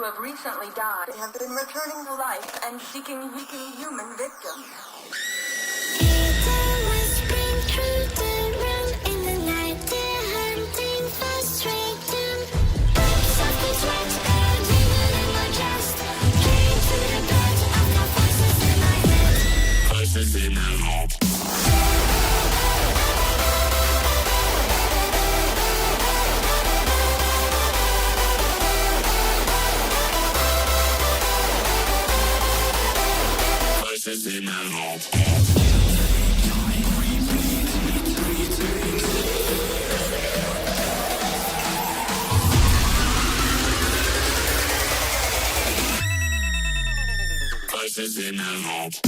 have recently died have been returning to life and seeking human victims. In my head. Voices in my head. Voices in my head.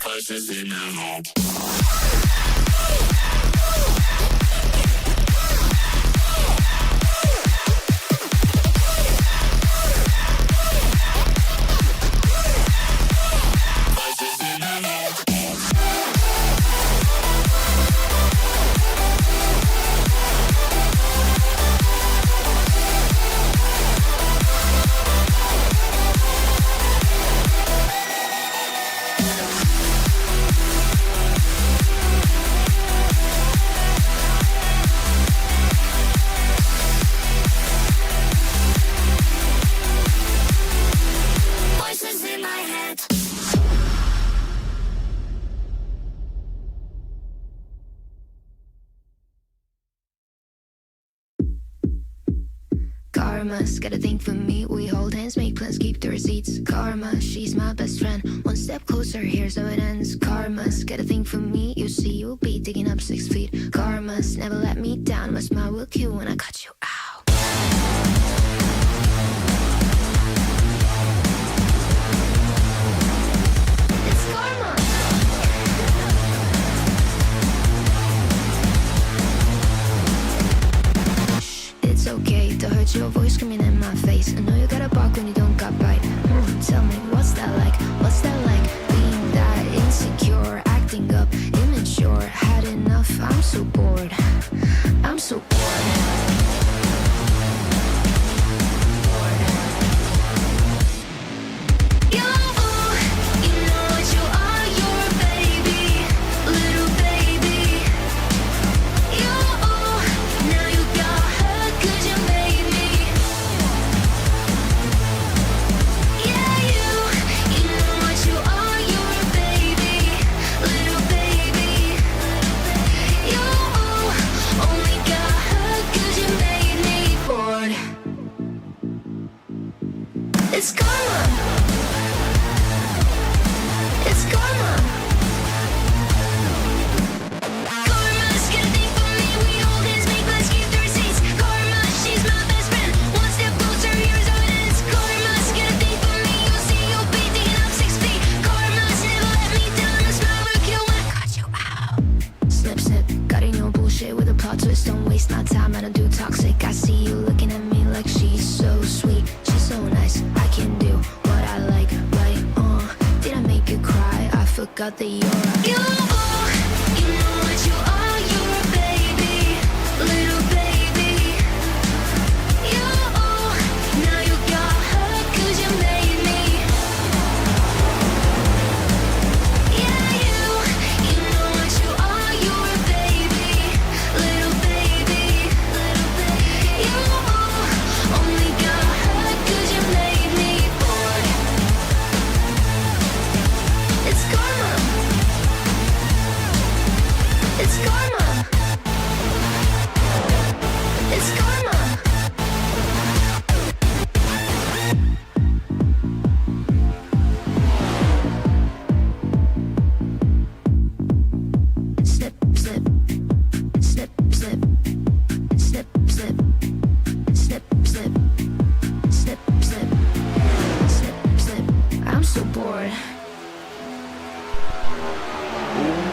Voices in my head. Voices in my head. Karma's got a thing for me. We hold hands, make plans, keep the receipts. Karma, she's my best friend. One step closer, here's how it ends. Karma's got a thing for me. You see, you'll be digging up 6 feet. Karma's never let me down. My smile will kill when I cut you out. It's karma. It's okay to hurt your voice screaming in my face. I know you gotta bark when you don't got bite. Tell me, what's that like? What's that like? Being that insecure, acting up, immature. Had enough, I'm so bored. I'm so bored. It's karma. It's karma. Karma's got a thing for me. We hold hands, make plans, keep the receipts. Karma, she's my best friend. One step closer, here's how it ends. Karma's got a thing for me. You'll see, you'll be digging up 6 feet. Karma's never let me down. A smile will kill when I cut you out. Snip, snip, got in your bullshit with a plot twist. Don't waste my time, I don't do toxic. I see you looking at me like she's so sweet. She's so nice, I can do what I like, right? Did I make you cry? I forgot that you're you know what you are, you're a baby, little baby. You now you got her 'cause you bored.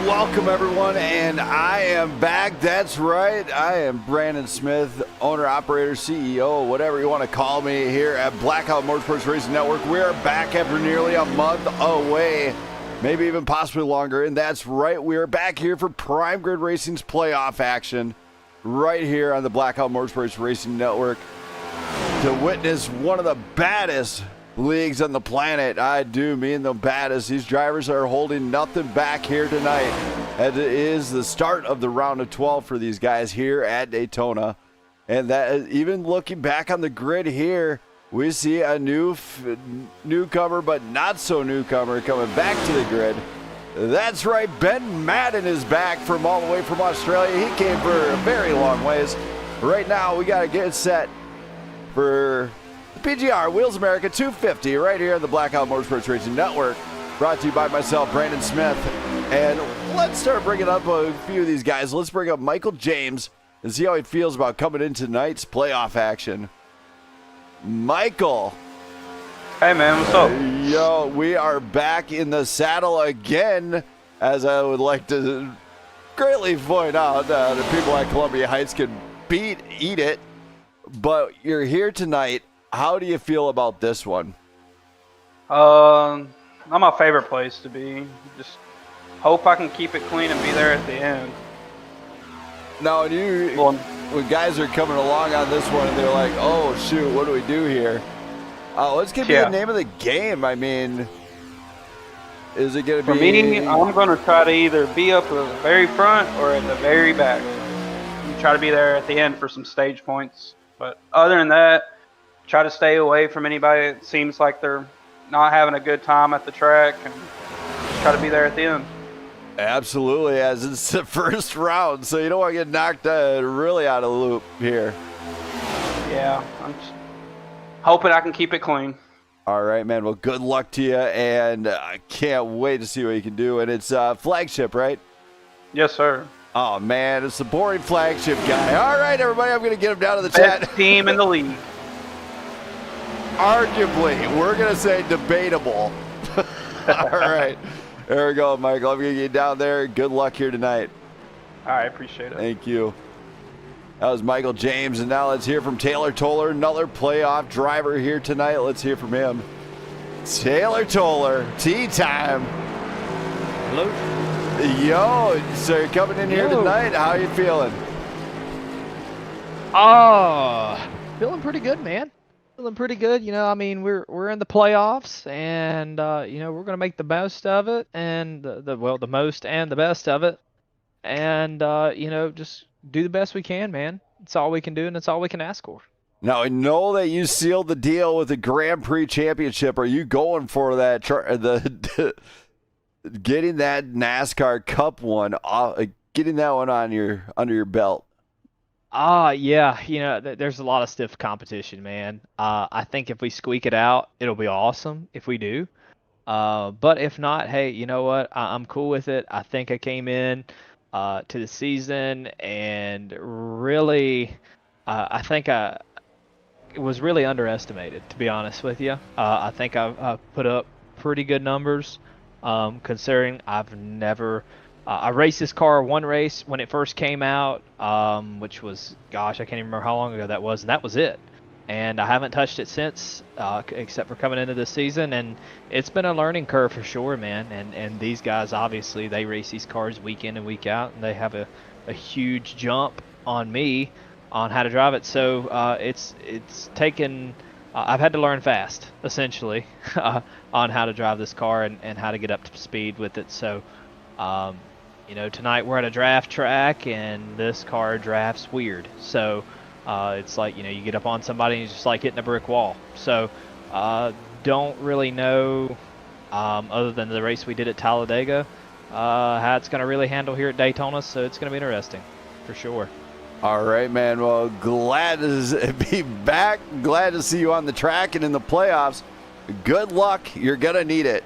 Welcome, everyone, and I am back. That's right. I am Brandon Smith, owner, operator, CEO, whatever you want to call me, here at Blackout Motorsports Racing Network. We are back after nearly a month away, maybe even possibly longer, and that's right. We are back here for Prime Grid Racing's playoff action right here on the Blackout Motorsports Racing Network to witness one of the baddest leagues on the planet. I do mean the baddest. These drivers are holding nothing back here tonight, as it is the start of the round of 12 for these guys here at Daytona. And that, even looking back on the grid here, we see a newcomer, but not so newcomer, coming back to the grid. That's right, Ben Madden is back from all the way from Australia. He came for a very long ways. Right now, we got to get set for PGR Wheels America 250 right here on the Blackout Motorsports Racing Network, brought to you by myself, Brandon Smith. And let's start bringing up a few of these guys. Let's bring up Michael James and see how he feels about coming into tonight's playoff action. Michael. Hey man, what's up? Yo, we are back in the saddle again, as I would like to greatly point out that the people at Columbia Heights can eat it, but you're here tonight. How do you feel about this one? Not my favorite place to be. Just hope I can keep it clean and be there at the end. Now, when guys are coming along on this one and they're like, oh, shoot, what do we do here? Let's give you the name of the game. I mean, is it going to be... For me, I'm going to try to either be up at the very front or at the very back. And try to be there at the end for some stage points. But other than that, try to stay away from anybody that seems like they're not having a good time at the track, and just try to be there at the end. Absolutely, as it's the first round, so you don't want to get knocked really out of the loop here. Yeah, I'm just hoping I can keep it clean. All right, man. Well, good luck to you, and I can't wait to see what you can do. And it's flagship, right? Yes, sir. Oh, man, it's the boring flagship guy. All right, everybody, I'm going to get him down to the chat. Best team in the league. Arguably, we're going to say debatable. All right. There we go, Michael. I'm going to get you down there. Good luck here tonight. All right, appreciate it. Thank you. That was Michael James, and now let's hear from Taylor Toller, another playoff driver here tonight. Let's hear from him. Taylor Toller, tea time. Hello. Yo, so you're coming in here tonight. How are you feeling? Feeling pretty good, man. Feeling pretty good. You know, I mean, we're in the playoffs, and you know, we're gonna make the most of it, and the most and the best of it, and you know, just do the best we can, man. It's all we can do, and it's all we can ask for. Now, I know that you sealed the deal with the Grand Prix Championship. Are you going for that? Getting that NASCAR Cup one, getting that one on under your belt? Yeah, you know, there's a lot of stiff competition, man. I think if we squeak it out, it'll be awesome if we do. But if not, hey, you know what? I'm cool with it. I think I came in to the season and really, I think I was really underestimated, to be honest with you. I think I put up pretty good numbers, considering I've never... I raced this car one race when it first came out, which was, gosh, I can't even remember how long ago that was, and that was it. And I haven't touched it since, except for coming into this season, and it's been a learning curve for sure, man. And these guys, obviously, they race these cars week in and week out, and they have a huge jump on me on how to drive it. So it's taken... I've had to learn fast, essentially, on how to drive this car and how to get up to speed with it. So... you know, tonight we're at a draft track, and this car drafts weird. So it's like, you know, you get up on somebody and it's just like hitting a brick wall. So don't really know, other than the race we did at Talladega, how it's going to really handle here at Daytona. So it's going to be interesting, for sure. All right, man. Well, glad to be back. Glad to see you on the track and in the playoffs. Good luck. You're going to need it.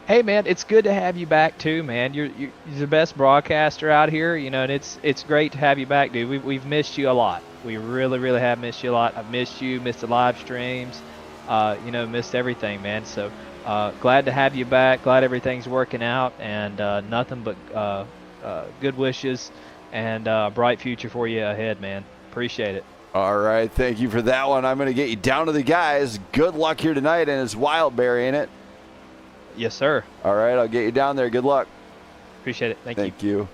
Hey, man, it's good to have you back, too, man. You're the best broadcaster out here, you know, and it's great to have you back, dude. We've missed you a lot. We really, really have missed you a lot. I've missed you, missed the live streams, you know, missed everything, man. So Glad to have you back. Glad everything's working out, and nothing but good wishes and bright future for you ahead, man. Appreciate it. All right, thank you for that one. I'm going to get you down to the guys. Good luck here tonight, and it's Wildberry, ain't it? Yes, sir. All right, I'll get you down there. Good luck. Appreciate it. Thank you.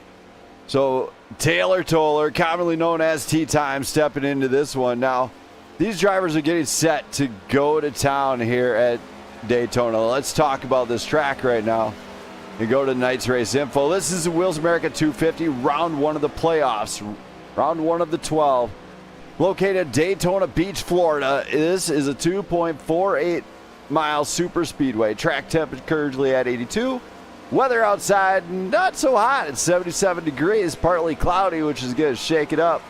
So Taylor Toller, commonly known as T-Time, stepping into this one. Now, these drivers are getting set to go to town here at Daytona. Let's talk about this track right now and go to tonight's race info. This is the Wheels America 250, round one of the playoffs, round one of the 12. Located at Daytona Beach, Florida. This is a 2.48 mile super speedway. Track temperature currently at 82. Weather outside, not so hot. It's 77 degrees, partly cloudy, which is going to shake it up.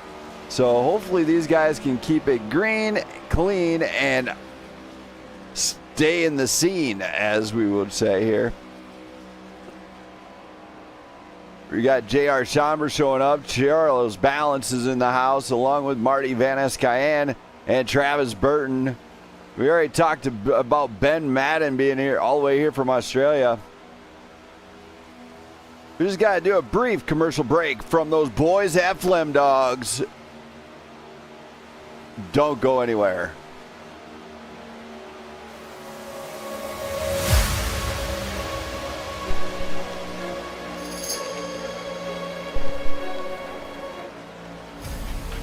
So hopefully these guys can keep it green, clean, and stay in the scene, as we would say here. We got J.R. Schomburg showing up. Charles Balance is in the house, along with Marty Van Escayan and Travis Burton. We already talked about Ben Madden being here all the way here from Australia. We just got to do a brief commercial break from those boys at Flem Dogs. Don't go anywhere.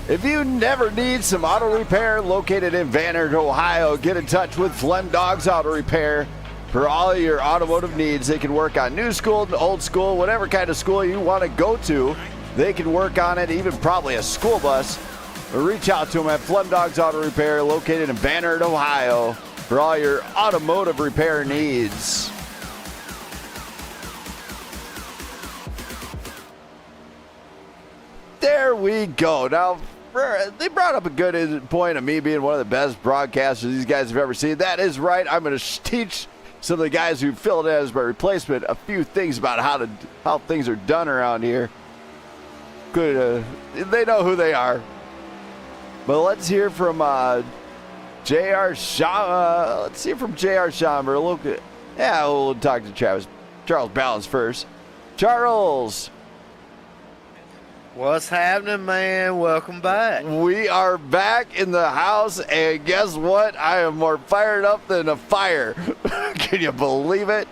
If you never need some auto repair, located in Van Nert, Ohio, get in touch with Flem Dogs Auto Repair. For all your automotive needs, they can work on new school, old school, whatever kind of school you want to go to. They can work on it, even probably a school bus. Or reach out to them at Flem Dogs Auto Repair, located in Van Nert, Ohio, for all your automotive repair needs. There we go. Now, they brought up a good point of me being one of the best broadcasters these guys have ever seen. That is right. I'm going to teach some of the guys who filled in as my replacement a few things about how things are done around here. Good, they know who they are. But let's hear from J.R. Schomburg. Let's hear from J.R. Schomburg. A little bit. Yeah, we'll talk to Charles Balance first. Charles. What's happening, man? Welcome back. We are back in the house, and guess what? I am more fired up than a fire. Can you believe it?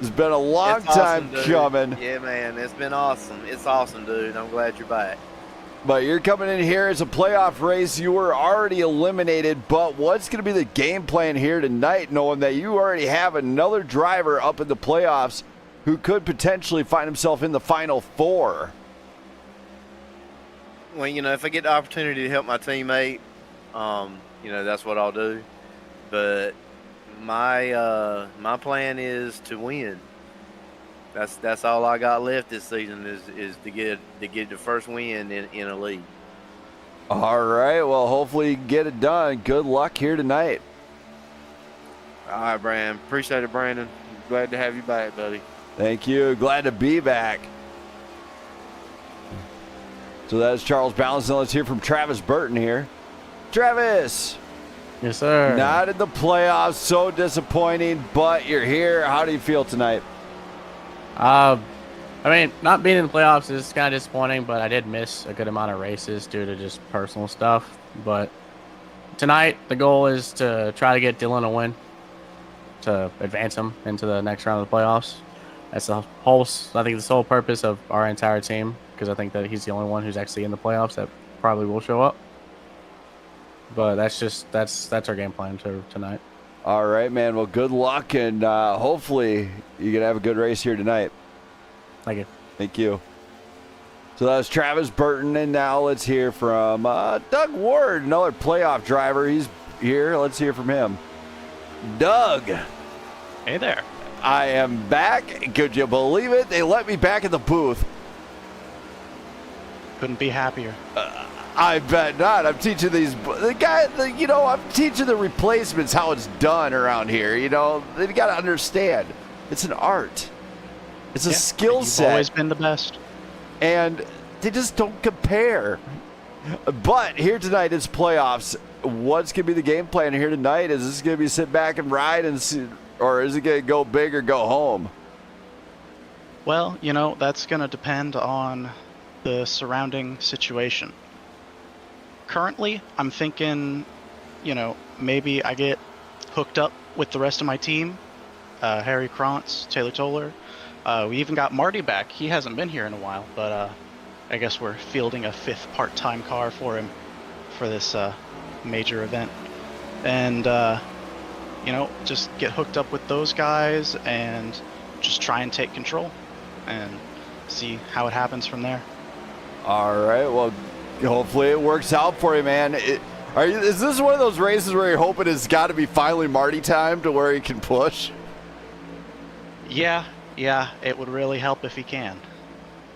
It's been a long time coming. Yeah, man, it's been awesome. It's awesome, dude. I'm glad you're back. But you're coming in here as a playoff race. You were already eliminated, but what's going to be the game plan here tonight, knowing that you already have another driver up in the playoffs who could potentially find himself in the Final Four? Well, you know, if I get the opportunity to help my teammate, you know, that's what I'll do. But my plan is to win. That's all I got left this season is to get the first win in a league. All right. Well, hopefully you get it done. Good luck here tonight. All right, Brandon. Appreciate it, Brandon. Glad to have you back, buddy. Thank you. Glad to be back. So that is Charles Balance. Now let's hear from Travis Burton here. Travis. Yes, sir. Not in the playoffs. So disappointing, but you're here. How do you feel tonight? I mean, not being in the playoffs is kind of disappointing, but I did miss a good amount of races due to just personal stuff. But tonight, the goal is to try to get Dylan a win to advance him into the next round of the playoffs. That's the whole, I think, the sole purpose of our entire team, because I think that he's the only one who's actually in the playoffs that probably will show up. But that's our game plan tonight. All right, man. Well, good luck, and hopefully you can have a good race here tonight. Thank you. Thank you. So that was Travis Burton, and now let's hear from Doug Ward, another playoff driver. He's here. Let's hear from him. Doug. Hey there. I am back. Could you believe it? They let me back in the booth. Couldn't be happier. I bet not. I'm teaching I'm teaching the replacements how it's done around here. You know, they got to understand. It's an art. It's a skill set. You've always been the best. And they just don't compare. But here tonight, it's playoffs. What's going to be the game plan here tonight? Is this going to be sit back and ride and or is it going to go big or go home? Well, you know, that's going to depend on the surrounding situation. Currently, I'm thinking, you know, maybe I get hooked up with the rest of my team. Harry Krantz, Taylor Toller. We even got Marty back. He hasn't been here in a while, but I guess we're fielding a 5th part-time car for him for this major event. And, you know, just get hooked up with those guys and just try and take control and see how it happens from there. All right. Well, hopefully it works out for you, man. Is this one of those races where you're hoping it's got to be finally Marty time to where he can push? Yeah, it would really help if he can.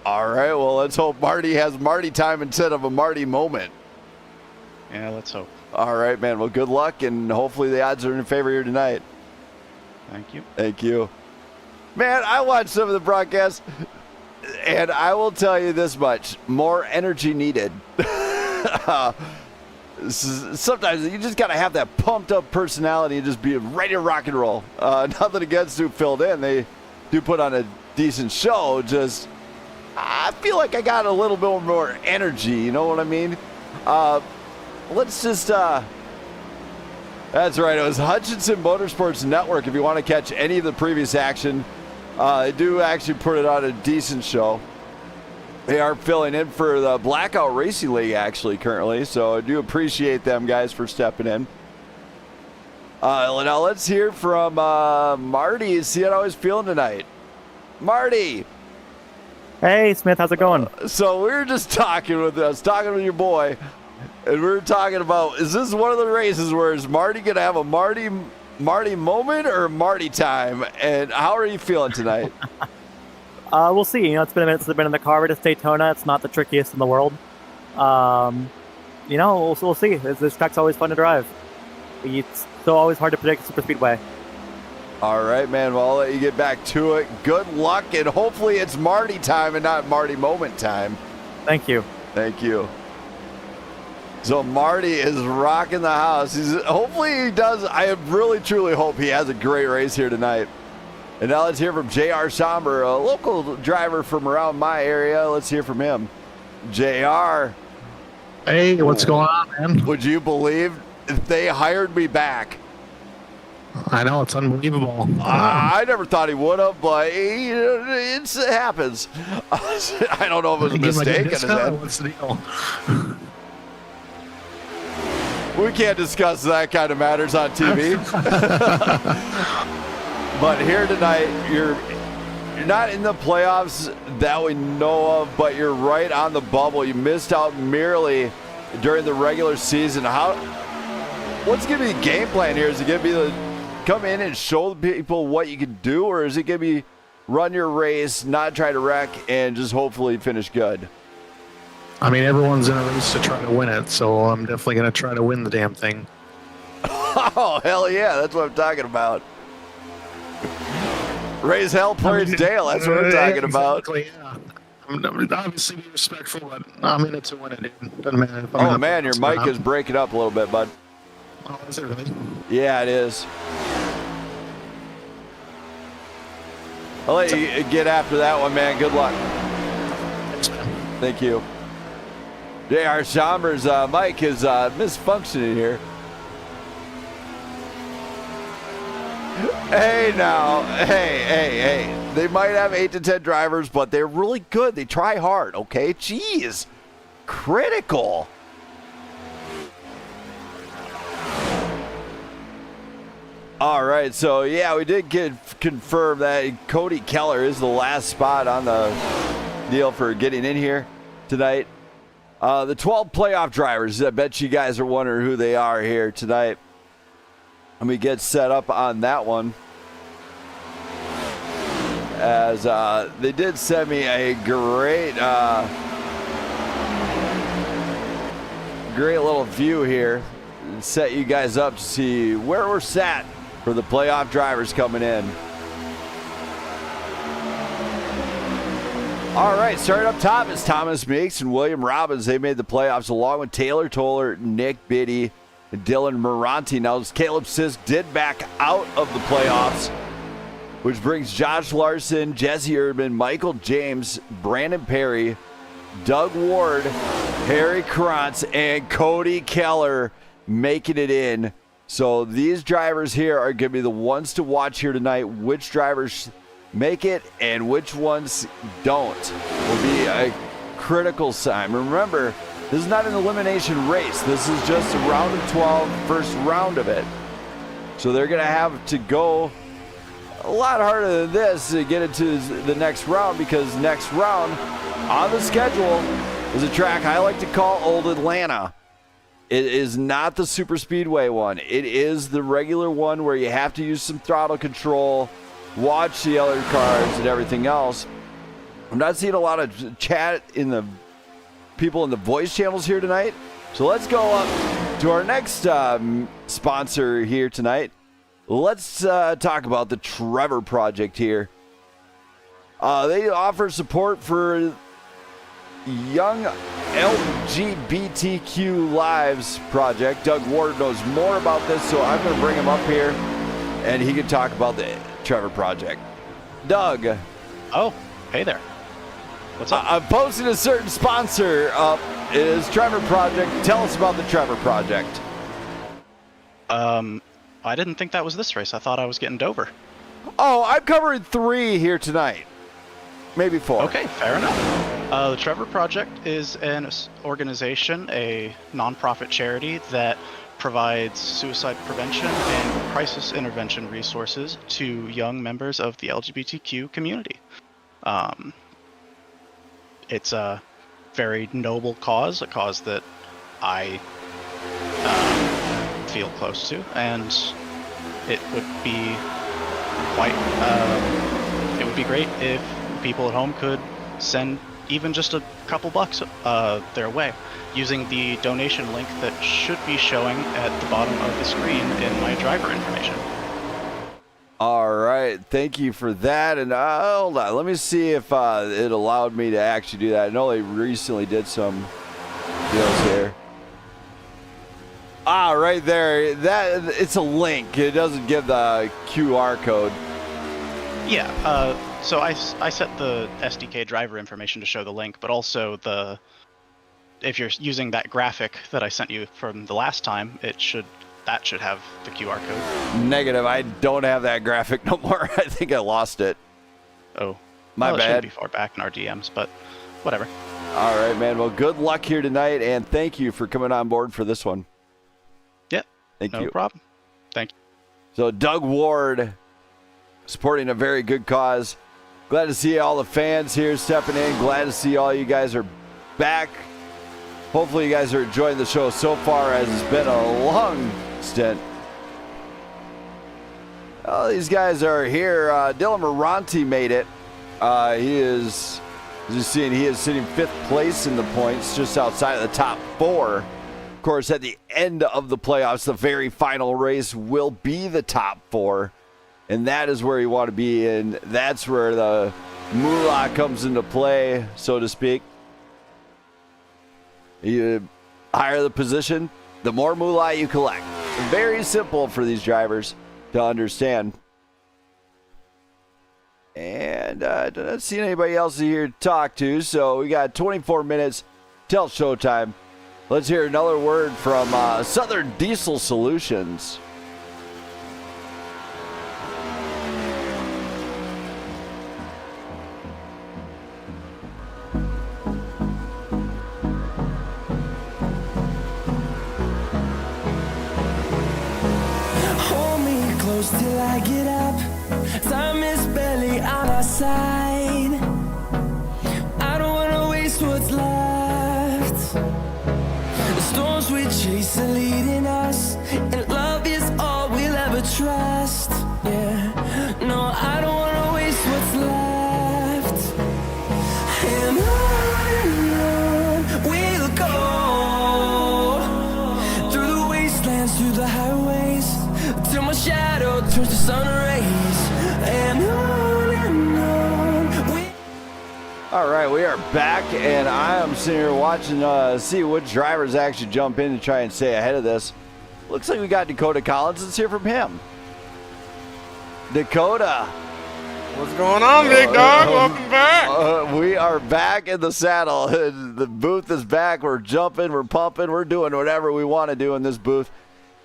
All right. Well, let's hope Marty has Marty time instead of a Marty moment. Yeah, let's hope. All right, man. Well, good luck, and hopefully the odds are in favor here tonight. Thank you. Thank you. Man, I watched some of the broadcasts, and I will tell you this much. More energy needed. Sometimes you just got to have that pumped-up personality and just be ready to rock and roll. Nothing against who filled in. They do put on a decent show. Just, I feel like I got a little bit more energy. You know what I mean? Let's just... That's right. It was Hutchinson Motorsports Network. If you want to catch any of the previous action, they do actually put it on a decent show. They are filling in for the Blackout Racing League actually currently, so I do appreciate them guys for stepping in. Now let's hear from Marty and see how he's feeling tonight. Marty. Hey Smith, how's it going? So we were just talking with your boy. And we were talking about, is this one of the races where is Marty going to have a Marty moment or Marty time? And how are you feeling tonight? We'll see. You know, it's been a minute since I've been in the car. But it's Daytona. It's not the trickiest in the world. You know, we'll see. This track's always fun to drive. It's so always hard to predict super speedway. All right, man. Well, I'll let you get back to it. Good luck, and hopefully it's Marty time and not Marty moment time. Thank you. Thank you. So Marty is rocking the house. Hopefully he does. I really, truly hope he has a great race here tonight. And now let's hear from JR Somber, a local driver from around my area. Let's hear from him. JR. Hey, what's going on, man? Would you believe they hired me back? I know, it's unbelievable. I never thought he would have, but it happens. I don't know if it was a mistake in his head. What's the deal? We can't discuss that kind of matters on TV. But here tonight, you're not in the playoffs that we know of, but you're right on the bubble. You missed out merely during the regular season. What's going to be the game plan here? Is it going to be come in and show the people what you can do, or is it going to be run your race, not try to wreck, and just hopefully finish good? I mean, everyone's in a race to try to win it, so I'm definitely going to try to win the damn thing. Oh, hell yeah. That's what I'm talking about. Raise hell, praise Dale. That's what I'm talking about. Yeah. I'm obviously be respectful, but I'm in it to win it, dude. Doesn't matter if I'm Oh, man, your mic is breaking up a little bit, bud. Oh, is it really? Yeah, it is. I'll let you get after that one, man. Good luck. Thanks, man. Thank you. JR Somber's mic is misfunctioning here. Hey now, hey. They might have 8 to 10 drivers, but they're really good. They try hard, okay? Jeez. Critical. All right, so yeah, we did confirm that Cody Keller is the last spot on the deal for getting in here tonight. The 12 playoff drivers, I bet you guys are wondering who they are here tonight. Let me get set up on that one. As they did send me a great little view here. And set you guys up to see where we're sat for the playoff drivers coming in. All right, starting up top is Thomas Meeks and William Robbins. They made the playoffs along with Taylor Toller, Nick Biddy, Dylan Moranti. Now, Caleb Sisk did back out of the playoffs, which brings Josh Larson, Jesse Erdman, Michael James, Brandon Perry, Doug Ward, Harry Krantz, and Cody Keller making it in. So these drivers here are going to be the ones to watch here tonight. Which drivers make it and which ones don't will be a critical sign. Remember, this is not an elimination race. This is just a round of 12, first round of it. So they're going to have to go a lot harder than this to get into the next round, because next round on the schedule is a track I like to call Old Atlanta. It is not the super speedway one. It is the regular one where you have to use some throttle control, watch the other cars and everything else. I'm not seeing a lot of chat in the people in the voice channels here tonight. So let's go up to our next sponsor here tonight. Let's talk about the Trevor Project here. They offer support for Young LGBTQ Lives Project. Doug Ward knows more about this, so I'm going to bring him up here, and he can talk about the Trevor Project. Doug. Oh, hey there. What's up? I'm posting a certain sponsor up. It is Trevor Project. Tell us about the Trevor Project. I didn't think that was this race. I thought I was getting Dover. Oh, I'm covering 3 here tonight. Maybe 4. Okay, fair enough. The Trevor Project is an organization, a nonprofit charity that provides suicide prevention and crisis intervention resources to young members of the LGBTQ community. It's a very noble cause, a cause that I feel close to, and it would be great if people at home could send even just a couple bucks their way using the donation link that should be showing at the bottom of the screen in my driver information. All right, thank you for that. And hold on, let me see if it allowed me to actually do that. I know they recently did some deals here. Ah, right there. That it's a link. It doesn't give the QR code. Yeah. So I set the SDK driver information to show the link, but also if you're using that graphic that I sent you from the last time, that should have the QR code. Negative. I don't have that graphic no more. I think I lost it. Oh, my bad. It shouldn't be far back in our DMs, but whatever. All right, man. Well, good luck here tonight, and thank you for coming on board for this one. Yep. Thank you. No problem. Thank you. So Doug Ward supporting a very good cause. Glad to see all the fans here stepping in. Glad to see all you guys are back. Hopefully you guys are enjoying the show so far, as it's been a long stint. Oh, these guys are here. Dylan Moranti made it. He is, as you're seeing, he is sitting 5th place in the points, just outside of the top 4. Of course, at the end of the playoffs, the very final race will be the top 4. And that is where you want to be, and that's where the moolah comes into play, so to speak. You higher the position, the more moolah you collect. Very simple for these drivers to understand. And I don't see anybody else here to talk to, so we got 24 minutes till showtime. Let's hear another word from Southern Diesel Solutions. Till I get up, time is barely on our side. I don't wanna waste what's left. The storms we chase are leading us, and love is all we'll ever trust. Yeah, no, I don't wanna waste what's left. And on we'll go, through the wastelands, through the highways, till my shadow turns to sun rays, and on we... All right, we are back, and I am sitting here watching, see which drivers actually jump in to try and stay ahead of this. Looks like we got Dakota Collins. Let's hear from him. Dakota. What's going on, big dog? Welcome back. We are back in the saddle. The booth is back. We're jumping, we're pumping, we're doing whatever we want to do in this booth.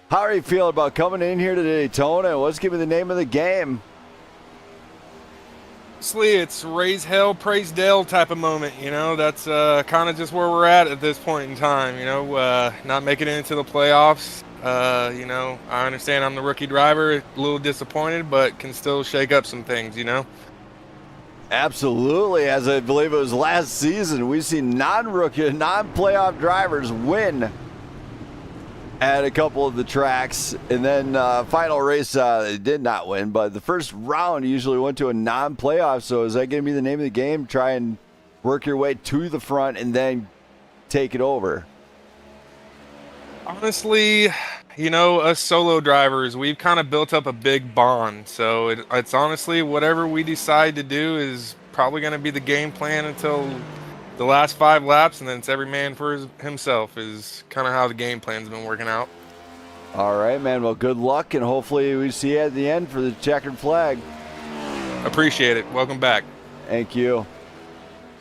How are you feeling about coming in here to Daytona? What's giving the name of the game? Honestly, it's raise hell, praise Dale type of moment. You know, that's kind of just where we're at this point in time. You know, not making it into the playoffs. You know, I understand I'm the rookie driver, a little disappointed, but can still shake up some things, you know? Absolutely. As I believe it was last season, we've seen non-rookie, non-playoff drivers win at a couple of the tracks. And then final race, they did not win, but the first round usually went to a non-playoff. So is that going to be the name of the game? Try and work your way to the front and then take it over. Honestly, you know, us solo drivers, we've kind of built up a big bond. So it's honestly, whatever we decide to do is probably going to be the game plan until the last 5 laps, and then it's every man for himself is kind of how the game plan's been working out. All right, man. Well, good luck, and hopefully we see you at the end for the checkered flag. Appreciate it. Welcome back. Thank you.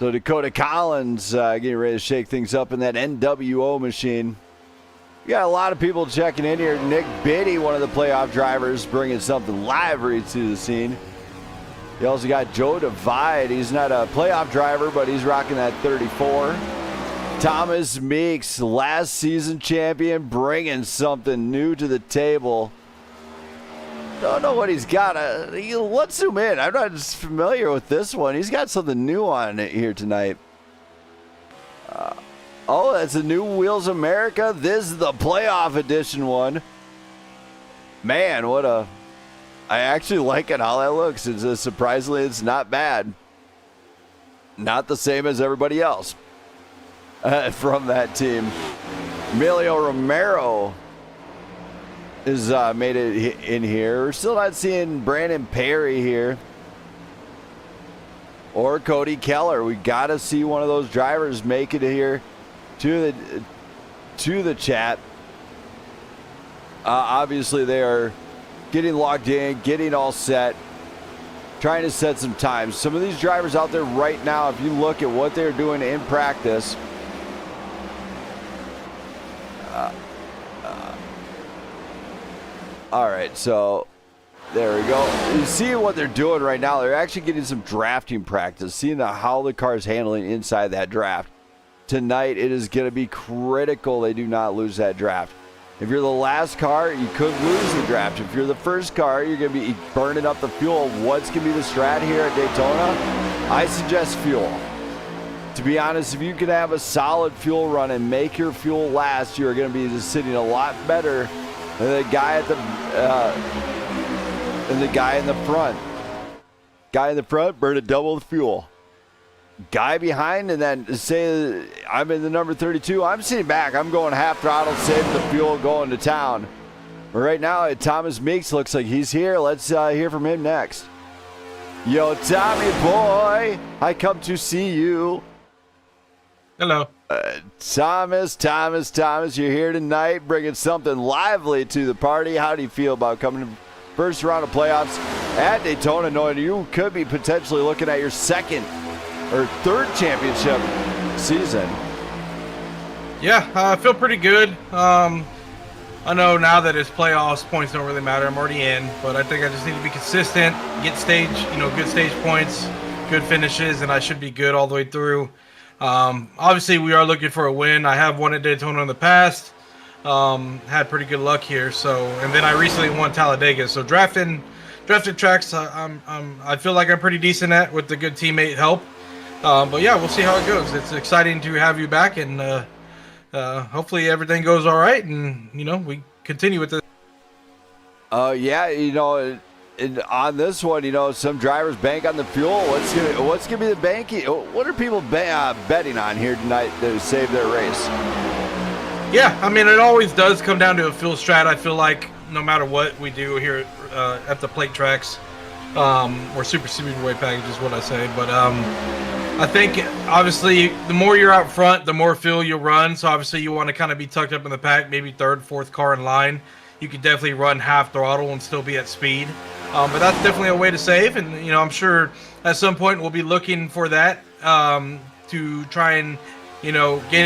So Dakota Collins getting ready to shake things up in that NWO machine. We got a lot of people checking in here. Nick Biddy, one of the playoff drivers, bringing something lively to the scene. You also got Joe Divide. He's not a playoff driver, but he's rocking that 34. Thomas Meeks, last season champion, bringing something new to the table. Don't know what he's got. Let's zoom in. I'm not as familiar with this one. He's got something new on it here tonight. Oh, that's a new Wheels America. This is the playoff edition one. Man, what a... I actually like it how that looks. It's surprisingly, it's not bad. Not the same as everybody else from that team. Emilio Romero is made it in here. We're still not seeing Brandon Perry here or Cody Keller. We got to see one of those drivers make it here to the chat. Obviously, they are getting logged in, getting all set, trying to set some times. Some of these drivers out there right now, if you look at what they're doing in practice, all right, so there we go. You see what they're doing right now. They're actually getting some drafting practice, seeing how the car is handling inside that draft. Tonight, it is going to be critical they do not lose that draft. If you're the last car, you could lose the draft. If you're the first car, you're going to be burning up the fuel. What's going to be the strat here at Daytona? I suggest fuel. To be honest, if you can have a solid fuel run and make your fuel last, you're going to be just sitting a lot better than the guy at the guy in the front. Guy in the front burning double the fuel. Guy behind, and then say I'm in the number 32. I'm sitting back. I'm going half throttle, saving the fuel, going to town. But right now, Thomas Meeks looks like he's here. Let's hear from him next. Yo, Tommy boy, I come to see you. Hello. Thomas, you're here tonight, bringing something lively to the party. How do you feel about coming to first round of playoffs at Daytona, knowing you could be potentially looking at your second or third championship season? Yeah, I feel pretty good. I know now that it's playoffs, points don't really matter. I'm already in, but I think I just need to be consistent, get good stage points, good finishes, and I should be good all the way through. Obviously, we are looking for a win. I have won at Daytona in the past. Had pretty good luck here. And then I recently won Talladega. So drafted tracks, I feel like I'm pretty decent at with the good teammate help. But yeah, we'll see how it goes. It's exciting to have you back, and hopefully everything goes all right, and we continue with this. Yeah, on this one, some drivers bank on the fuel. What's gonna be the banking? What are people betting on here tonight to save their race? Yeah, I mean, it always does come down to a fuel strat. I feel like no matter what we do here at the plate tracks, or super speedway package is what I say. But I think obviously the more you're out front, the more fuel you'll run. So obviously you want to kind of be tucked up in the pack, maybe third, fourth car in line. You could definitely run half throttle and still be at speed. But that's definitely a way to save, and I'm sure at some point we'll be looking for that to try and gain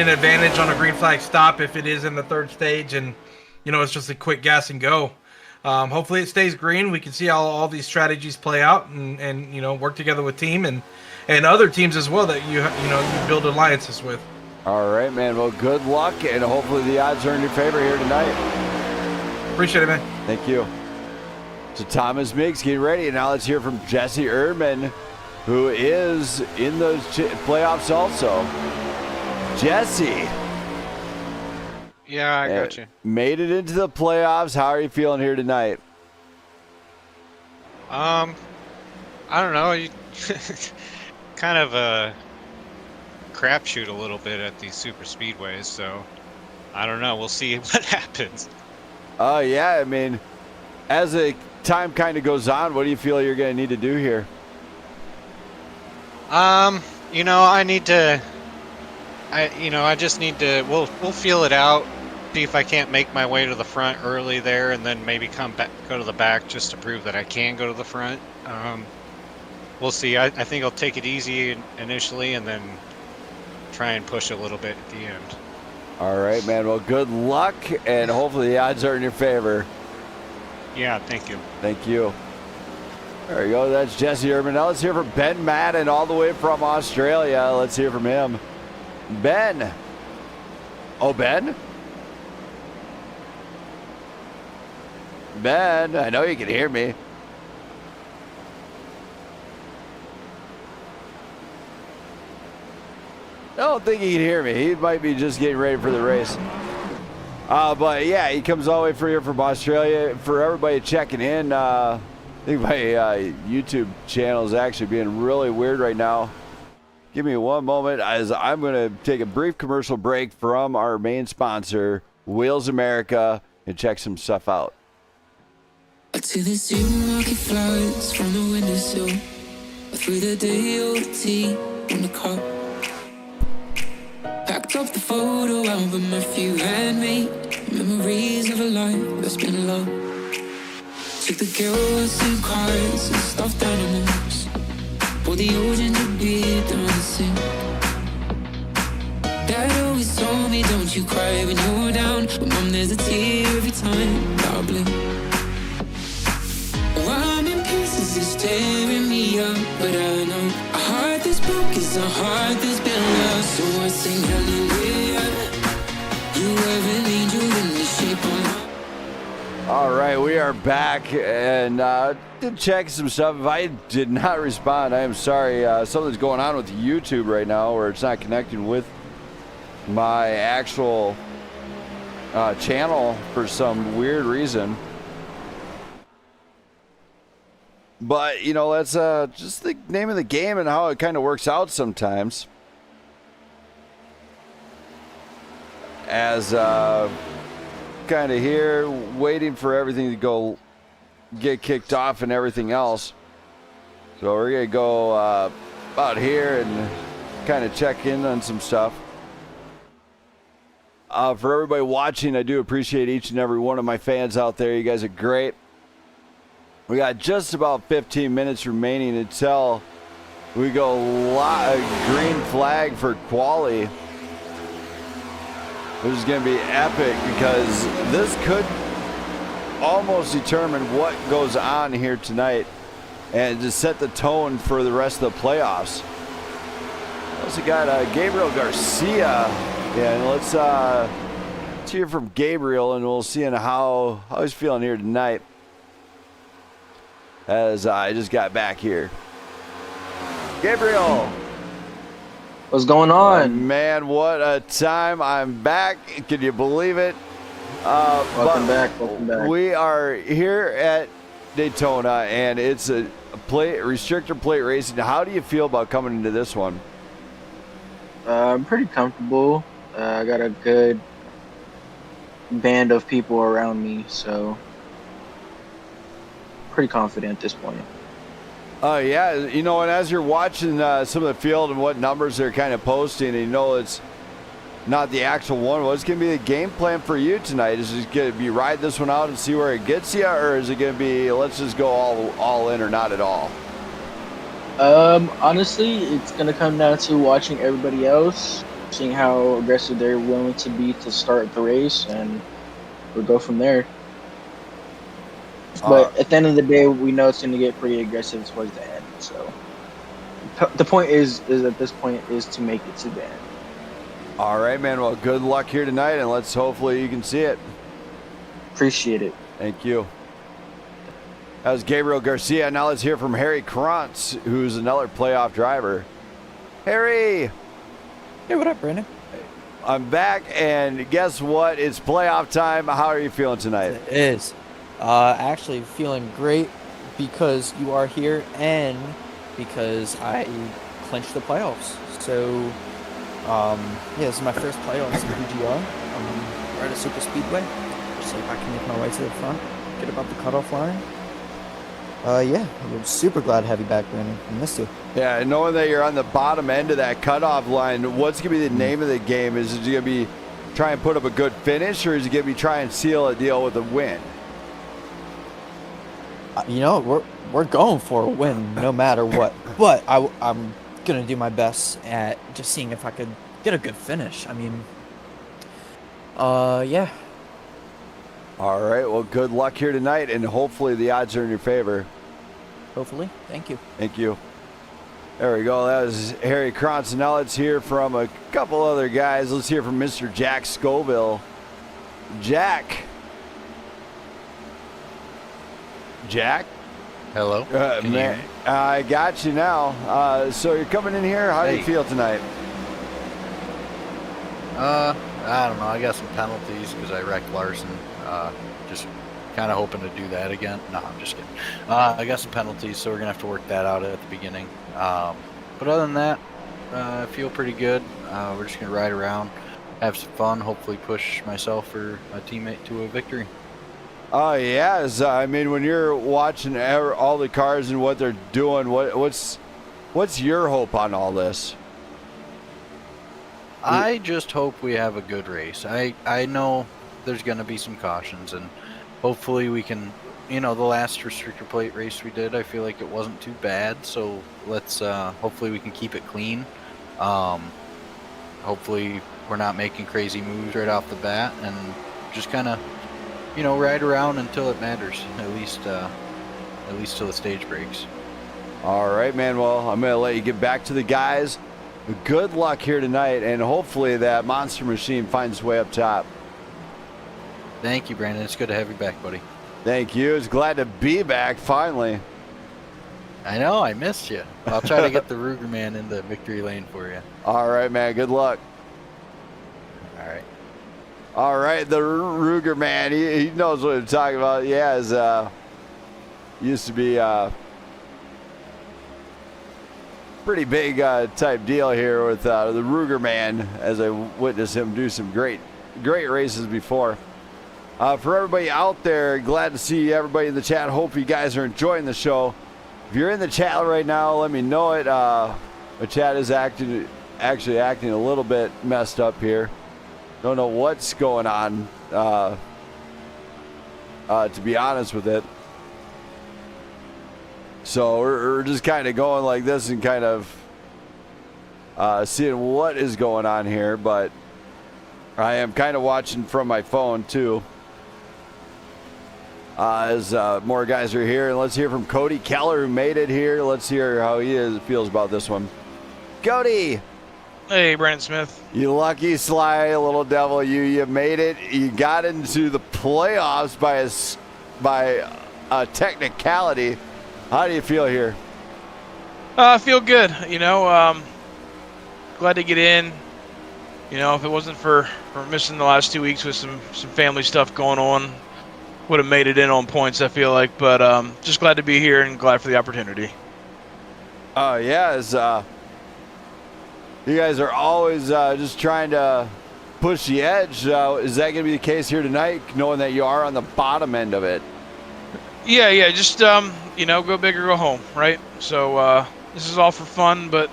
an advantage on a green flag stop if it is in the third stage, and it's just a quick gas and go. Hopefully it stays green. We can see how all these strategies play out, and work together with team and other teams as well that you build alliances with. All right, man. Well, good luck, and hopefully the odds are in your favor here tonight. Appreciate it, man. Thank you. So Thomas Miggs getting ready, and now let's hear from Jesse Erdman, who is in those playoffs also. Jesse. Yeah, I got you. Made it into the playoffs. How are you feeling here tonight? I don't know. You kind of a crapshoot a little bit at these super speedways, so I don't know. We'll see what happens. Oh, yeah. I mean, as the time kind of goes on, what do you feel you're going to need to do here? I need to. I just need to. We'll feel it out. See if I can't make my way to the front early there, and then maybe go to the back just to prove that I can go to the front. We'll see. I think I'll take it easy initially, and then try and push a little bit at the end. All right, man. Well, good luck, and hopefully the odds are in your favor. Yeah, thank you. Thank you. There you go. That's Jesse Erdman. Now let's hear from Ben Madden all the way from Australia. Let's hear from him. Ben. Oh, Ben? Ben, I know you can hear me. I don't think he can hear me. He might be just getting ready for the race. But yeah, he comes all the way from here from Australia. For everybody checking in, I think my YouTube channel is actually being really weird right now. Give me one moment as I'm going to take a brief commercial break from our main sponsor, Wheels America, and check some stuff out. To the supermarket flowers from the windowsill, through the day old tea in the cup. Packed up the photo album, a few handmade memories of a life that's been low. Took the girls and cars and stuffed animals, poured the ocean to beer down the sink. Dad always told me, don't you cry when you're down, but Mom, there's a tear every time that I blink. I'm in pieces, it's tearing me up, but I know a heart that's broke is a heart that's been lost. So I sing hallelujah. You have an angel in the shape of my... All right, we are back, and did check some stuff. If I did not respond, I am sorry. Something's going on with YouTube right now where it's not connecting with my actual channel for some weird reason. But, that's just the name of the game and how it kind of works out sometimes. As kind of here, waiting for everything to get kicked off and everything else. So we're going to go about here and kind of check in on some stuff. For everybody watching, I do appreciate each and every one of my fans out there. You guys are great. We got just about 15 minutes remaining until we go green flag for quali. This is going to be epic because this could almost determine what goes on here tonight and to set the tone for the rest of the playoffs. We also got Gabriel Garcia. And let's hear from Gabriel, and we'll see how he's feeling here tonight. As I just got back here. Gabriel. What's going on? Man, what a time. I'm back. Can you believe it? Welcome back. We are here at Daytona, and it's a restrictor plate racing. How do you feel about coming into this one? I'm pretty comfortable. I got a good band of people around me, so pretty confident at this point. Yeah, you know, and as you're watching some of the field and what numbers they're kind of posting, and you know it's not the actual one, what's going to be the game plan for you tonight? Is it going to be ride this one out and see where it gets you, or is it going to be let's just go all in or not at all? Honestly, it's gonna come down to watching everybody else, seeing how aggressive they're willing to be to start the race, and we'll go from there. But at the end of the day, we know it's gonna get pretty aggressive towards the end. So the point is at this point is to make it to the end. All right, man. Well, good luck here tonight, and let's hopefully you can see it. Appreciate it. Thank you. That was Gabriel Garcia. Now let's hear from Harry Krantz, who's another playoff driver. Harry! Hey, what up, Brandon? I'm back, and guess what? It's playoff time. How are you feeling tonight? It is. Actually feeling great because you are here and because I clinched the playoffs. So, yeah, this is my first playoffs in PGR. We're at a super speedway. See if I can make my way to the front, get above the cutoff line. Yeah, I'm super glad to have you back, Brandon. I missed you. Yeah, knowing that you're on the bottom end of that cutoff line, what's going to be the name of the game? Is it going to be try and put up a good finish, or is it going to be try and seal a deal with a win? You know, we're going for a win no matter what. But I'm going to do my best at just seeing if I could get a good finish. I mean, yeah. All right, well, good luck here tonight, and hopefully the odds are in your favor. Hopefully. Thank you. Thank you. There we go. That was Harry Krantz. Now let's hear from a couple other guys. Let's hear from Mr. Jack Scoville. Jack. Jack? Hello. Man, I got you now. So you're coming in here. How do you feel tonight? I don't know. I got some penalties because I wrecked Larson. Just kind of hoping to do that again. No, I'm just kidding. I got some penalties, so we're going to have to work that out at the beginning. But other than that, I feel pretty good. We're just going to ride around, have some fun, hopefully push myself or my teammate to a victory. Oh, yes. I mean, when you're watching all the cars and what they're doing, what's your hope on all this? I just hope we have a good race. I know there's going to be some cautions, and hopefully we can, you know, the last restrictor plate race we did, I feel like it wasn't too bad, so let's, hopefully we can keep it clean. Hopefully we're not making crazy moves right off the bat, and just kind of, you know, ride around until it matters, at least till the stage breaks. All right, man. Well, I'm going to let you get back to the guys. Good luck here tonight, and hopefully that monster machine finds its way up top. Thank you, Brandon. It's good to have you back, buddy. Thank you. It's glad to be back finally. I know. I missed you. I'll try to get the Ruger man in the victory lane for you. All right, man. Good luck. All right. All right, the Ruger man. He knows what I'm talking about. Yeah, used to be pretty big type deal here with the Ruger man, as I witnessed him do some great races before. For everybody out there, glad to see everybody in the chat. Hope you guys are enjoying the show. If you're in the chat right now, let me know it. The chat is actually acting a little bit messed up here. Don't know what's going on, to be honest with it. So we're just kind of going like this and kind of seeing what is going on here. But I am kind of watching from my phone too. As more guys are here. And let's hear from Cody Keller, who made it here. Let's hear how he feels about this one. Cody! Hey, Brandon Smith. You lucky sly little devil. You made it. You got into the playoffs by a technicality. How do you feel here? I feel good. You know, glad to get in. You know, if it wasn't for missing the last 2 weeks with some family stuff going on, would have made it in on points, I feel like. But just glad to be here and glad for the opportunity. Oh, yeah. You guys are always just trying to push the edge. Is that going to be the case here tonight, knowing that you are on the bottom end of it? Yeah. Just go big or go home, right? So this is all for fun, but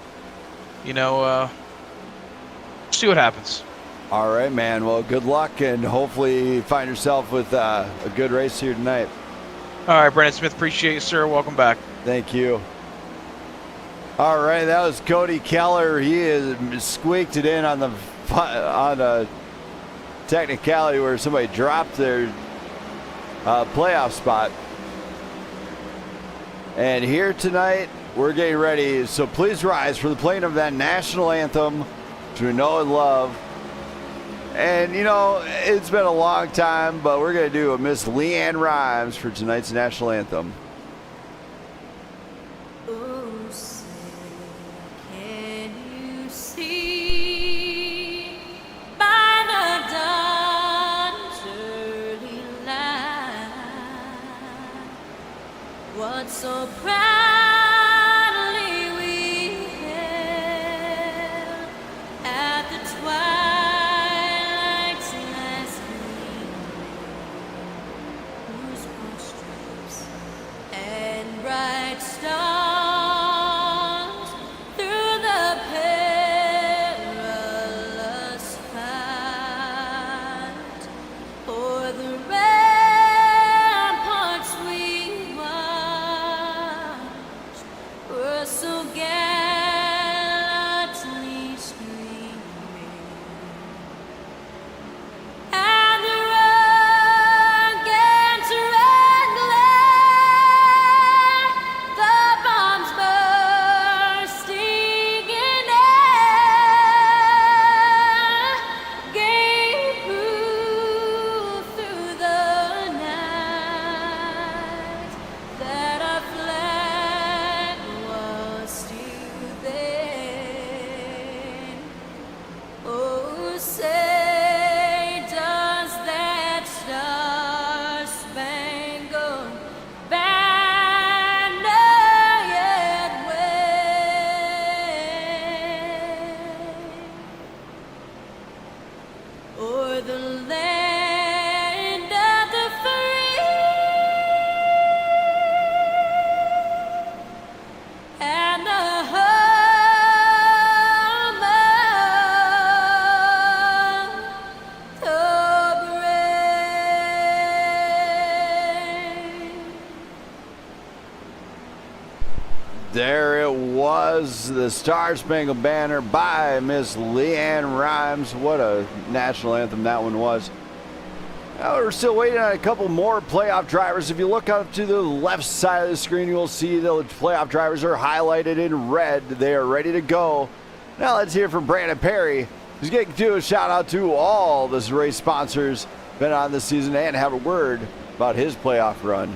see what happens. All right, man. Well, good luck, and hopefully you find yourself with a good race here tonight. All right, Brandon Smith, appreciate you, sir. Welcome back. Thank you. All right, that was Cody Keller. He is squeaked it in on a technicality where somebody dropped their playoff spot. And here tonight, we're getting ready. So please rise for the playing of that national anthem, which we know and love. And, it's been a long time, but we're going to do a Miss Leanne Rhymes for tonight's national anthem. Oh, say, can you see by the dawn's early light what so proudly we hailed at the twilight's last gleam, whose broad stripes and bright stars through the perilous fight o'er the ramparts we watched were so gallantly streaming, and the rockets red glare, the bombs bursting in air, gave proof through the night that our flag was still there. Oh, say does that star-spangled banner yet wave o'er the land of the free and the home of the brave? There it was, the Star Spangled Banner by Miss Leanne Rhymes. What a national anthem that one was. Now we're still waiting on a couple more playoff drivers. If you look up to the left side of the screen, you will see the playoff drivers are highlighted in red. They are ready to go. Now let's hear from Brandon Perry, who's going to do a shout out to all the race sponsors been on this season and have a word about his playoff run.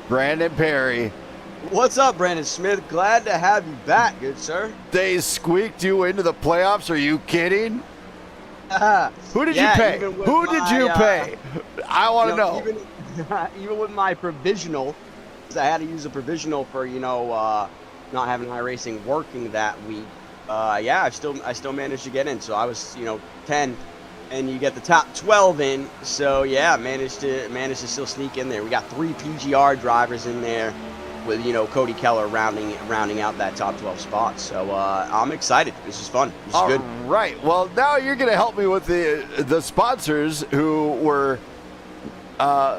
Brandon Perry. What's up, Brandon Smith? Glad to have you back, good sir. They squeaked you into the playoffs? Are you kidding? Who did you pay? Who did you pay? I want to know. Even with my provisional, 'cause I had to use a provisional for not having iRacing working that week. I still managed to get in. So I was 10, and you get the top 12 in. So yeah, managed to still sneak in there. We got 3 PGR drivers in there, with Cody Keller rounding out that top 12 spot. So I'm excited. This is fun. This is good. All right. Well, now you're going to help me with the sponsors who were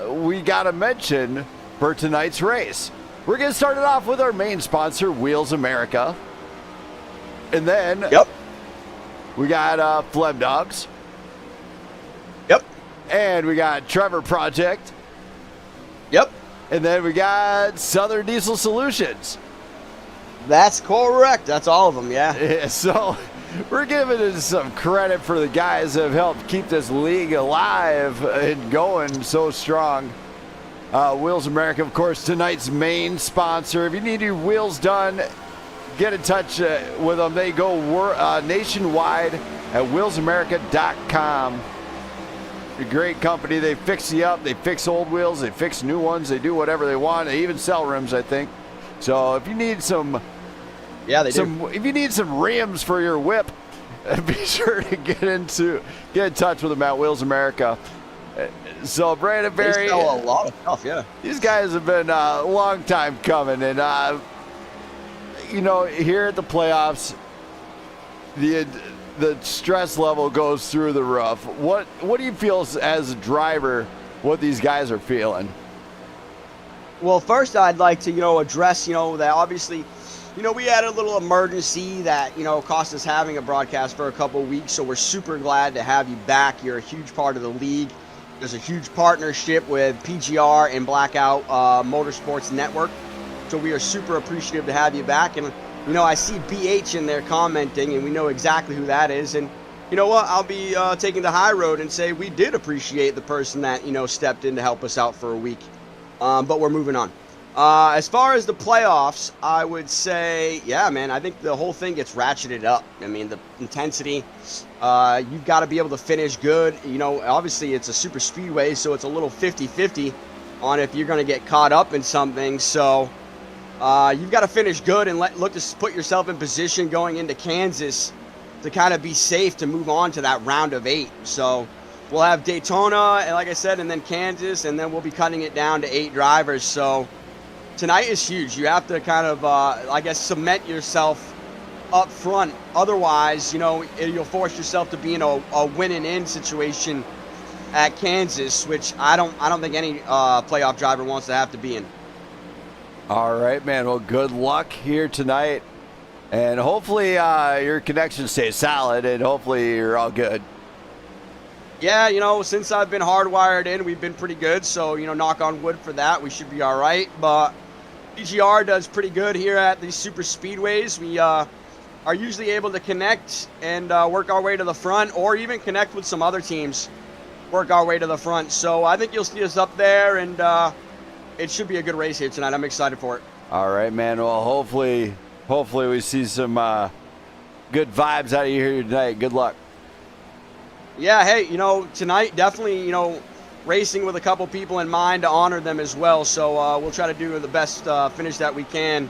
we got to mention for tonight's race. We're going to start it off with our main sponsor, Wheels America, and then we got Flem Dogs. Yep. And we got Trevor Project. Yep. And then we got Southern Diesel Solutions. That's correct. That's all of them, yeah. So we're giving some credit for the guys that have helped keep this league alive and going so strong. Wheels America, of course, tonight's main sponsor. If you need your wheels done, get in touch with them. They go nationwide at wheelsamerica.com. A great company. They fix you up. They fix old wheels. They fix new ones. They do whatever they want. They even sell rims, I think. So if you need some, do. If you need some rims for your whip, be sure to get in touch with them at Wheels America. So Brandon They Berry, sell a lot of stuff, yeah. these guys have been a long time coming, and you know, here at the playoffs, the stress level goes through the roof. What do you feel as a driver? What these guys are feeling? Well, first I'd like to, address, that obviously, we had a little emergency that, cost us having a broadcast for a couple of weeks. So we're super glad to have you back. You're a huge part of the league. There's a huge partnership with PGR and Blackout Motorsports Network. So we are super appreciative to have you back. And, I see BH in there commenting, and we know exactly who that is. And you know what? I'll be taking the high road and say we did appreciate the person that, stepped in to help us out for a week. But we're moving on. As far as the playoffs, I would say, yeah, man, I think the whole thing gets ratcheted up. I mean, the intensity, you've got to be able to finish good. Obviously it's a super speedway, so it's a little 50-50 on if you're going to get caught up in something. So you've got to finish good and look to put yourself in position going into Kansas to kind of be safe to move on to that round of 8. So we'll have Daytona, and like I said, and then Kansas, and then we'll be cutting it down to 8 drivers. So tonight is huge. You have to kind of, cement yourself up front. Otherwise, you'll force yourself to be in a win and in situation at Kansas, which I don't think any playoff driver wants to have to be in. All right, man. Well, good luck here tonight. And hopefully your connection stays solid, and hopefully you're all good. Yeah, since I've been hardwired in, we've been pretty good. So, knock on wood for that. We should be all right. But PGR does pretty good here at these super speedways. We are usually able to connect and work our way to the front, or even connect with some other teams, work our way to the front. So I think you'll see us up there, and it should be a good race here tonight. I'm excited for it. All right, man. Well, hopefully we see some good vibes out of you here tonight. Good luck. Yeah, hey, tonight definitely, racing with a couple people in mind to honor them as well. So we'll try to do the best finish that we can.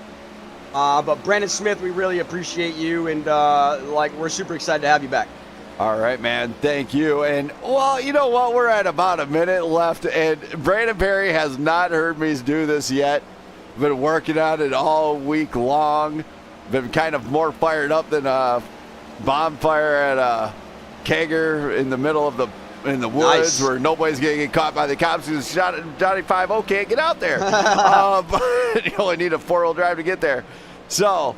But Brandon Smith, we really appreciate you, and we're super excited to have you back. All right, man. Thank you. And, well, you know what? We're at about a minute left, and Brandon Berry has not heard me do this yet. Been working on it all week long. Been kind of more fired up than a bonfire at a kegger in the middle of the woods. Nice. Where nobody's going to get caught by the cops because Johnny 5-0 can't get out there. But you only need a 4-wheel drive to get there. So,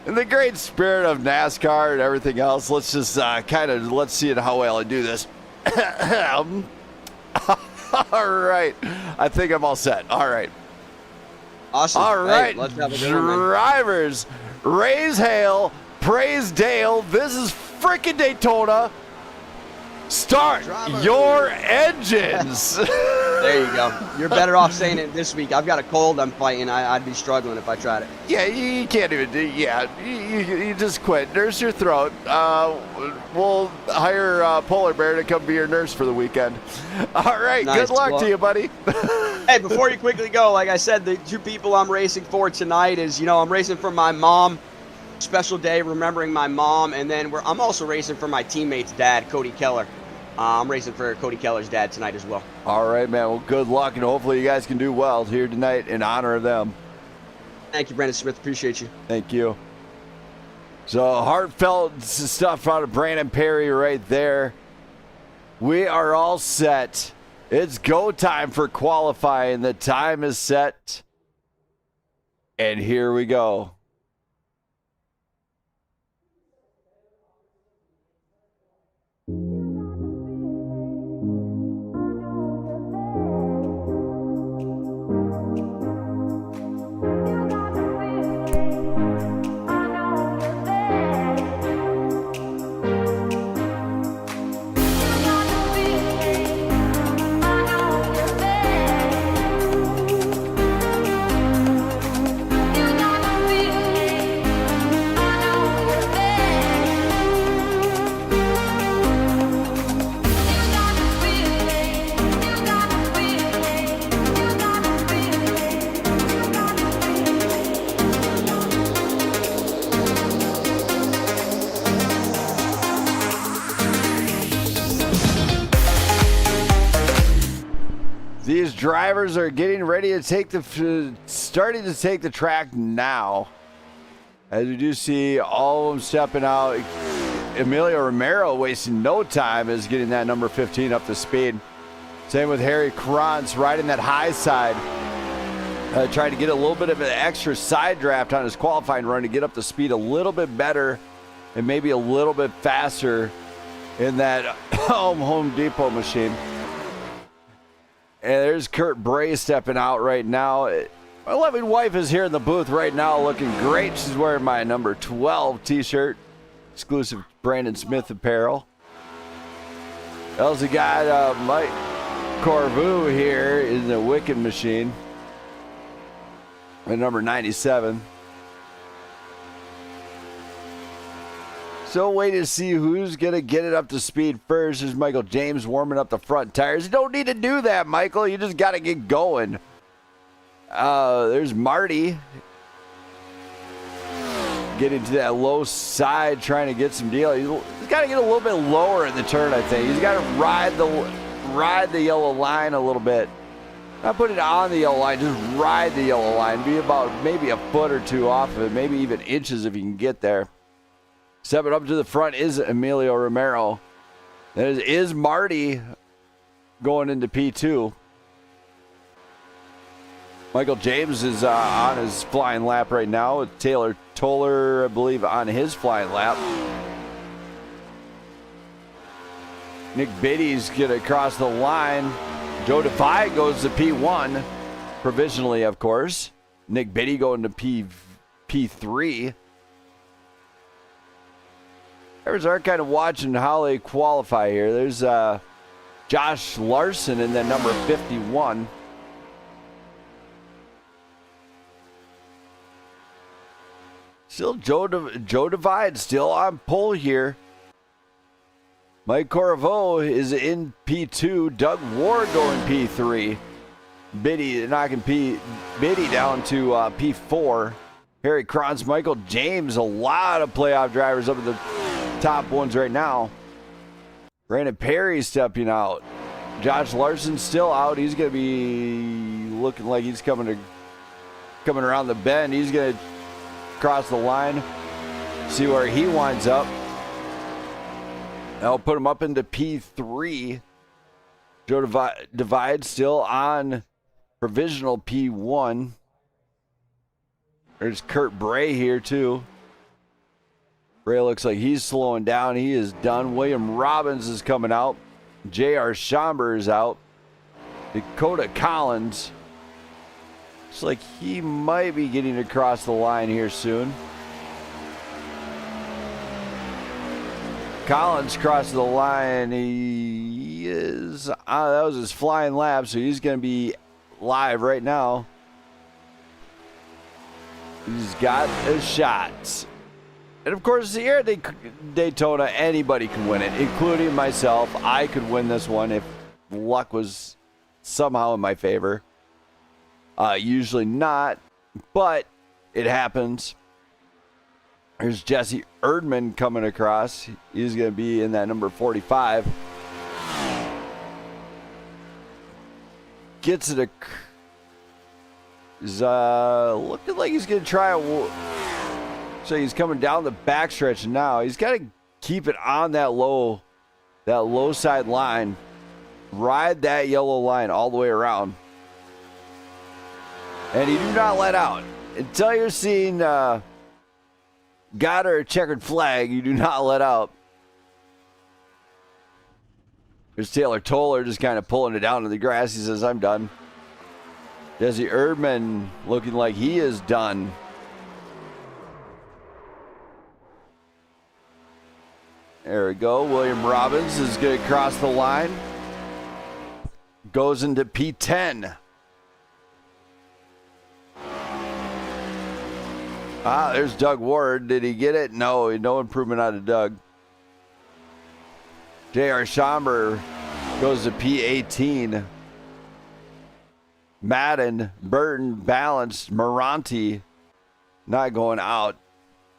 in the great spirit of NASCAR and everything else, let's just let's see how well I do this. All right. I think I'm all set. All right. Awesome. All right. Hey, let's have a good one, man. Drivers, raise hail, praise Dale. This is freaking Daytona. Start your engines. There you go. You're better off saying it this week. I've got a cold I'm fighting. I'd be struggling if I tried it. Yeah, you can't even do. Yeah, you just quit. Nurse your throat. We'll hire Polar Bear to come be your nurse for the weekend. All right. Nice. Good luck to you, buddy. Hey, before you quickly go, like I said, the 2 people I'm racing for tonight is, I'm racing for my mom. Special day remembering my mom, and then I'm also racing for my teammate's dad, Cody Keller. I'm racing for Cody Keller's dad tonight as well. All right, man. Well, good luck, and hopefully you guys can do well here tonight in honor of them. Thank you, Brandon Smith. Appreciate you. Thank you. So heartfelt stuff out of Brandon Berry right there. We are all set. It's go time for qualifying. The time is set. And here we go. You gotta be drivers are getting ready to starting to take the track now. As we do see all of them stepping out. Emilio Romero wasting no time is getting that number 15 up to speed. Same with Harry Krantz riding that high side. Trying to get a little bit of an extra side draft on his qualifying run to get up to speed a little bit better and maybe a little bit faster in that Home Depot machine. And there's Kurt Bray stepping out right now. My loving wife is here in the booth right now looking great. She's wearing my number 12 t-shirt, exclusive Brandon Smith apparel. We also got Mike Corvu here in the Wicked machine. At number 97. So wait to see who's going to get it up to speed first. There's Michael James warming up the front tires. You don't need to do that, Michael. You just got to get going. There's Marty. Getting to that low side, trying to get some deal. He's got to get a little bit lower in the turn, I think. He's got to ride the yellow line a little bit. Not put it on the yellow line, just ride the yellow line. Be about maybe a foot or two off of it, maybe even inches if you can get there. Stepping up to the front is Emilio Romero. There is Marty going into P2. Michael James is on his flying lap right now. Taylor Toller, I believe, on his flying lap. Nick Biddy's going to cross the line. Joe Devine goes to P1, provisionally, of course. Nick Biddy going to P3. Drivers are kind of watching how they qualify here. There's Josh Larson in that number 51. Still Joe Devine still on pole here. Mike Corvo is in P2. Doug Ward going P3. Biddy knocking Biddy down to P4. Harry Krantz, Michael James, a lot of playoff drivers up at the top ones right now. Brandon Perry stepping out. Josh Larson still out. He's going to be looking like he's coming around the bend. He's going to cross the line. See where he winds up. I'll put him up into P3. Joe Divide still on provisional P1. There's Kurt Bray here too. Bray looks like he's slowing down. He is done. William Robbins is coming out. J.R. Schomburg is out. Dakota Collins. Looks like he might be getting across the line here soon. Collins crossed the line. He is, that was his flying lap, so he's going to be live right now. He's got a shot. And of course, here at Daytona, anybody can win it, including myself. I could win this one if luck was somehow in my favor. Usually not, but it happens. There's Jesse Erdman coming across. He's going to be in that number 45. Gets it. He's looking like he's going to try so he's coming down the backstretch now. He's got to keep it on that low side line. Ride that yellow line all the way around. And you do not let out. Until you're seeing got or checkered flag, you do not let out. There's Taylor Toller just kind of pulling it down to the grass. He says, I'm done. Jesse Erdman looking like he is done. There we go. William Robbins is going to cross the line. Goes into P10. There's Doug Ward. Did he get it? No improvement out of Doug. J.R. Schomburg goes to P18. Madden, Burton, Balanced, Moranti not going out.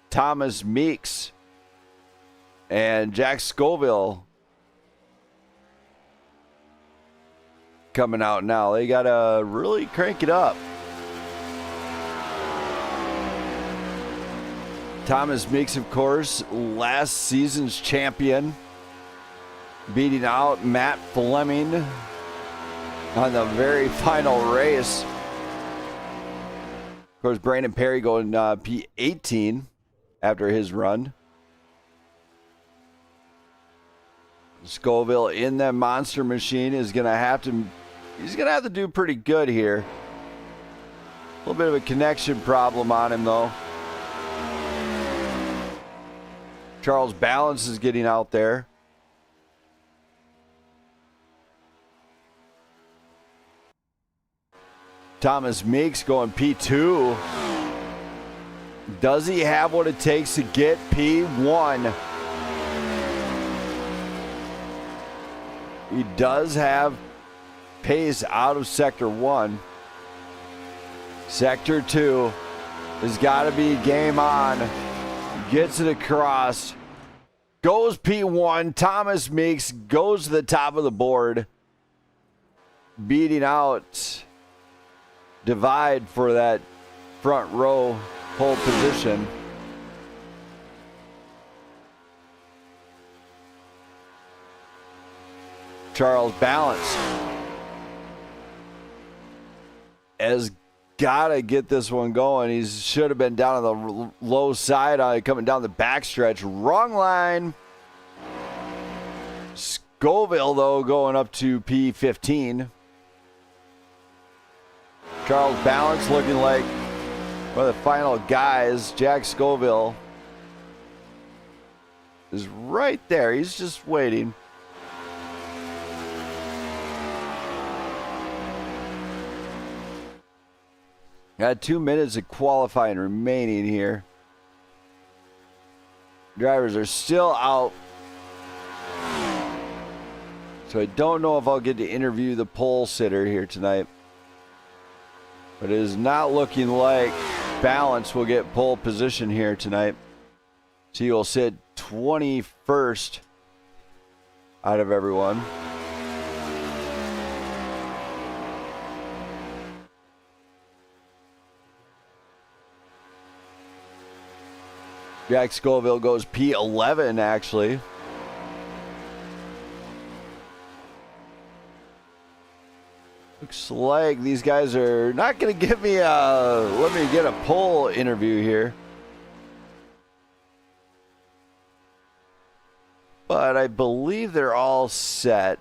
Thomas Meeks and Jack Scoville coming out now. They got to really crank it up. Thomas Meeks, of course, last season's champion, beating out Matt Fleming on the very final race. Of course, Brandon Perry going P18 after his run. Scoville in that monster machine is going to have to, he's going to have to do pretty good here. A little bit of a connection problem on him, though. Charles Balance is getting out there. Thomas Meeks going P2. Does he have what it takes to get P1? He does have pace out of Sector 1. Sector 2 has got to be game on. Gets it across. Goes P1. Thomas Meeks goes to the top of the board. Beating out Divide for that front row pole position. Charles Balance has got to get this one going. He should have been down on the low side coming down the backstretch. Wrong line. Scoville, though, going up to P15. Charles Balance looking like one of the final guys. Jack Scoville is right there. He's just waiting. Got 2 minutes of qualifying remaining here. Drivers are still out. So I don't know if I'll get to interview the pole sitter here tonight. But it is not looking like Balance will get pole position here tonight. So he will sit 21st out of everyone. Jack Scoville goes P11, actually. Looks like these guys are not going to give me let me get a pole interview here. But I believe they're all set.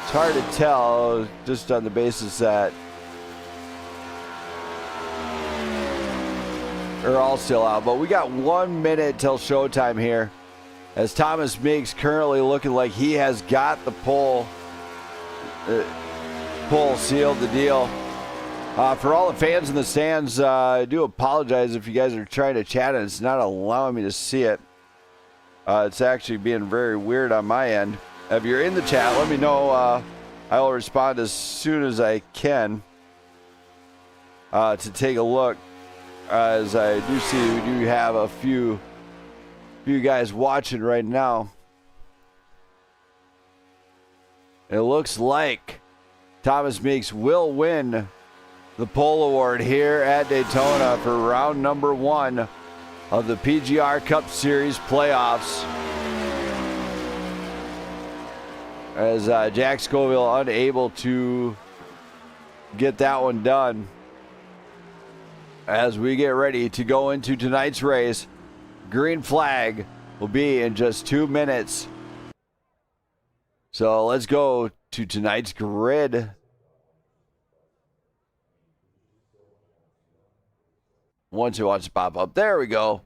It's hard to tell just on the basis that they're all still out, but we got 1 minute till showtime here. As Thomas Meeks currently looking like he has got the pole. Pole sealed the deal. For all the fans in the stands, I do apologize if you guys are trying to chat and it's not allowing me to see it. It's actually being very weird on my end. If you're in the chat, let me know. I will respond as soon as I can to take a look. As I do see, we do have a few guys watching right now. It looks like Thomas Meeks will win the pole award here at Daytona for round number 1 of the PGR Cup Series playoffs. As Jack Scoville unable to get that one done. As we get ready to go into tonight's race, green flag will be in just 2 minutes. So let's go to tonight's grid. Once it wants to pop up, there we go.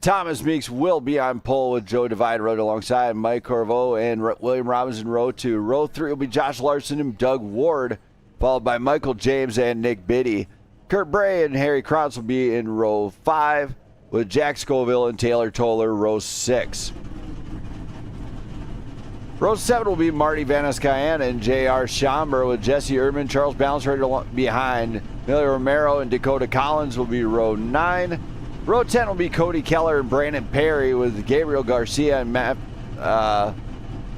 Thomas Meeks will be on pole with Joe Divide rode alongside Mike Corvo and William Robinson row 2. Row 3 will be Josh Larson and Doug Ward, followed by Michael James and Nick Biddy. Kurt Bray and Harry Krantz will be in row 5 with Jack Scoville and Taylor Toller row 6. Row 7 will be Marty Vaniscayana and J.R. Schomburg with Jesse Erdman, Charles Balance right behind. Millie Romero and Dakota Collins will be row 9. Row 10 will be Cody Keller and Brandon Perry with Gabriel Garcia and Dylan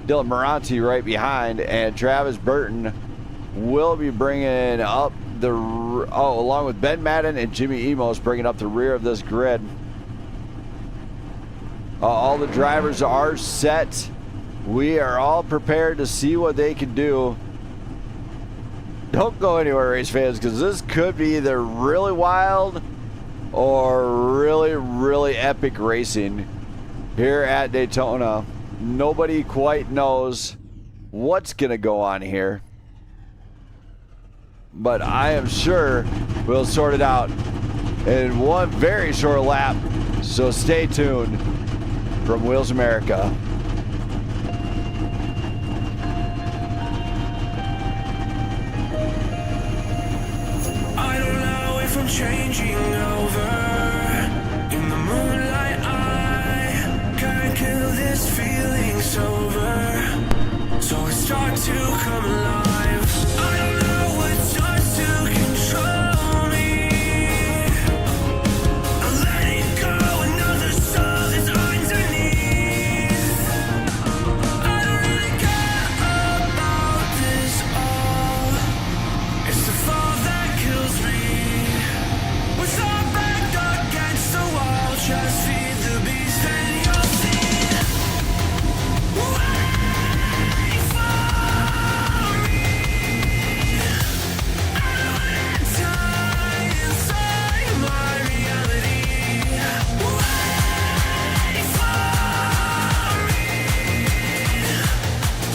Moranti right behind, and Travis Burton will be bringing up the along with Ben Madden and Jimmy Emos, bringing up the rear of this grid. All the drivers are set. We are all prepared to see what they can do. Don't go anywhere, race fans, because this could be either really wild or really, really epic racing here at Daytona. Nobody quite knows what's going to go on here, but I am sure we'll sort it out in one very short lap. So stay tuned. From Wheels America. I don't know if I'm changing over. In the moonlight, I can't kill this feeling sober. So it starts to come alive. I don't know what starts to control me. I'm letting go another soul that's underneath. I don't really care about this all. It's the fall that kills me. With our back against the wall, just feed the beast and you'll see. Wait for me. I don't have time inside my reality. Wait for me.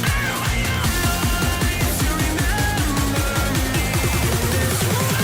I don't want your mind to remember me this way.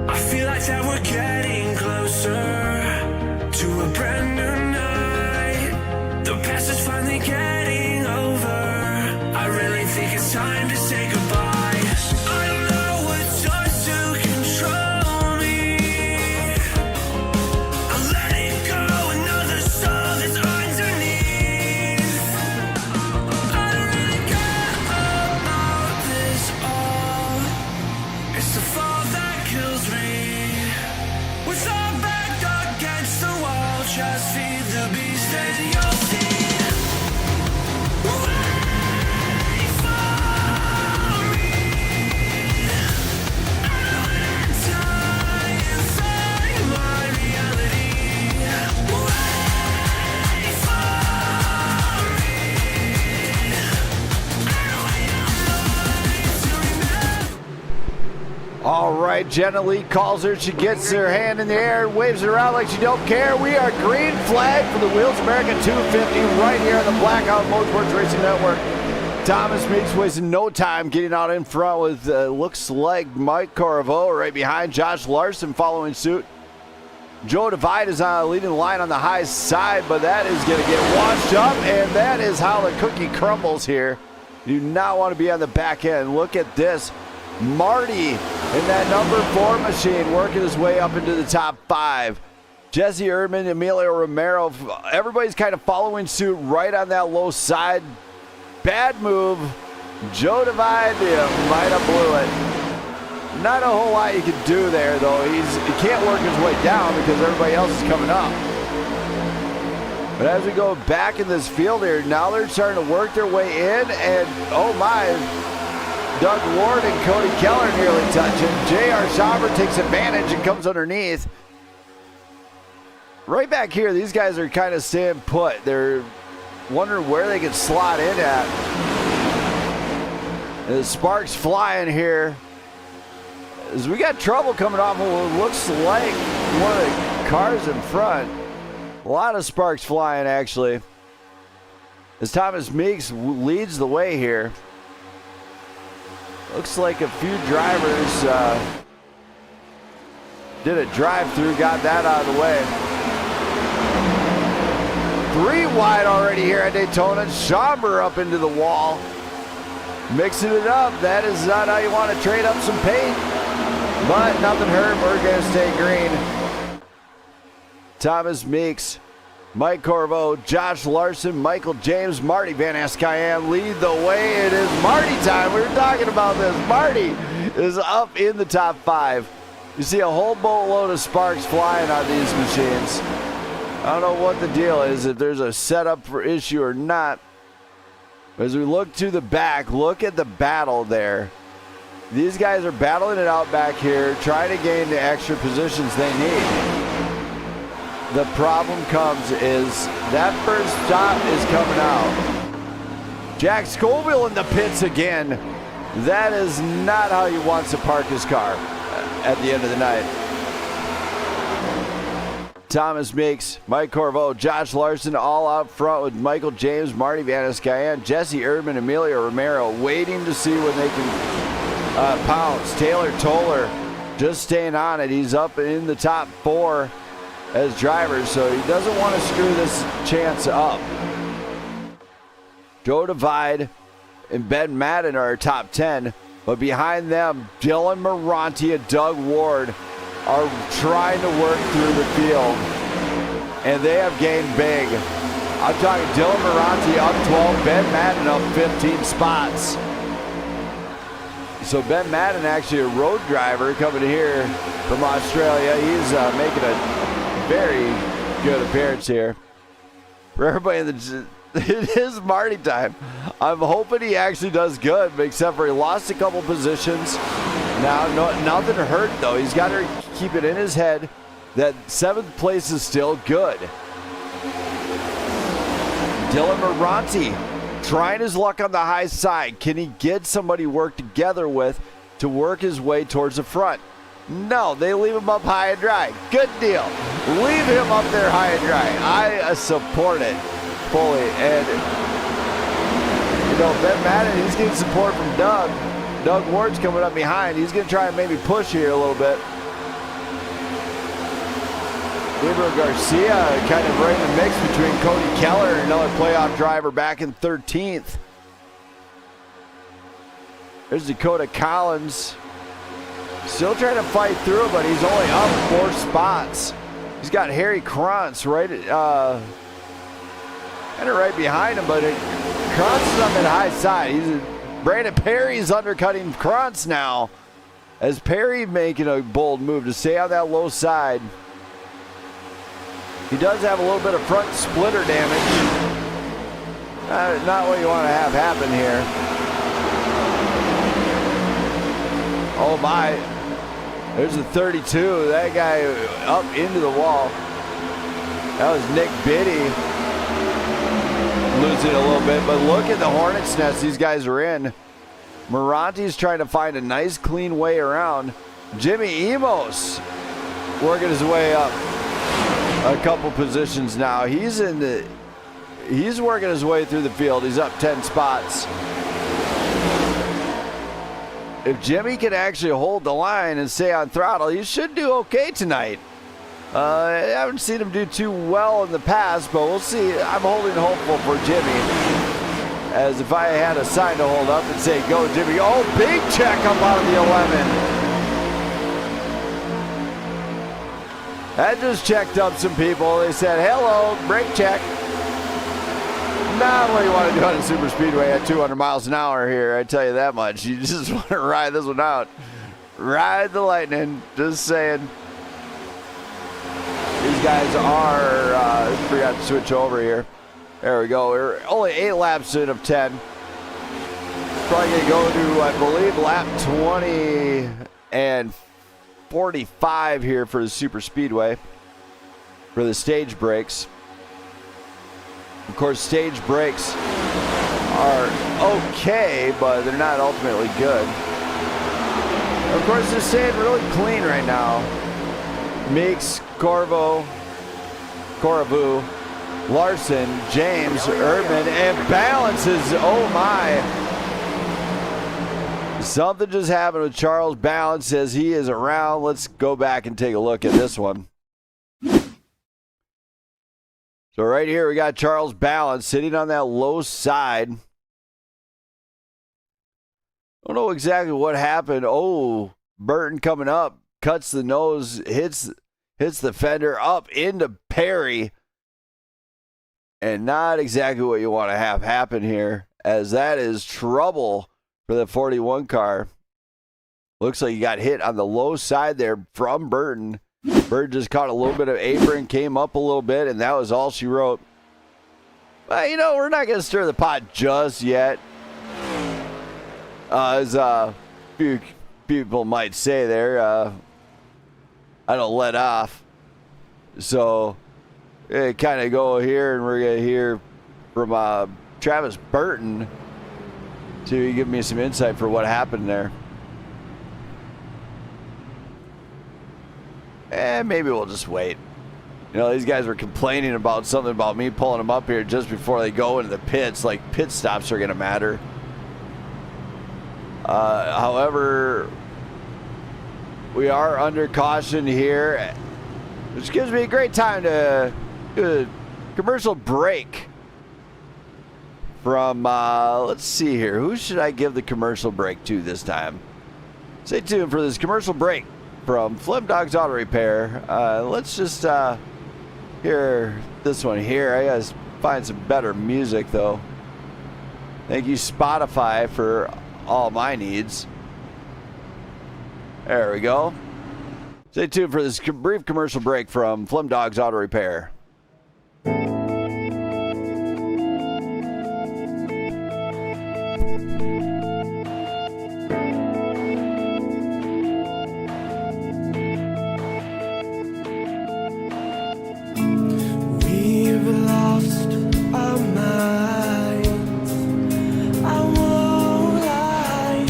I feel like that we're getting closer to a brand new night. The past is finally getting over. I really think it's time to say goodbye. I don't know what starts to control me. I'm letting go another soul that's underneath. I don't really care about this all. It's the fall that kills me. With our back against the wall, just feed the beast and you'll see. Wait for me. I don't have time inside my reality. Wait for me. I don't want your mind to remember. All right, Jenna Lee calls her. She gets her hand in the air, waves it around like she don't care. We are green flag for the Wheels America 250 right here on the Blackout Motorsports Racing Network. Thomas Meeks wasting no time getting out in front with looks like Mike Corvo right behind. Josh Larson following suit. Joe Divide is on leading the line on the high side, but that is going to get washed up, and that is how the cookie crumbles here. You do not want to be on the back end. Look at this. Marty in that number 4 machine working his way up into the top 5. Jesse Erdman, Emilio Romero, everybody's kind of following suit right on that low side. Bad move. Joe Divide might have blew it. Not a whole lot you can do there, though. He can't work his way down because everybody else is coming up. But as we go back in this field here, now they're starting to work their way in, and oh my, Doug Ward and Cody Keller nearly touching. J.R. Sauber takes advantage and comes underneath. Right back here, these guys are kind of staying put. They're wondering where they can slot in at. And the sparks flying here. As we got trouble coming off of what looks like one of the cars in front. A lot of sparks flying, actually. As Thomas Meeks leads the way here. Looks like a few drivers did a drive-through, got that out of the way. 3 wide already here at Daytona. Schauber up into the wall. Mixing it up. That is not how you want to trade up some paint. But nothing hurt. We're going to stay green. Thomas Meeks, Mike Corvo, Josh Larson, Michael James, Marty Van Askeyen lead the way. It is Marty time. We were talking about this. Marty is up in the top 5. You see a whole boatload of sparks flying on these machines. I don't know what the deal is, if there's a setup for issue or not. As we look to the back, look at the battle there. These guys are battling it out back here, trying to gain the extra positions they need. The problem comes is that first stop is coming out. Jack Scoville in the pits again. That is not how he wants to park his car at the end of the night. Thomas Meeks, Mike Corvo, Josh Larson all out front with Michael James, Marty Van Askeyen, Jesse Erdman, Emilio Romero waiting to see when they can pounce. Taylor Toller just staying on it. He's up in the top 4 as drivers, so he doesn't want to screw this chance up. Joe Divide and Ben Madden are top 10, but behind them, Dylan Moranti and Doug Ward are trying to work through the field, and they have gained big. I'm talking Dylan Moranti up 12, Ben Madden up 15 spots. So Ben Madden, actually a road driver coming here from Australia. He's making a very good appearance here. For everybody in the, it is Marty time. I'm hoping he actually does good, except for he lost a couple positions. Now, nothing hurt though. He's got to keep it in his head that 7th place is still good. Dylan Moranti trying his luck on the high side. Can he get somebody to work together with to work his way towards the front? No, they leave him up high and dry. Good deal. Leave him up there high and dry. I support it fully. And, you know, Ben Madden, he's getting support from Doug. Doug Ward's coming up behind. He's going to try and maybe push here a little bit. Gabriel Garcia kind of right in the mix between Cody Keller and another playoff driver back in 13th. There's Dakota Collins. Still trying to fight through, but he's only up 4 spots. He's got Harry Krantz right kind of right behind him, but Krantz is on that high side. Brandon Perry's undercutting Krantz now, as Perry making a bold move to stay on that low side. He does have a little bit of front splitter damage. Not what you want to have happen here. Oh my. There's a 32. That guy up into the wall. That was Nick Biddy losing a little bit. But look at the hornet's nest these guys are in. Moranti's trying to find a nice, clean way around. Jimmy Emos working his way up a couple positions now. He's working his way through the field. He's up 10 spots. If Jimmy can actually hold the line and stay on throttle, he should do okay tonight. I haven't seen him do too well in the past, but we'll see. I'm holding hopeful for Jimmy. As if I had a sign to hold up and say, go Jimmy. Oh, big check up out of the 11. That just checked up some people. They said, hello, brake check. Not what you want to do on a super speedway at 200 miles an hour here, I tell you that much. You just want to ride this one out. Ride the lightning, just saying. These guys are, forgot to switch over here. There we go. We're only 8 laps in of 10. Probably going to go to, I believe, lap 20 and 45 here for the super speedway for the stage breaks. Of course, stage breaks are okay, but they're not ultimately good. Of course, they're staying really clean right now. Meeks, Corvo, Larson, James, Erdman, and balances. Oh my. Something just happened with Charles Balance as he is around. Let's go back and take a look at this one. So right here we got Charles Balance sitting on that low side. Don't know exactly what happened. Oh, Burton coming up, cuts the nose, hits the fender up into Perry. And not exactly what you want to have happen here, as that is trouble for the 41 car. Looks like he got hit on the low side there from Burton. Burton just caught a little bit of apron, came up a little bit, and that was all she wrote. But, you know, we're not going to stir the pot just yet. As a few people might say there, I don't let off. So, kind of go here, and we're going to hear from Travis Burton to give me some insight for what happened there. And maybe we'll just wait. You know, these guys were complaining about something about me pulling them up here just before they go into the pits, like pit stops are going to matter. However, we are under caution here, which gives me a great time to do a commercial break from, let's see here. Who should I give the commercial break to this time? Stay tuned for this commercial break from Flim Dogs Auto Repair. Let's just hear this one here. I gotta find some better music, though. Thank you, Spotify, for all my needs. There we go. Stay tuned for this brief commercial break from Flim Dogs Auto Repair. We've lost our minds. I won't lie,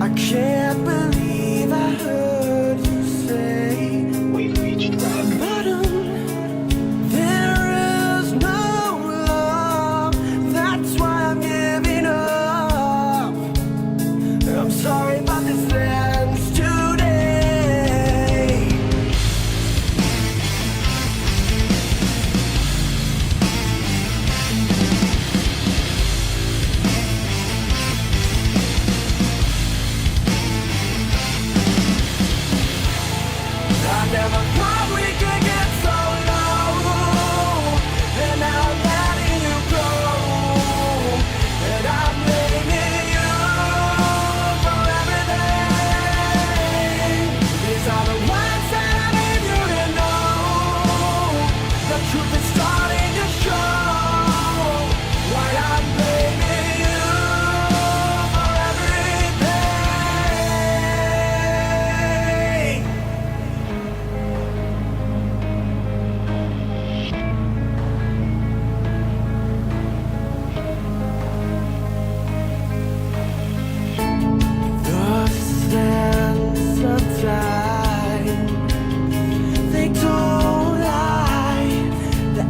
I can't believe I heard you say we reached rock bottom. There is no love, that's why I'm giving up. I'm sorry about this ends today. I never thought we could get so low, and now I'm letting you go, and I'm blaming you for everything. These are the words that I need you to know. The truth is starting to show. Why I'm blaming you for everything. The sands of time, they don't lie. The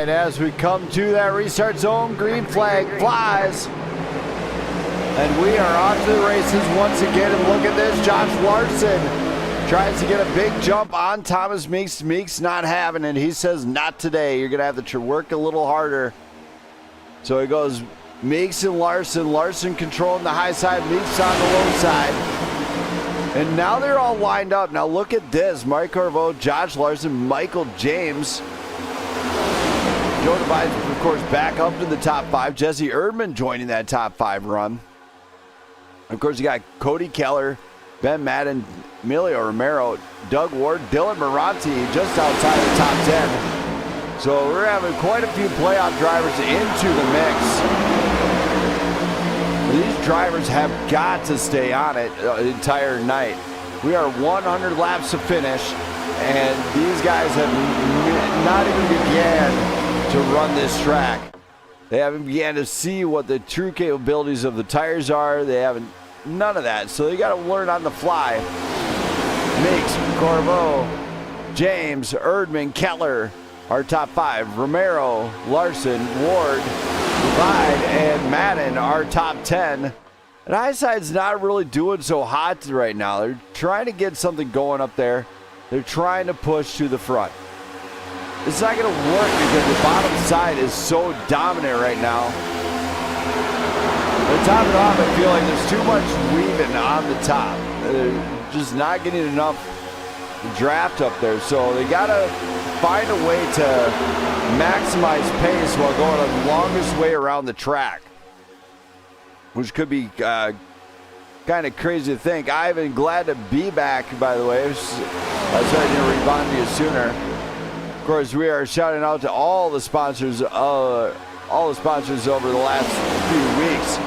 right, as we come to that restart zone, green flag flies. And we are off to the races once again. And look at this, Josh Larson tries to get a big jump on Thomas Meeks. Meeks not having it. He says, not today. You're going to have to work a little harder. So it goes Meeks and Larson. Larson controlling the high side, Meeks on the low side. And now they're all lined up. Now look at this. Mike Corvo, Josh Larson, Michael James. Joe Devine, of course, back up to the top 5. Jesse Erdman joining that top 5 run. Of course, you got Cody Keller, Ben Madden, Emilio Romero, Doug Ward, Dylan Moranti just outside the top 10. So we're having quite a few playoff drivers into the mix. These drivers have got to stay on it the entire night. We are 100 laps to finish, and these guys have not even began to run this track. They haven't began to see what the true capabilities of the tires are. They haven't, none of that. So they got to learn on the fly. Meeks, Corvo, James, Erdman, Keller, our top 5. Romero, Larson, Ward, Divide, and Madden, our top 10. And Highside's not really doing so hot right now. They're trying to get something going up there. They're trying to push to the front. It's not going to work because the bottom side is so dominant right now. To top it off, I feel like there's too much weaving on the top. They're just not getting enough draft up there. So they got to find a way to maximize pace while going the longest way around the track, which could be kind of crazy to think. Ivan, glad to be back, by the way. That's why I didn't respond to you sooner. Of course, we are shouting out to all the sponsors over the last few weeks,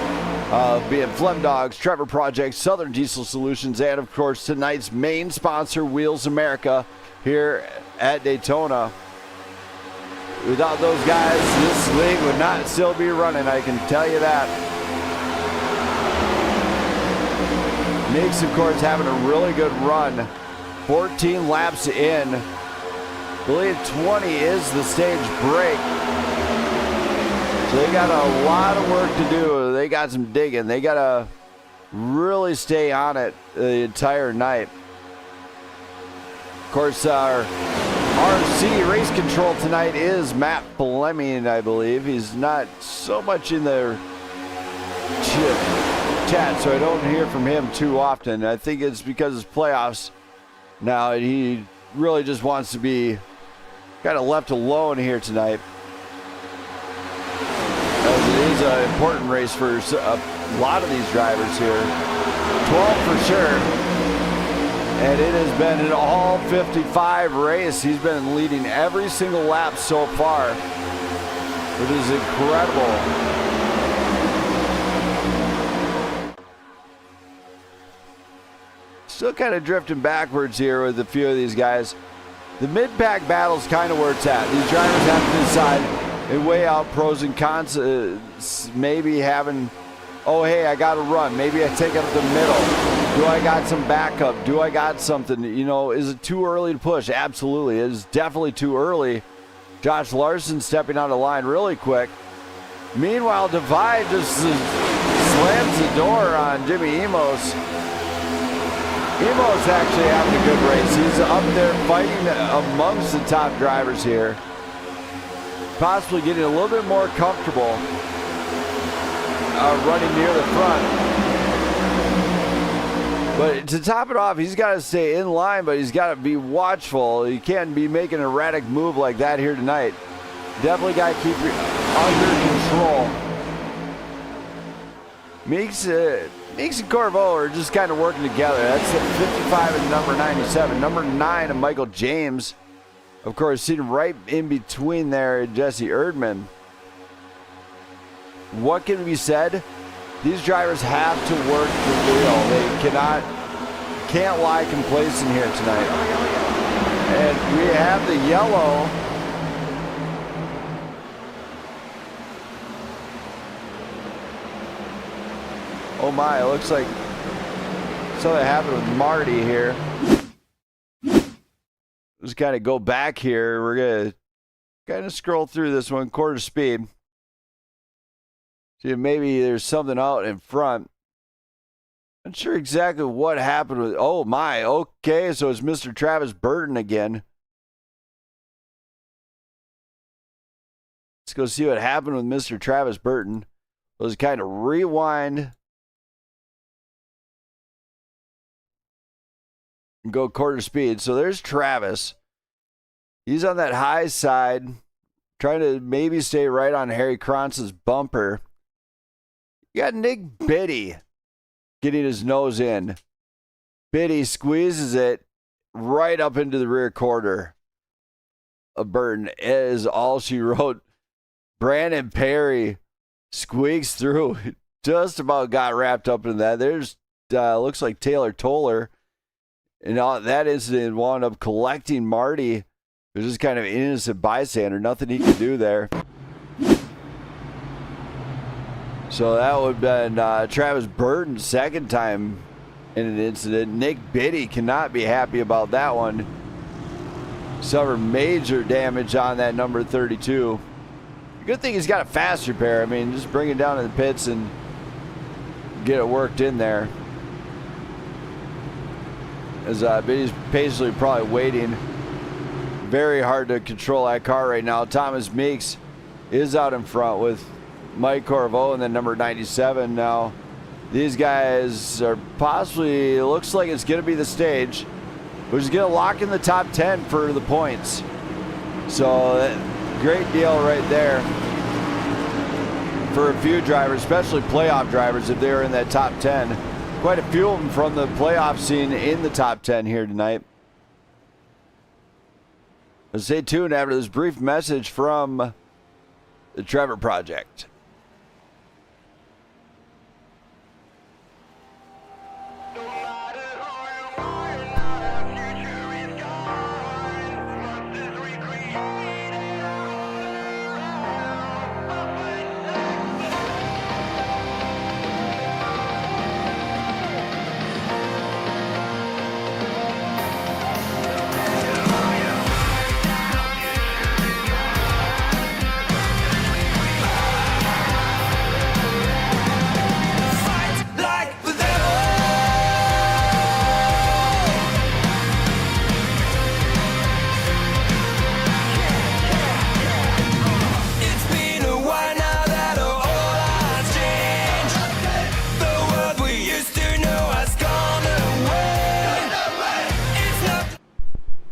being Flem Dogs, Trevor Project, Southern Diesel Solutions, and of course tonight's main sponsor, Wheels America, here at Daytona. Without those guys, this league would not still be running, I can tell you that. Meeks, of course, having a really good run. 14 laps in. I believe 20 is the stage break. So they got a lot of work to do. They got some digging. They got to really stay on it the entire night. Of course, our RC race control tonight is Matt Fleming, I believe. He's not so much in the chat, so I don't hear from him too often. I think it's because it's playoffs now, and he really just wants to be kind of left alone here tonight. It is an important race for a lot of these drivers here. 12 for sure. And it has been an all 55 race. He's been leading every single lap so far, which is incredible. Still kind of drifting backwards here with a few of these guys. The mid-pack battle's kind of where it's at. These drivers have to decide and weigh out pros and cons. Maybe having, oh, hey, I got to run. Maybe I take it up the middle. Do I got some backup? Do I got something? You know, is it too early to push? Absolutely. It is definitely too early. Josh Larson stepping out of line really quick. Meanwhile, Divide just slams the door on Jimmy Emos. Emo's actually having a good race. He's up there fighting amongst the top drivers here. Possibly getting a little bit more comfortable running near the front. But to top it off, he's got to stay in line, but he's got to be watchful. He can't be making an erratic move like that here tonight. Definitely got to keep under control. Meeks and Corvo are just kind of working together. That's the 55 and number 97. Number 9 of Michael James. Of course, sitting right in between there, Jesse Erdman. What can be said? These drivers have to work the wheel. They can't lie complacent here tonight. And we have the yellow. Oh my, it looks like something happened with Marty here. Just kind of go back here. We're going to kind of scroll through this one, quarter speed. See if maybe there's something out in front. Not sure exactly what happened with. Oh my, okay, so it's Mr. Travis Burton again. Let's go see what happened with Mr. Travis Burton. Let's kind of rewind and go quarter speed. So there's Travis. He's on that high side, trying to maybe stay right on Harry Kronz's bumper. You got Nick Biddy getting his nose in. Biddy squeezes it right up into the rear quarter of Burton. It is all she wrote. Brandon Perry squeaks through. Just about got wrapped up in that. There's looks like Taylor Toller. And all that incident wound up collecting Marty. It was just kind of innocent bystander. Nothing he could do there. So that would have been Travis Burton's second time in an incident. Nick Biddy cannot be happy about that one. Suffered major damage on that number 32. Good thing he's got a fast repair. I mean, just bring it down to the pits and get it worked in there. As Biddy's patiently probably waiting. Very hard to control that car right now. Thomas Meeks is out in front with Mike Corvo and then number 97. Now, these guys are possibly, it looks like it's going to be the stage, which is going to lock in the top 10 for the points. So, great deal right there for a few drivers, especially playoff drivers, if they're in that top 10. Quite a few of them from the playoff scene in the top 10 here tonight. But stay tuned after this brief message from the Trevor Project.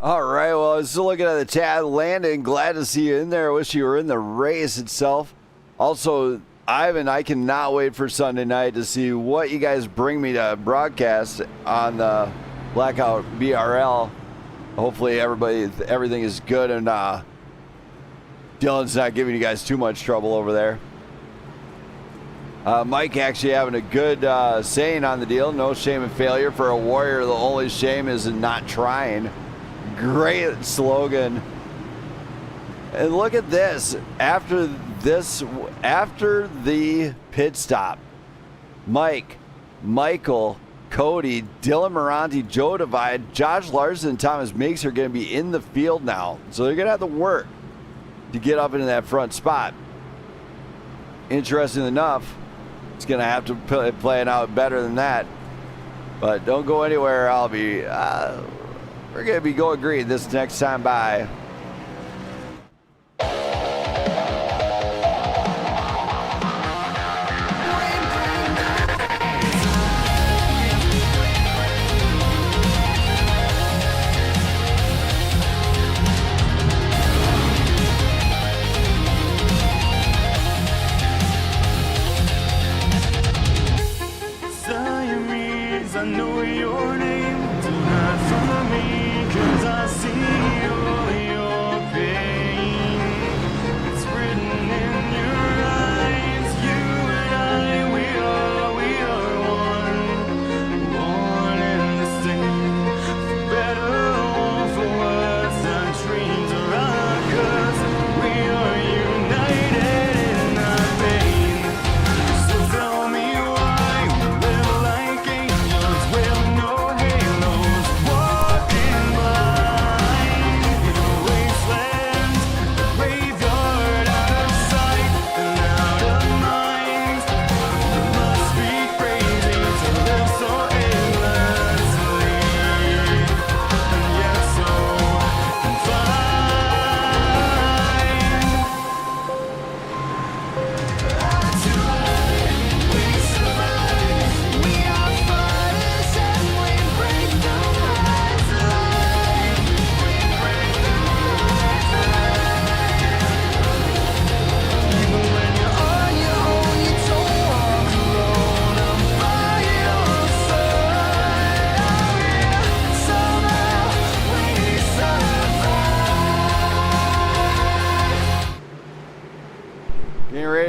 All right, well, I was still looking at the chat. Landon, glad to see you in there. I wish you were in the race itself. Also, Ivan, I cannot wait for Sunday night to see what you guys bring me to broadcast on the Blackout BRL. Hopefully, everything is good and Dylan's not giving you guys too much trouble over there. Mike actually having a good saying on the deal. No shame in failure for a warrior. The only shame is in not trying. Great slogan. And look at this. After the pit stop, Mike, Michael, Cody, Dylan Moranti, Joe Divide, Josh Larson, and Thomas Meeks are going to be in the field now. So they're going to have to work to get up into that front spot. Interesting enough, it's going to have to play it out better than that. But don't go anywhere. I'll be... we're going to be going green this next time by. Siamese, I know your name. Do not follow me, 'cause I see all your pain. It's written in your eyes. You and I, we are one and the same. For better or for worse, our dreams are our curse. We are united in our pain. So tell me why we live like angels with no hate.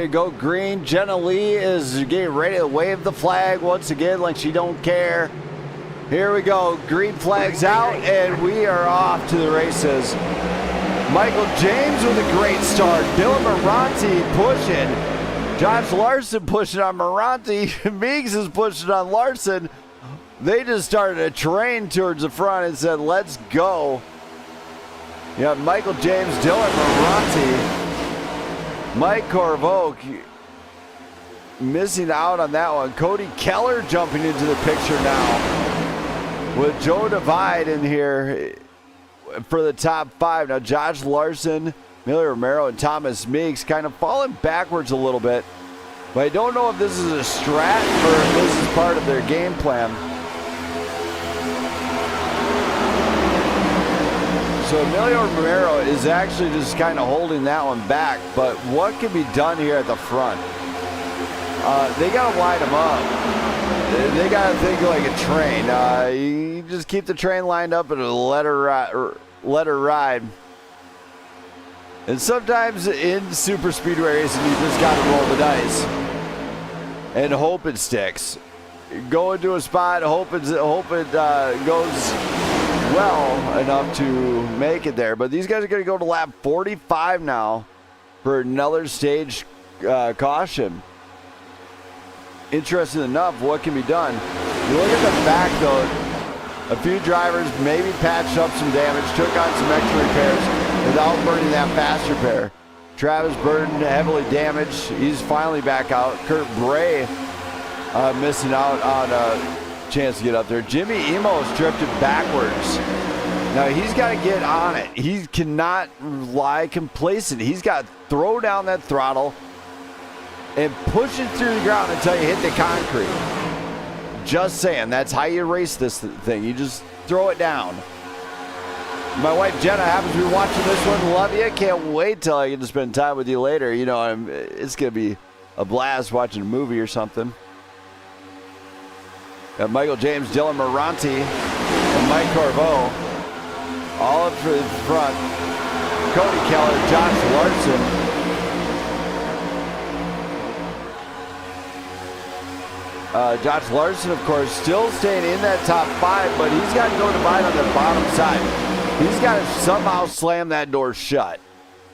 to go green. Jenna Lee is getting ready to wave the flag once again like she don't care. Here we go. Green flag's out, and we are off to the races. Michael James with a great start. Dylan Moranti pushing. Josh Larson pushing on Moranti. Meigs is pushing on Larson. They just started a train towards the front and said, let's go. Yeah, Michael James, Dylan Moranti. Mike Corvo missing out on that one. Cody Keller jumping into the picture now with Joe Divide in here for the top 5. Now Josh Larson, Emilio Romero, and Thomas Meigs kind of falling backwards a little bit. But I don't know if this is a strat or if this is part of their game plan. So Emilio Romero is actually just kind of holding that one back. But what can be done here at the front? They got to line them up. They got to think like a train. You just keep the train lined up and let her ride. And sometimes in super speedway racing, you just got to roll the dice and hope it sticks. Go into a spot, hope it goes well enough to make it there. But these guys are going to go to lap 45 now for another stage caution. Interesting enough, what can be done? You look at the back though, a few drivers maybe patched up some damage, took on some extra repairs without burning that fast repair. Travis Burton heavily damaged. He's finally back out. Kurt Bray missing out on a chance to get up there. Jimmy Emos drifted backwards. Now he's got to get on it. He cannot lie complacent. He's got to throw down that throttle and push it through the ground until you hit the concrete. Just saying, that's how you race this thing. You just throw it down. My wife Jenna happens to be watching this one. Love you. Can't wait till I get to spend time with you later. You know, it's going to be a blast watching a movie or something. Got Michael James, Dylan Moranti, and Mike Corvo all up for the front. Cody Keller, Josh Larson. Josh Larson, of course, still staying in that top 5, but he's got Joe Divide on the bottom side. He's got to somehow slam that door shut.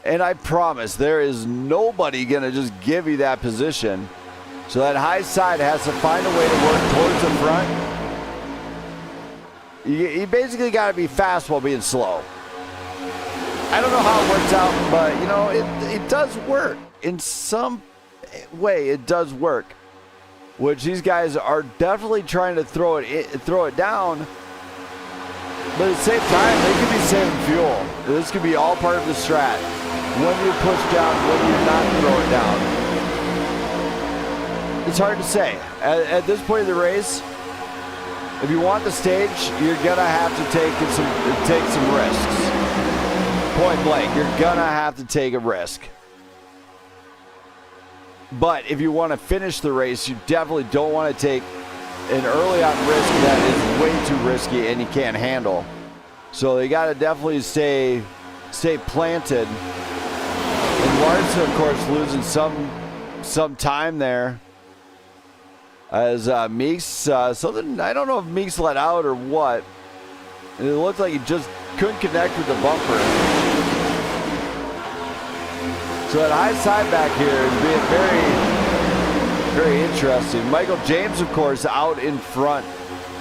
And I promise, there is nobody going to just give you that position. So that high side has to find a way to work towards the front. You basically got to be fast while being slow. I don't know how it works out, but, you know, it does work. In some way, it does work. Which these guys are definitely trying to throw it down. But at the same time, they could be saving fuel. This could be all part of the strat. When you push down, when you not throw it down. It's hard to say. At this point of the race, if you want the stage, you're gonna have to take some risks. Point blank, you're gonna have to take a risk. But if you want to finish the race, you definitely don't want to take an early on risk that is way too risky and you can't handle. So they got to definitely stay planted. And Larson, of course, losing some time there. As Meeks, something, I don't know if Meeks let out or what. It looked like he just couldn't connect with the bumper. So that high side back here is being very, very interesting. Michael James, of course, out in front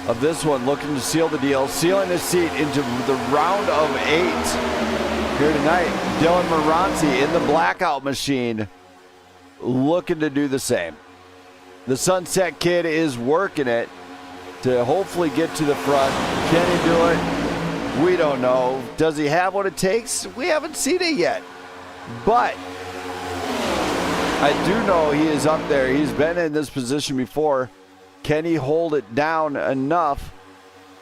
of this one, looking to seal the deal, sealing his seat into the round of 8 here tonight. Dylan Moranti in the Blackout machine, looking to do the same. The Sunset Kid is working it to hopefully get to the front. Can he do it? We don't know. Does he have what it takes? We haven't seen it yet. But I do know he is up there. He's been in this position before. Can he hold it down enough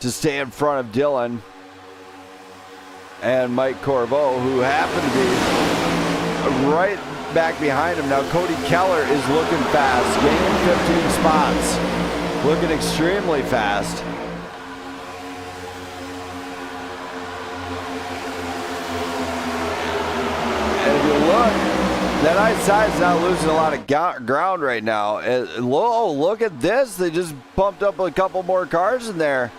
to stay in front of Dylan and Mike Corvo, who happen to be right back behind him? Now Cody Keller is looking fast, gaining 15 spots, looking extremely fast. And if you look, That high side's not losing a lot of ground right now. Look at this. They just bumped up a couple more cars in there.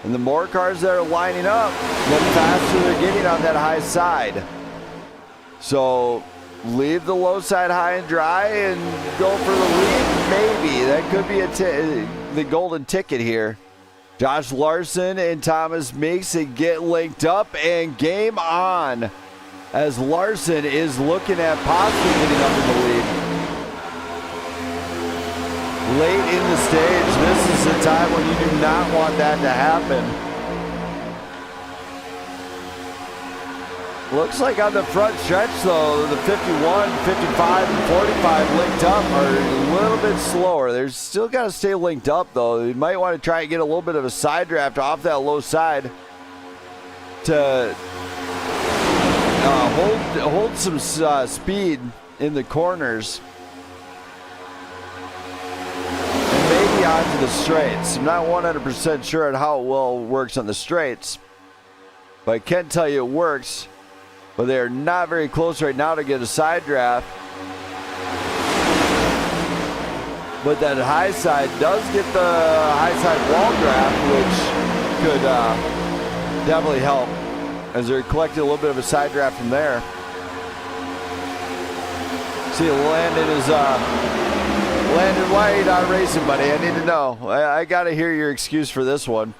And the more cars that are lining up, the faster they're getting on that high side. So leave the low side high and dry and go for the lead. Maybe. That could be the golden ticket here. Josh Larson and Thomas Meeks get linked up and game on. As Larson is looking at possibly getting up in the lead. Late in the stage, this is the time when you do not want that to happen. Looks like on the front stretch though, the 51, 55, and 45 linked up are a little bit slower. They're still got to stay linked up though. You might want to try and get a little bit of a side draft off that low side to hold some speed in the corners and maybe onto the straights. I'm not 100% sure on how it well works on the straights, but I can tell you it works. But they are not very close right now to get a side draft. But that high side does get the high side wall draft, which could definitely help, as they're collecting a little bit of a side draft from there. See, Landon is Landon, why are you not racing, buddy? I need to know. I got to hear your excuse for this one.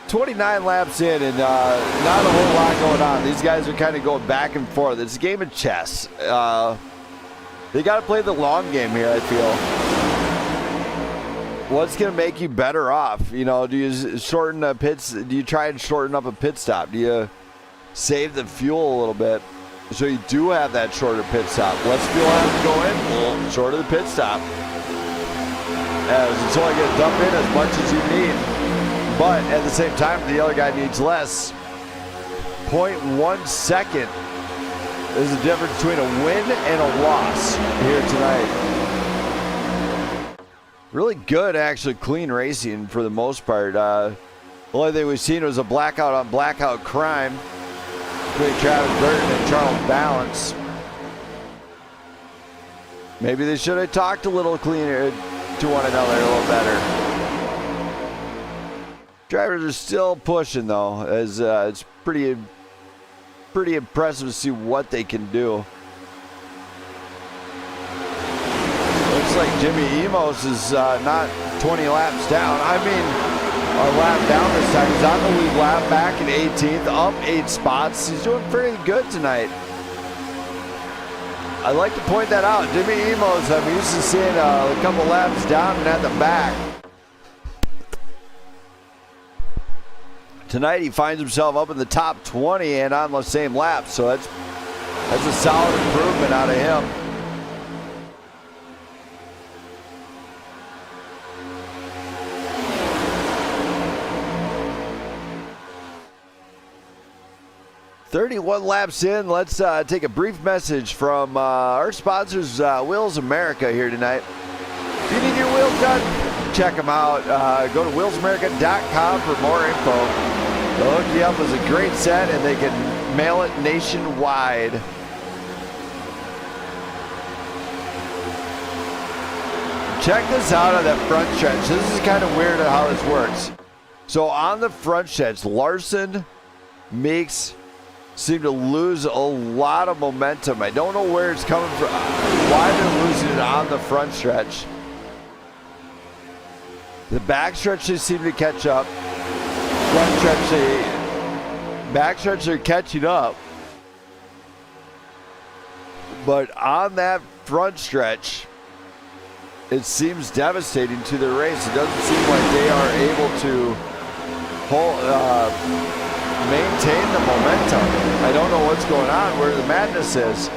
29 laps in and not a whole lot going on. These guys are kind of going back and forth. It's a game of chess. They got to play the long game here, I feel. What's going to make you better off? You know, do you shorten the pits? Do you try and shorten up a pit stop? Do you save the fuel a little bit so you do have that shorter pit stop? Less fuel has to go in, well, shorter the pit stop. As it's only going to dump in as much as you need. But at the same time, the other guy needs less. 0.1 second is the difference between a win and a loss here tonight. Really good, actually, clean racing for the most part. The only thing we've seen was a blackout on blackout crime between Travis Burton and Charles Balance. Maybe they should have talked a little cleaner to one another a little better. Drivers are still pushing though, as it's pretty impressive to see what they can do. Looks like Jimmy Emos is not 20 laps down. I mean, a lap down this time. He's on the lead lap, back in 18th, up 8 spots. He's doing pretty good tonight. I'd like to point that out. Jimmy Emos, I'm used to seeing a couple laps down and at the back. Tonight he finds himself up in the top 20 and on the same lap, so that's a solid improvement out of him. "31 laps in." Let's take a brief message from our sponsors, Wheels America, here tonight. If you need your wheels done, check them out. Go to wheelsamerica.com for more info. They'll hook you up with a great set and they can mail it nationwide. Check this out on that front stretch. This is kind of weird how this works. So on the front stretch, Larson, Meeks seem to lose a lot of momentum. I don't know where it's coming from, why they're losing it on the front stretch. The back stretch they seem to catch up. Front stretch, back stretch they're catching up. But on that front stretch, it seems devastating to the race. It doesn't seem like they are able to maintain the momentum. I don't know what's going on, where the madness is.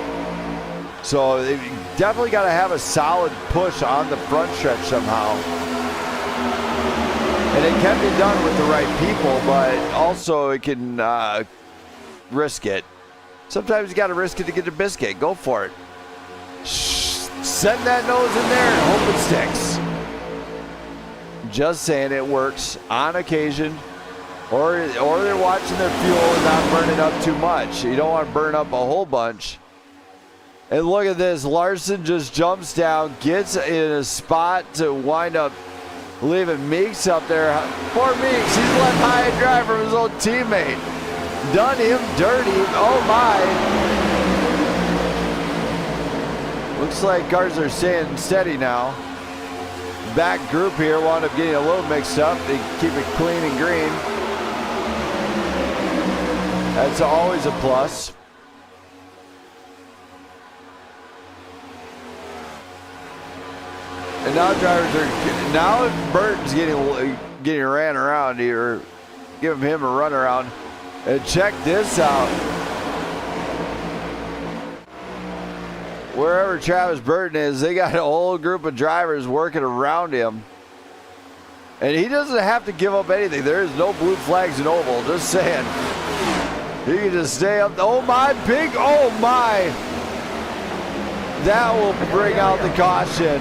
So they definitely got to have a solid push on the front stretch somehow. And it can be done with the right people, but also it can risk it. Sometimes you got to risk it to get a biscuit. Go for it. Send that nose in there and hope it sticks. Just saying, it works on occasion. Or they're watching their fuel and not burning up too much. You don't want to burn up a whole bunch. And look at this. Larson just jumps down, gets in a spot to wind up leaving Meeks up there. Poor Meeks. He's left high and dry from his old teammate. Done him dirty. Oh, my. Looks like cars are staying steady now. Back group here wound up getting a little mixed up. They keep it clean and green. That's always a plus. And now now Burton's getting ran around here. Give him a run around. And check this out. Wherever Travis Burton is, they got a whole group of drivers working around him. And he doesn't have to give up anything. There is no blue flags in oval. Just saying. He can just stay up. Oh my, big, oh my. That will bring out the caution.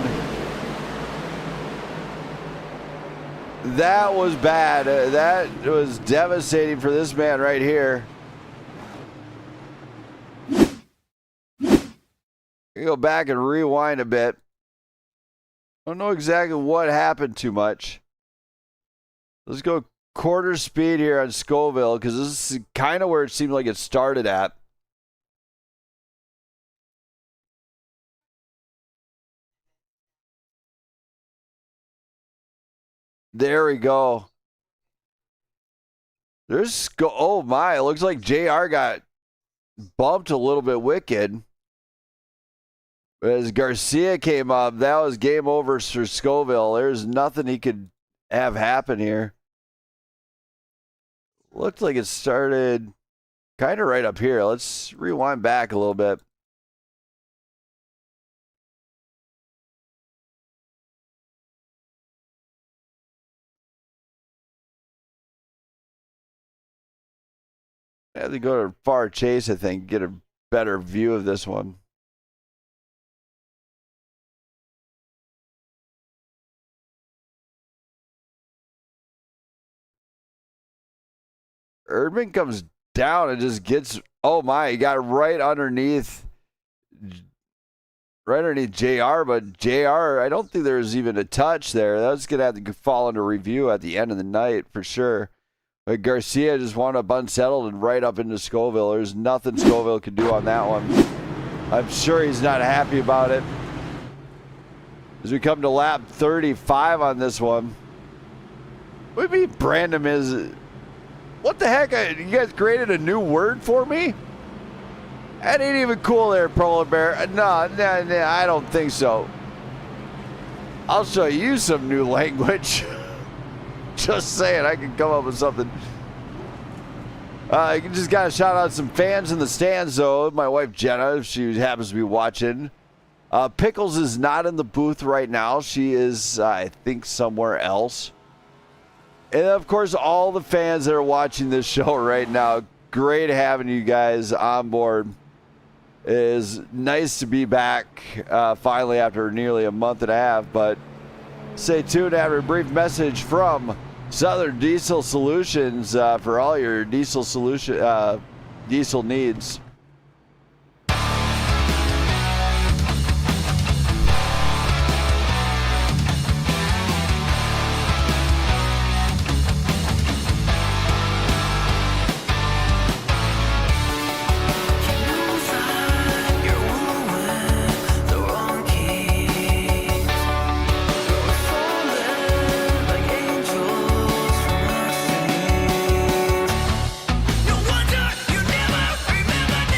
That was bad. That was devastating for this man right here. Go back and rewind a bit. I don't know exactly what happened too much. Let's go quarter speed here on Scoville because this is kind of where it seemed like it started at. There we go. Oh my, it looks like JR got bumped a little bit wicked. As Garcia came up, that was game over for Scoville. There's nothing he could have happen here. Looked like it started kind of right up here. Let's rewind back a little bit. I have to go to far chase, I think, get a better view of this one. Erdman comes down and just gets, oh my, he got right underneath JR, but JR, I don't think there's even a touch there. That's going to have to fall into review at the end of the night for sure. But Garcia just wound up unsettled and right up into Scoville. There's nothing Scoville could do on that one. I'm sure he's not happy about it. As we come to lap 35 on this one. What do you mean Brandon is... What the heck? You guys created a new word for me? That ain't even cool there, Polar Bear. No, I don't think so. I'll show you some new language. Just saying, I can come up with something. You just got to shout out some fans in the stands, though. My wife, Jenna, if she happens to be watching. Pickles is not in the booth right now. She is, I think, somewhere else. And, of course, all the fans that are watching this show right now, great having you guys on board. It is nice to be back finally after nearly a month and a half. But stay tuned after a brief message from Southern Diesel Solutions for all your diesel needs. No wonder you never remember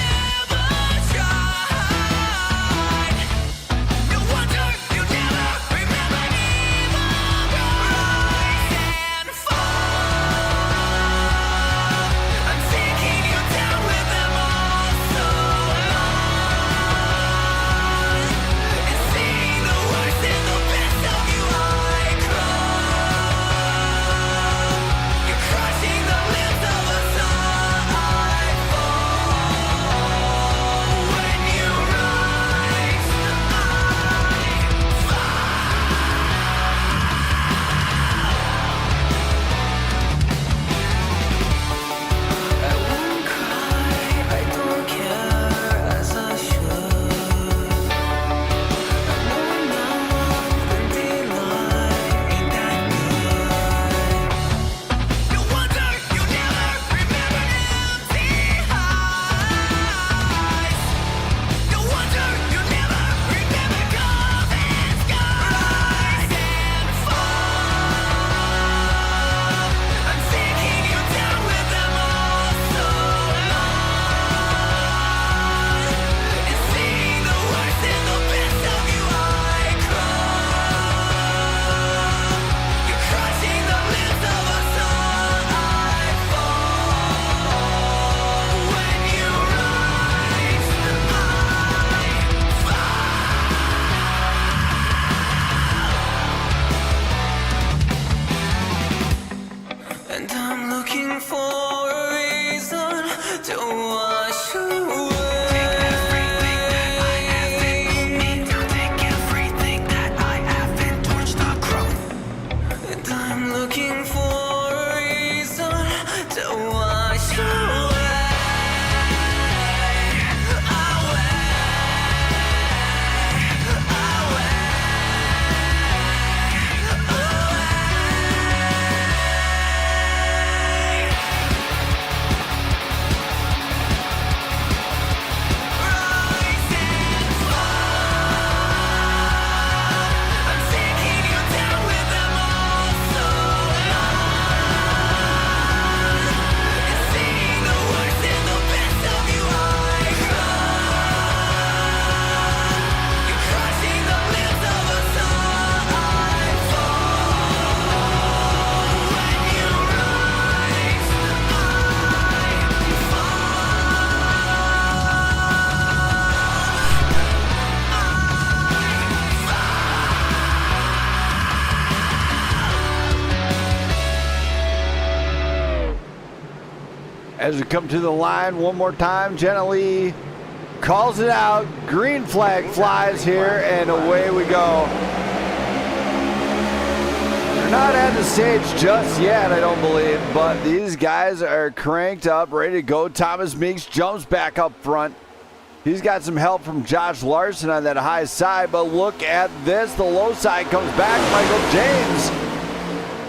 As we come to the line one more time, Jenna Lee calls it out. Green flag flies here, and away we go. They're not at the stage just yet, I don't believe, but these guys are cranked up, ready to go. Thomas Meeks jumps back up front. He's got some help from Josh Larson on that high side, but look at this. The low side comes back. Michael James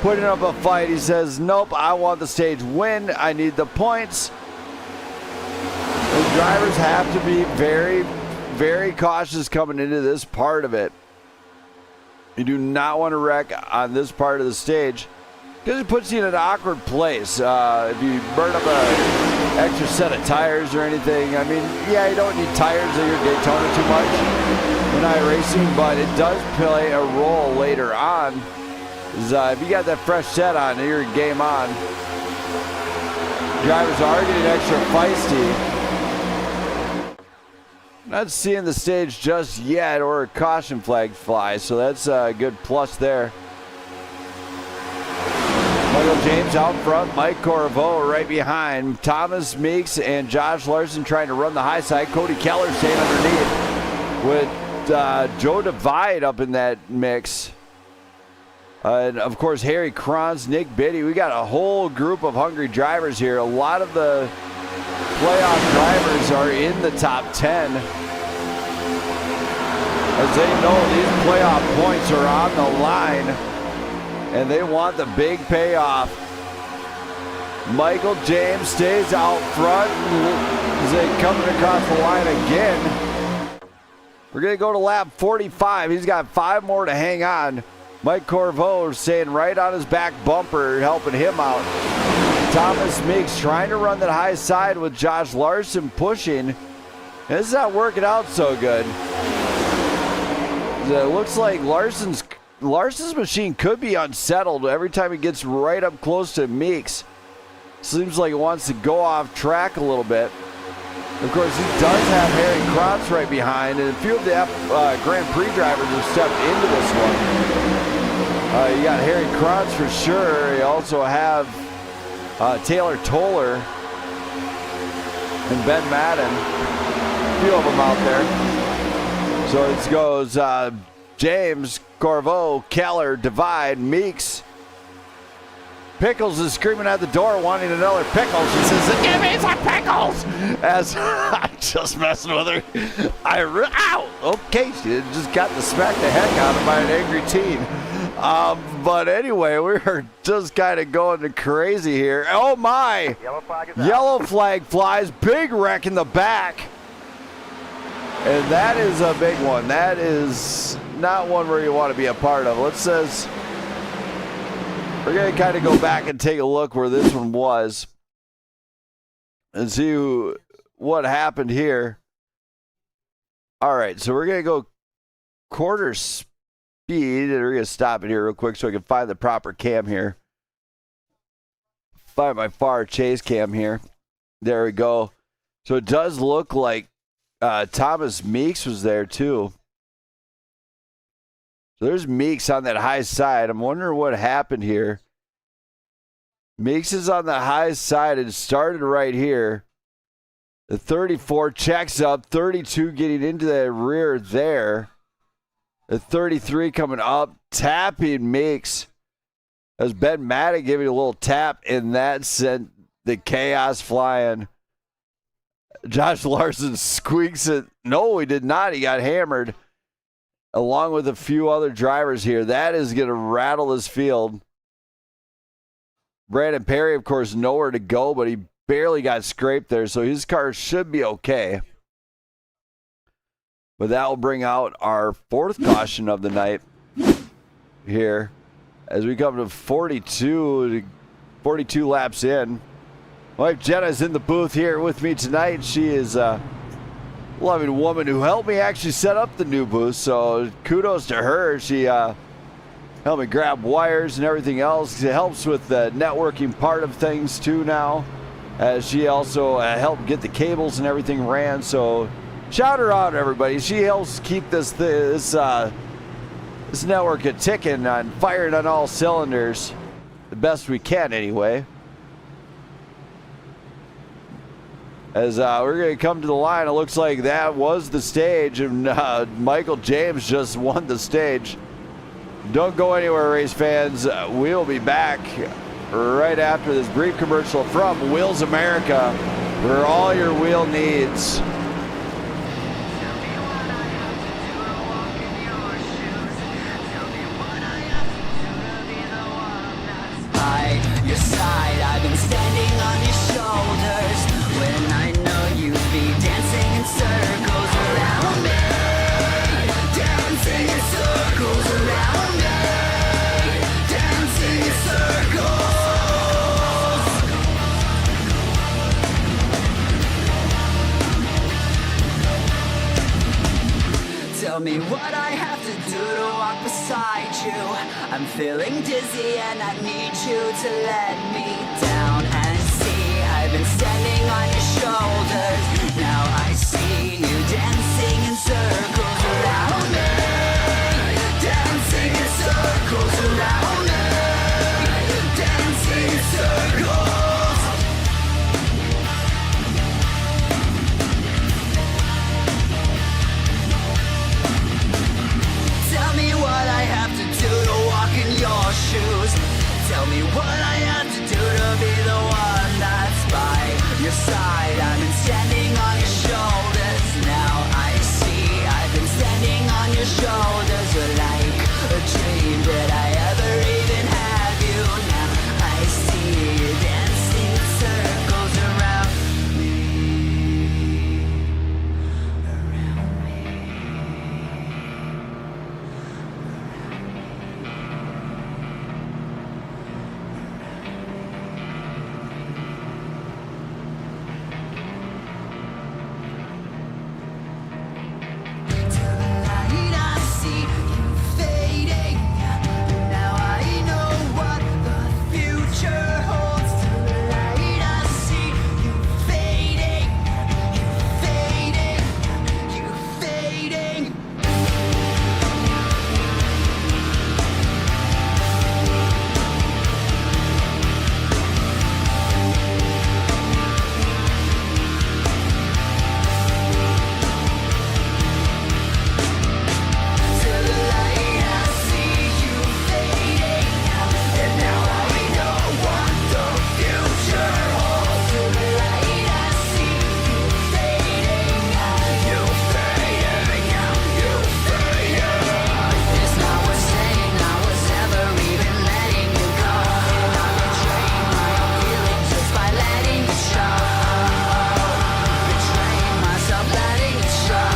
putting up a fight. He says, nope, I want the stage win. I need the points. The drivers have to be very, very cautious coming into this part of it. You do not want to wreck on this part of the stage because it puts you in an awkward place. If you burn up an extra set of tires or anything, I mean, yeah, you don't need tires at your Daytona too much when iRacing, but it does play a role later on. If you got that fresh set on, you're game on. Drivers are getting extra feisty. Not seeing the stage just yet, or a caution flag fly, so that's a good plus there. Michael James out front, Mike Corvo right behind. Thomas Meeks and Josh Larson trying to run the high side. Cody Keller staying underneath with Joe Divide up in that mix. And of course, Harry Kranz, Nick Biddy. We got a whole group of hungry drivers here. A lot of the playoff drivers are in the top 10. As they know, these playoff points are on the line, and they want the big payoff. Michael James stays out front as they coming across the line again. We're going to go to lap 45. He's got 5 more to hang on. Mike Corvo staying right on his back bumper, helping him out. Thomas Meeks trying to run that high side with Josh Larson pushing. This is not working out so good. It looks like Larson's machine could be unsettled every time he gets right up close to Meeks. Seems like he wants to go off track a little bit. Of course, he does have Harry Kranz right behind, and a few of the Grand Prix drivers have stepped into this one. You got Harry Kranz for sure. You also have Taylor Toller and Ben Madden. A few of them out there. So it goes James, Corvo, Keller, Divide, Meeks. Pickles is screaming at the door wanting another Pickles. She says, give me some Pickles! As I'm just messing with her. Ow! Okay, she just got to smack the heck out of by an angry teen. But anyway, we're just kind of going to crazy here. Oh my! Yellow flag flies. Big wreck in the back. And that is a big one. That is not one where you want to be a part of. Let's says we're going to kind of go back and take a look where this one was and see what happened here. All right, so we're going to go quarter speed, and we're going to stop it here real quick so I can find the proper cam here. Find my far chase cam here. There we go. So it does look like Thomas Meeks was there too. So there's Meeks on that high side. I'm wondering what happened here. Meeks is on the high side. It started right here. The 34 checks up. 32 getting into the rear there. The 33 coming up, tapping Meeks. As Ben Maddox giving a little tap, and that sent the chaos flying. Josh Larson squeaks it. No, he did not. He got hammered along with a few other drivers here. That is going to rattle this field. Brandon Perry, of course, nowhere to go, but he barely got scraped there, so his car should be okay. But that will bring out our 4th caution of the night here as we come to 42 laps in. My wife Jenna is in the booth here with me tonight. She is a loving woman who helped me actually set up the new booth, so kudos to her. She helped me grab wires and everything else. It helps with the networking part of things too now, as she also helped get the cables and everything ran. So shout her out, everybody. She helps keep this network a ticking and firing on all cylinders the best we can anyway. As we're going to come to the line, it looks like that was the stage, and Michael James just won the stage. Don't go anywhere, race fans. We'll be back right after this brief commercial from Wheels America for all your wheel needs. By your side, I've been standing on your shoulders when I know you'd be dancing in circles around me, dancing in circles around me, dancing in circles. Tell me what I have to do to walk beside you. I'm feeling dizzy and I need you to let me down and see. I've been standing on your shoulders. Now I see you dancing in circles around me, dancing in circles around me, dancing in circles. Tell me what I have to do to walk in your shoes. Tell me what I have to do to be the one that's by your side. I've been standing on your shoulders. Now I see I've been standing on your shoulders. You're like a dream. Did I ever even have you? Now I see you dancing in circles around me. Tonight I see you fading. Now I know what the future holds. Tonight I see you fading, you fading, you fading. Tonight I see you fading, and now I know what the future holds. Tonight I see you fading, you fading, you fading. It's not worth saying I was ever even letting you go, and I'm betraying my own feelings just by letting it show. Betraying myself, letting it show.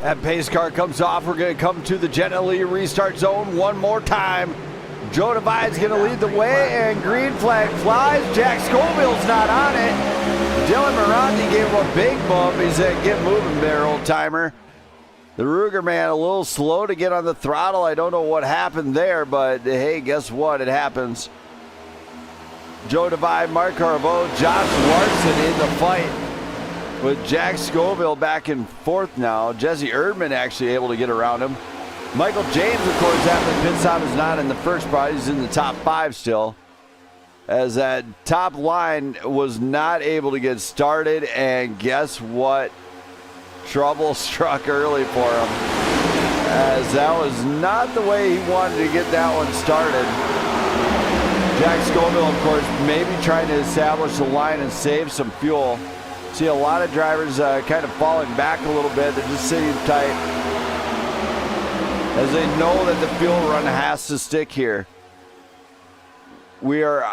That pace car comes off. We're going to come to the gently restart zone one more time. Joe Divide's going to lead the way, and green flag flies. Jack Scoville's not on it. Dylan Morandi gave him a big bump. He said, "Get moving there, old timer." The Ruger man a little slow to get on the throttle. I don't know what happened there, but hey, guess what? It happens. Joe Divide, Mark Carvo, Josh Larson in the fight with Jack Scoville back in fourth now. Jesse Erdman actually able to get around him. Michael James, of course, after the pit stop is not in the first spot. He's in the top 5 still. as that top line was not able to get started, and guess what? Trouble struck early for him, as that was not the way he wanted to get that one started. Jack Scoville, of course, maybe trying to establish the line and save some fuel. See a lot of drivers kind of falling back a little bit. They're just sitting tight, as they know that the fuel run has to stick here. We are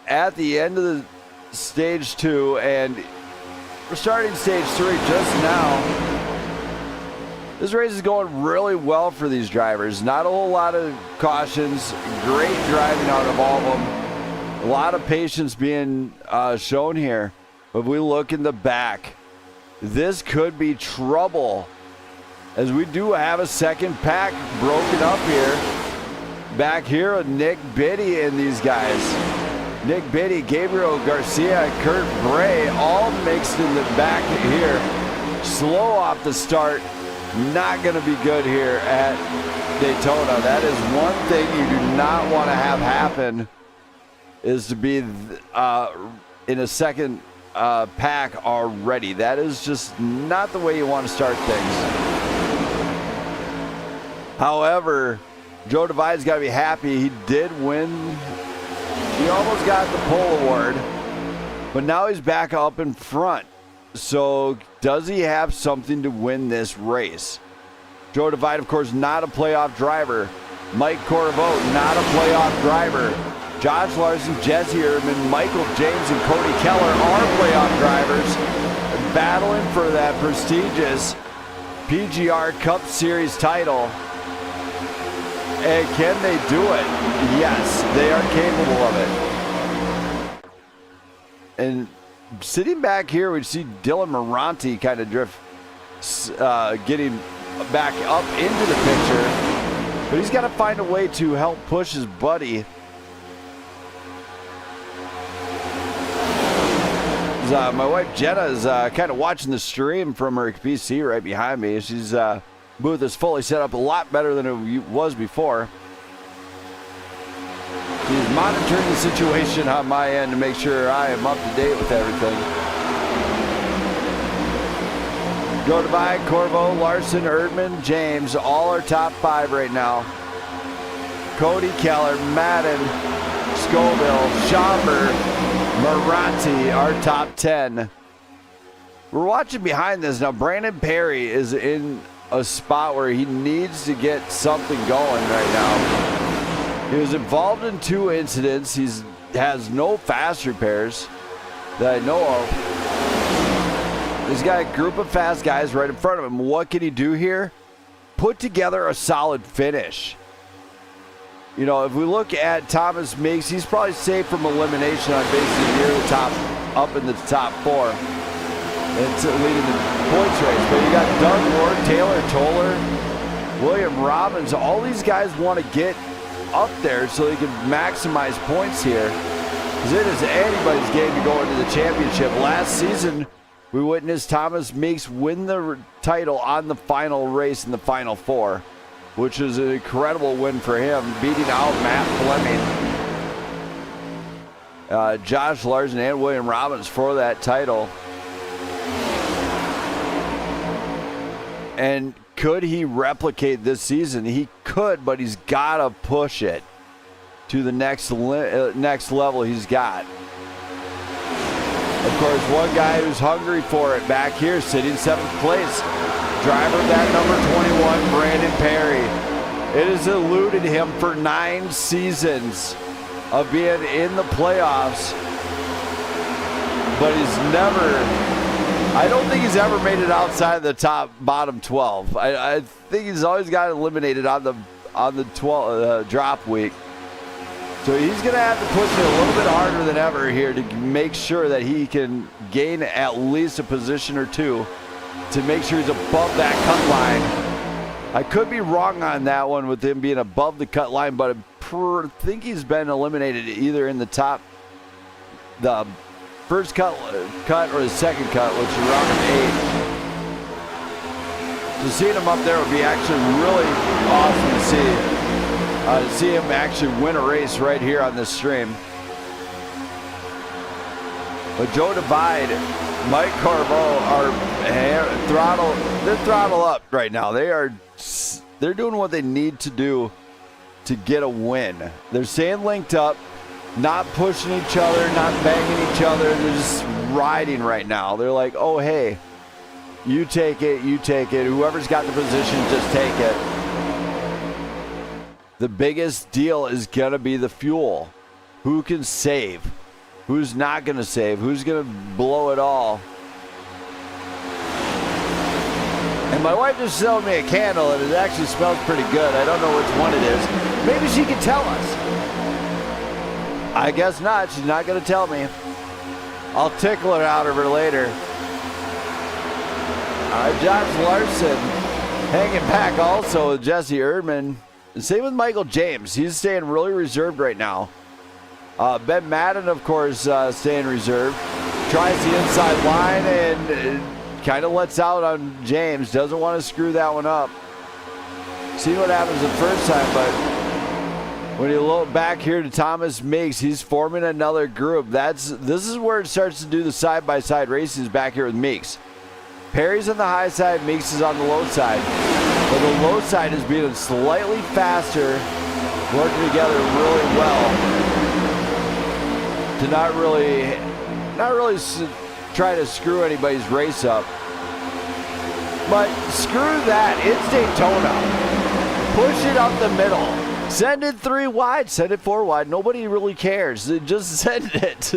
at the end of the stage 2, and we're starting stage 3 just now. This race is going really well for these drivers. Not a whole lot of cautions. Great driving out of all of them. A lot of patience being shown here. But if we look in the back, this could be trouble, as we do have a second pack broken up here. Back here with Nick Biddy and these guys. Nick Biddy, Gabriel Garcia, Kurt Bray, all mixed in the back here. Slow off the start. Not going to be good here at Daytona. That is one thing you do not want to have happen, is to be in a second pack already. That is just not the way you want to start things. However, Joe Divide's got to be happy. He did win. He almost got the pole award, but now he's back up in front. So does he have something to win this race? Joe Divide, of course, not a playoff driver. Mike Corvo, not a playoff driver. Josh Larson, Jesse Erdman, Michael James, and Cody Keller are playoff drivers, battling for that prestigious PGR Cup Series title. And can they do it? Yes, they are capable of it. And sitting back here, we see Dylan Moranti kind of drift, getting back up into the picture. But he's got to find a way to help push his buddy. My wife Jenna is kind of watching the stream from her PC right behind me. She's booth is fully set up, a lot better than it was before. She's monitoring the situation on my end to make sure I am up to date with everything. Joe Divide, Corvo, Larson, Erdman, James, all are top 5 right now. Cody Keller, Madden, Scoville, Schauber, Moranti are top 10. We're watching behind this now. Brandon Perry is in a spot where he needs to get something going right now. He was involved in 2 incidents. He has no fast repairs that I know of. He's got a group of fast guys right in front of him. What can he do here? Put together a solid finish. You know, if we look at Thomas Meeks, he's probably safe from elimination on basically near the top, up in the top 4. It's leading the points race. But you got Doug Ward, Taylor Toller, William Robbins. All these guys want to get up there so they can maximize points here, because it is anybody's game to go into the championship. Last season, we witnessed Thomas Meeks win the title on the final race in the Final 4, which is an incredible win for him, beating out Matt Fleming, Josh Larson, and William Robbins for that title. And could he replicate this season? He could, but he's got to push it to the next level he's got. Of course, one guy who's hungry for it back here, sitting 7th place. Driver of that number 21, Brandon Perry. It has eluded him for 9 seasons of being in the playoffs, but he's never... I don't think he's ever made it outside the bottom 12. I think he's always got eliminated on the 12 drop week. So he's going to have to push it a little bit harder than ever here to make sure that he can gain at least a position or 2 to make sure he's above that cut line. I could be wrong on that one with him being above the cut line, but I think he's been eliminated either in the first cut or the second cut, which is around an 8. So seeing him up there would be actually really awesome to see him actually win a race right here on this stream. But Joe Divide, Mike Carvo are they're throttle up right now. They're doing what they need to do to get a win. They're staying linked up, not pushing each other, not banging each other. They're just riding right now. They're like, oh, hey, you take it, you take it. Whoever's got the position, just take it. The biggest deal is going to be the fuel. Who can save? Who's not going to save? Who's going to blow it all? And my wife just sold me a candle, and it actually smells pretty good. I don't know which one it is. Maybe she can tell us. I guess not. She's not going to tell me. I'll tickle it out of her later. Josh Larson hanging back also with Jesse Erdman. Same with Michael James. He's staying really reserved right now. Ben Madden, of course, staying reserved. Tries the inside line and kind of lets out on James. Doesn't want to screw that one up. See what happens the first time, but when you look back here to Thomas Meeks, he's forming another group. This is where it starts to do the side-by-side races back here with Meeks. Perry's on the high side, Meeks is on the low side. But the low side is being slightly faster, working together really well to not really try to screw anybody's race up. But screw that, it's Daytona. Push it up the middle. Send it 3 wide, send it 4 wide. Nobody really cares. Just send it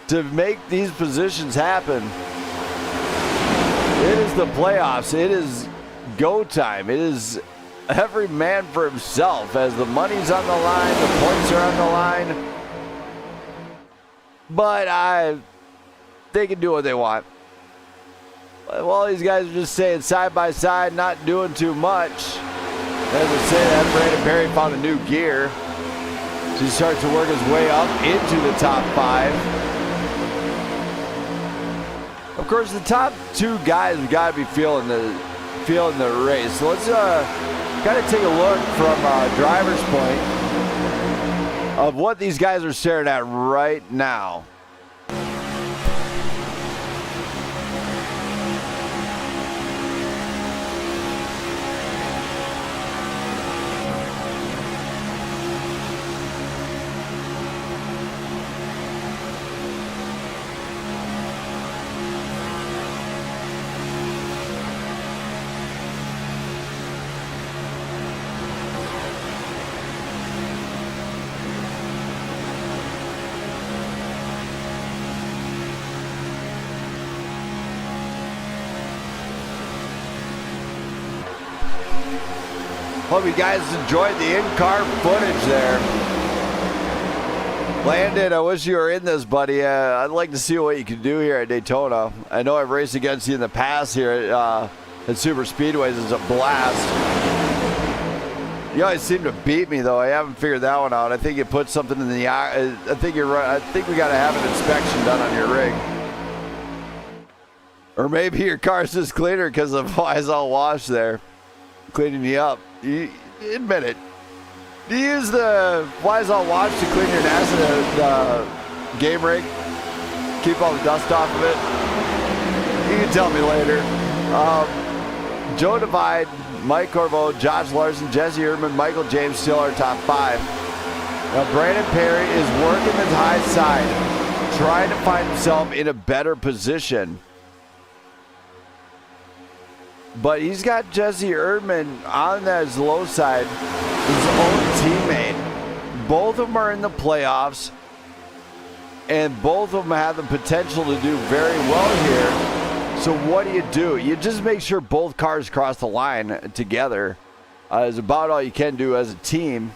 to make these positions happen. It is the playoffs. It is go time. It is every man for himself as the money's on the line, the points are on the line. But they can do what they want. Well, these guys are just staying side by side, not doing too much. As I say that, Brandon Perry found a new gear. So he starts to work his way up into the top 5. Of course, the top 2 guys have got to be feeling the race. So let's kind of take a look from a driver's point of what these guys are staring at right now. Hope you guys enjoyed the in-car footage there. Landon, I wish you were in this, buddy. I'd like to see what you can do here at Daytona. I know I've raced against you in the past here at Super Speedways. It's a blast. You always seem to beat me, though. I haven't figured that one out. I think you put something in the eye. I think you're right. I think we got to have an inspection done on your rig. Or maybe your car's just cleaner because the flies all washed there. Cleaning you up. You admit it. Do you use the flies all washed to clean your the game rig? Keep all the dust off of it? You can tell me later. Joe Divide, Mike Corvo, Josh Larson, Jesse Erdman, Michael James still our top 5. Now Brandon Perry is working the high side, trying to find himself in a better position. But he's got Jesse Erdman on his low side, his own teammate. Both of them are in the playoffs, and both of them have the potential to do very well here. So what do? You just make sure both cars cross the line together. Is about all you can do as a team.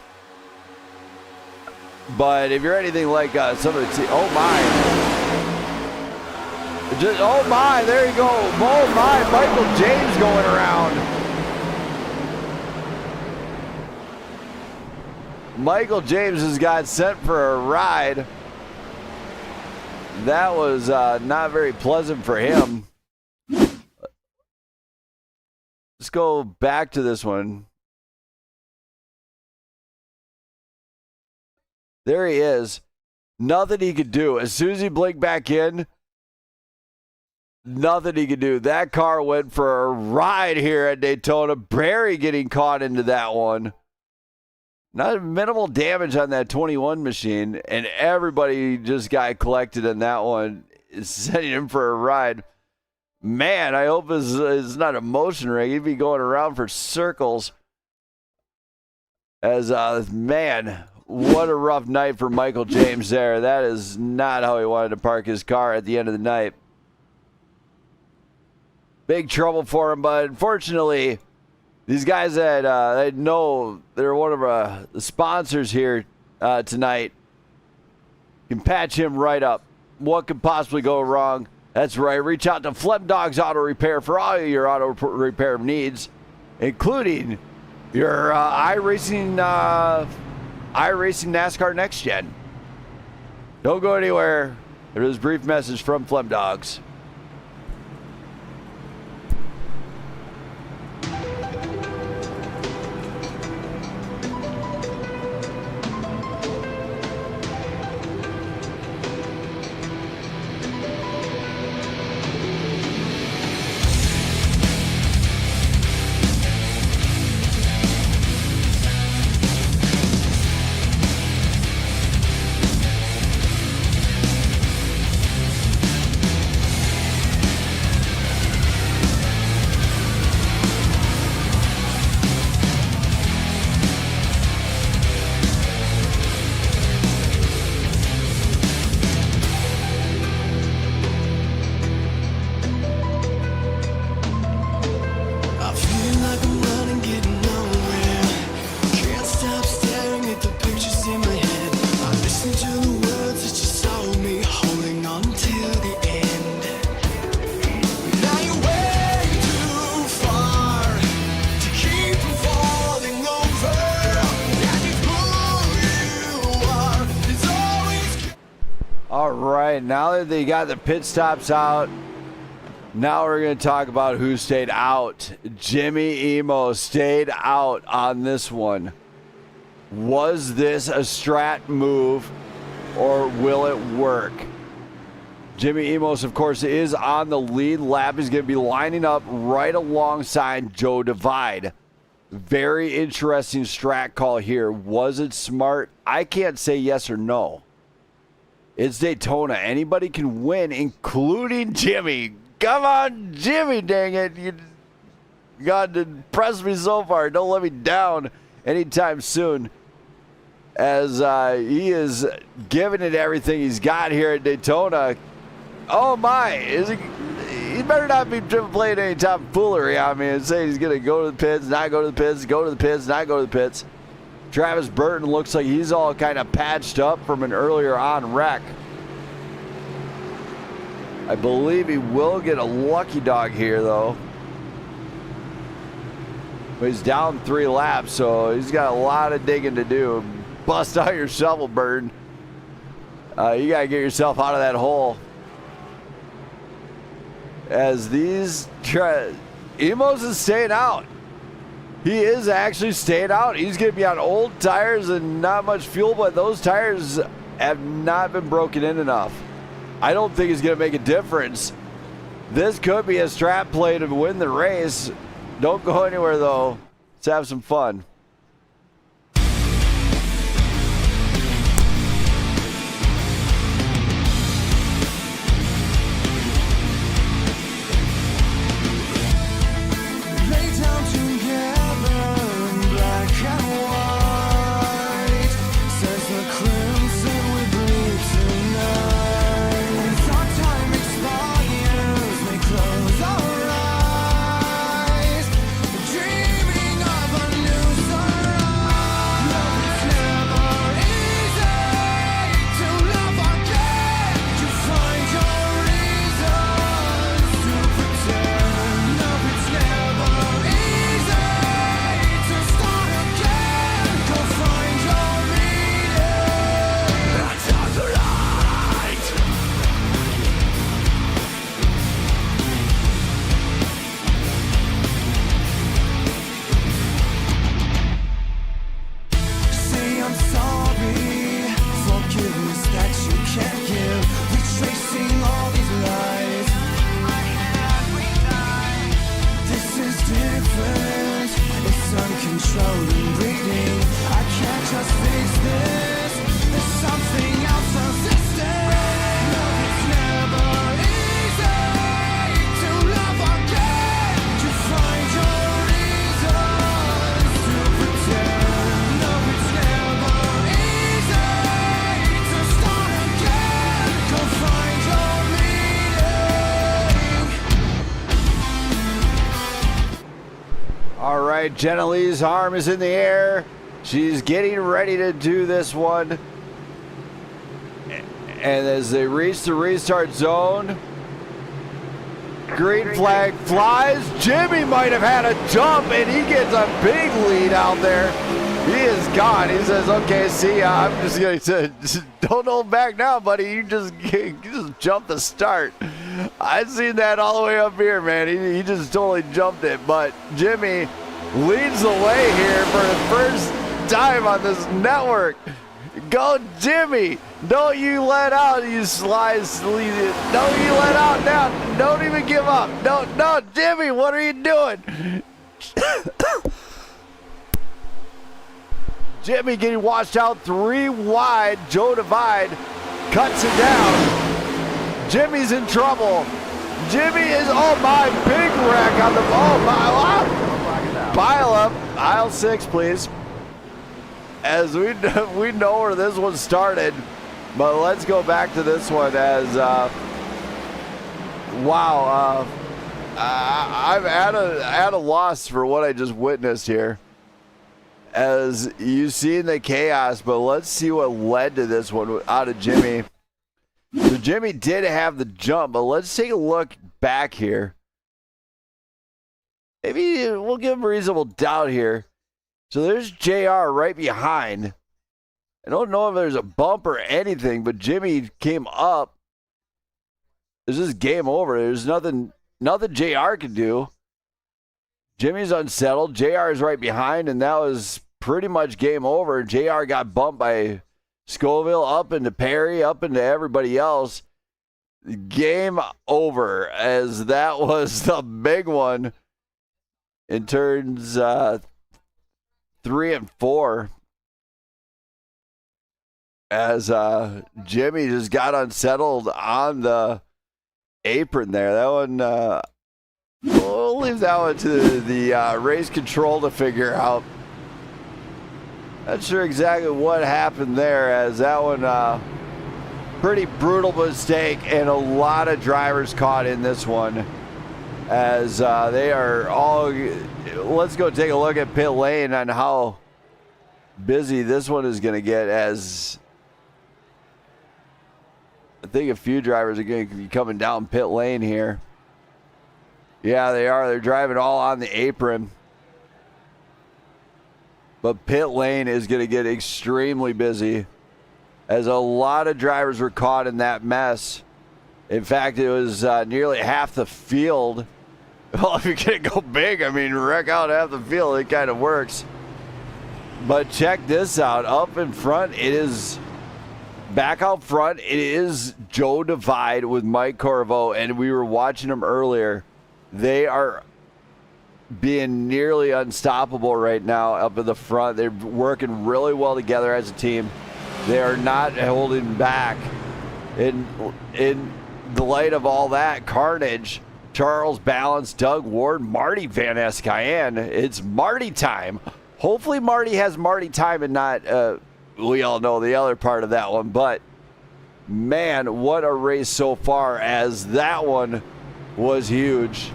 But if you're anything like some of the team, oh my. Oh my, there you go. Oh my, Michael James going around. Michael James has got sent for a ride. That was not very pleasant for him. Let's go back to this one. There he is. Nothing he could do. As soon as he blinked back in, nothing he could do. That car went for a ride here at Daytona. Barry getting caught into that one. Not minimal damage on that 21 machine, and everybody just got collected in that one, sending him for a ride. Man, I hope it's not a motion rig. He'd be going around for circles. As, man, what a rough night for Michael James there. That is not how he wanted to park his car at the end of the night. Big trouble for him, but unfortunately, these guys that they know they're one of the sponsors here tonight can patch him right up. What could possibly go wrong? That's right. Reach out to Flem Dogs Auto Repair for all your auto repair needs, including your iRacing NASCAR Next Gen. Don't go anywhere. There's a brief message from Flem Dogs. All right, now that they got the pit stops out, now we're going to talk about who stayed out. Jimmy Emo stayed out on this one. Was this a strat move, or will it work? Jimmy Emos, of course, is on the lead lap. He's going to be lining up right alongside Joe Divide. Very interesting strat call here. Was it smart? I can't say yes or no. It's Daytona. Anybody can win, including Jimmy. Come on, Jimmy, dang it. You got to impress me so far. Don't let me down anytime soon. As he is giving it everything he's got here at Daytona. Oh, my. He better not be playing any tomfoolery on me and say he's going to go to the pits, not go to the pits, go to the pits, not go to the pits. Travis Burton looks like he's all kind of patched up from an earlier on wreck. I believe he will get a lucky dog here, though. But he's down 3 laps, so he's got a lot of digging to do. Bust out your shovel, Burton. You got to get yourself out of that hole. As these... Emos is staying out. He is actually staying out. He's going to be on old tires and not much fuel, but those tires have not been broken in enough. I don't think it's going to make a difference. This could be a strat play to win the race. Don't go anywhere, though. Let's have some fun. Dreaming of a new song. can't give, retracing all these lies. This is different, it's uncontrolled and bleeding. I can't just fix this, there's something else resisting. Love is never easy to love again, to find your reasons to pretend. Love is never easy to start again, go find your meaning. All right, Jenna Lee's arm is in the air. She's getting ready to do this one. And as they reach the restart zone, green flag flies. Jimmy might have had a jump, and he gets a big lead out there. He is gone. He says, okay, see ya. I'm just going to don't hold back now, buddy. You just jumped the start. I've seen that all the way up here, man. He just totally jumped it. But Jimmy leads the way here for the first time on this network. Go, Jimmy. Don't you let out, you slice. Don't you let out now. Don't even give up. No, Jimmy, what are you doing? Jimmy getting washed out 3 wide. Joe Divide cuts it down. Jimmy's in trouble. Jimmy is, oh my, big wreck on the, oh my, pile up. Aisle 6, please. As we know where this one started, but let's go back to this one as, wow, I'm at a loss for what I just witnessed here. As you see in the chaos, but let's see what led to this one out of Jimmy. So Jimmy did have the jump, but let's take a look back here. Maybe we'll give him reasonable doubt here. So there's JR right behind. I don't know if there's a bump or anything, but Jimmy came up. This is game over. There's nothing JR can do. Jimmy's unsettled. JR is right behind, and that was pretty much game over. JR got bumped by Scoville, up into Perry, up into everybody else. Game over, as that was the big one in turns 3 and 4. As Jimmy just got unsettled on the apron there. That one, we'll leave that one to the race control to figure out. Not sure exactly what happened there, as that one, pretty brutal mistake, and a lot of drivers caught in this one. As they are all, let's go take a look at pit lane on how busy this one is going to get, as I think a few drivers are going to be coming down pit lane here. Yeah, they are. They're driving all on the apron. But pit lane is going to get extremely busy, as a lot of drivers were caught in that mess. In fact, it was nearly half the field. Well, if you're going to go big, I mean, wreck out half the field, it kind of works. But check this out. Up in front, it is back out front. It is Joe Divide with Mike Corvo, and we were watching them earlier. They are being nearly unstoppable right now up in the front. They're working really well together as a team. They are not holding back. In the light of all that carnage, Charles Balance, Doug Ward, Marty Van Escayan, it's Marty time. Hopefully Marty has Marty time and not, we all know the other part of that one. But, man, what a race so far, as that one was huge.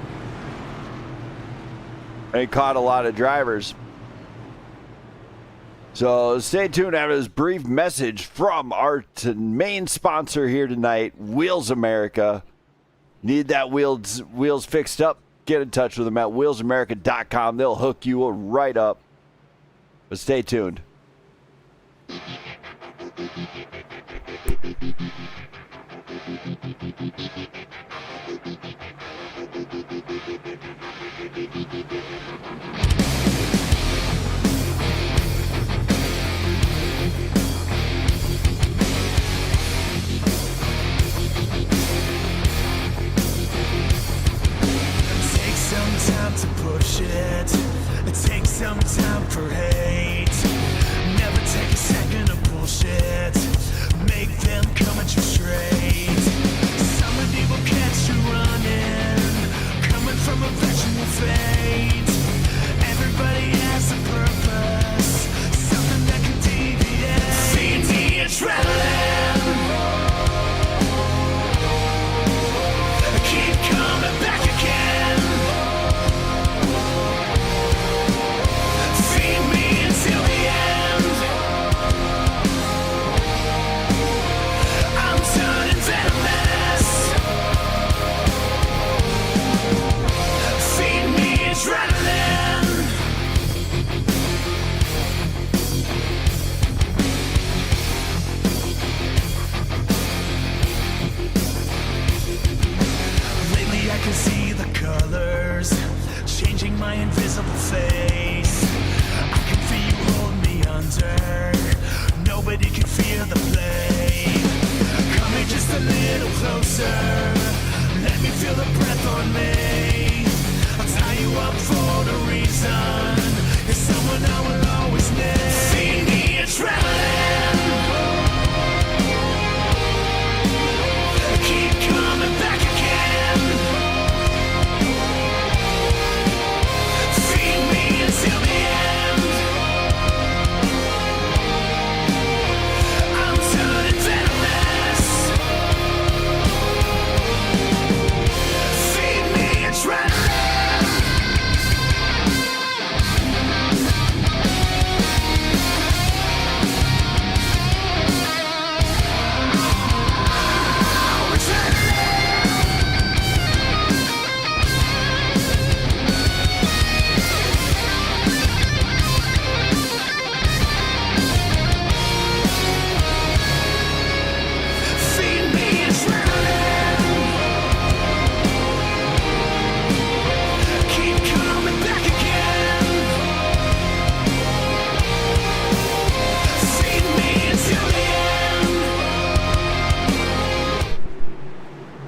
And caught a lot of drivers. So stay tuned after this brief message from our main sponsor here tonight, Wheels America. Need that wheels fixed up? Get in touch with them at wheelsamerica.com. They'll hook you right up. But stay tuned.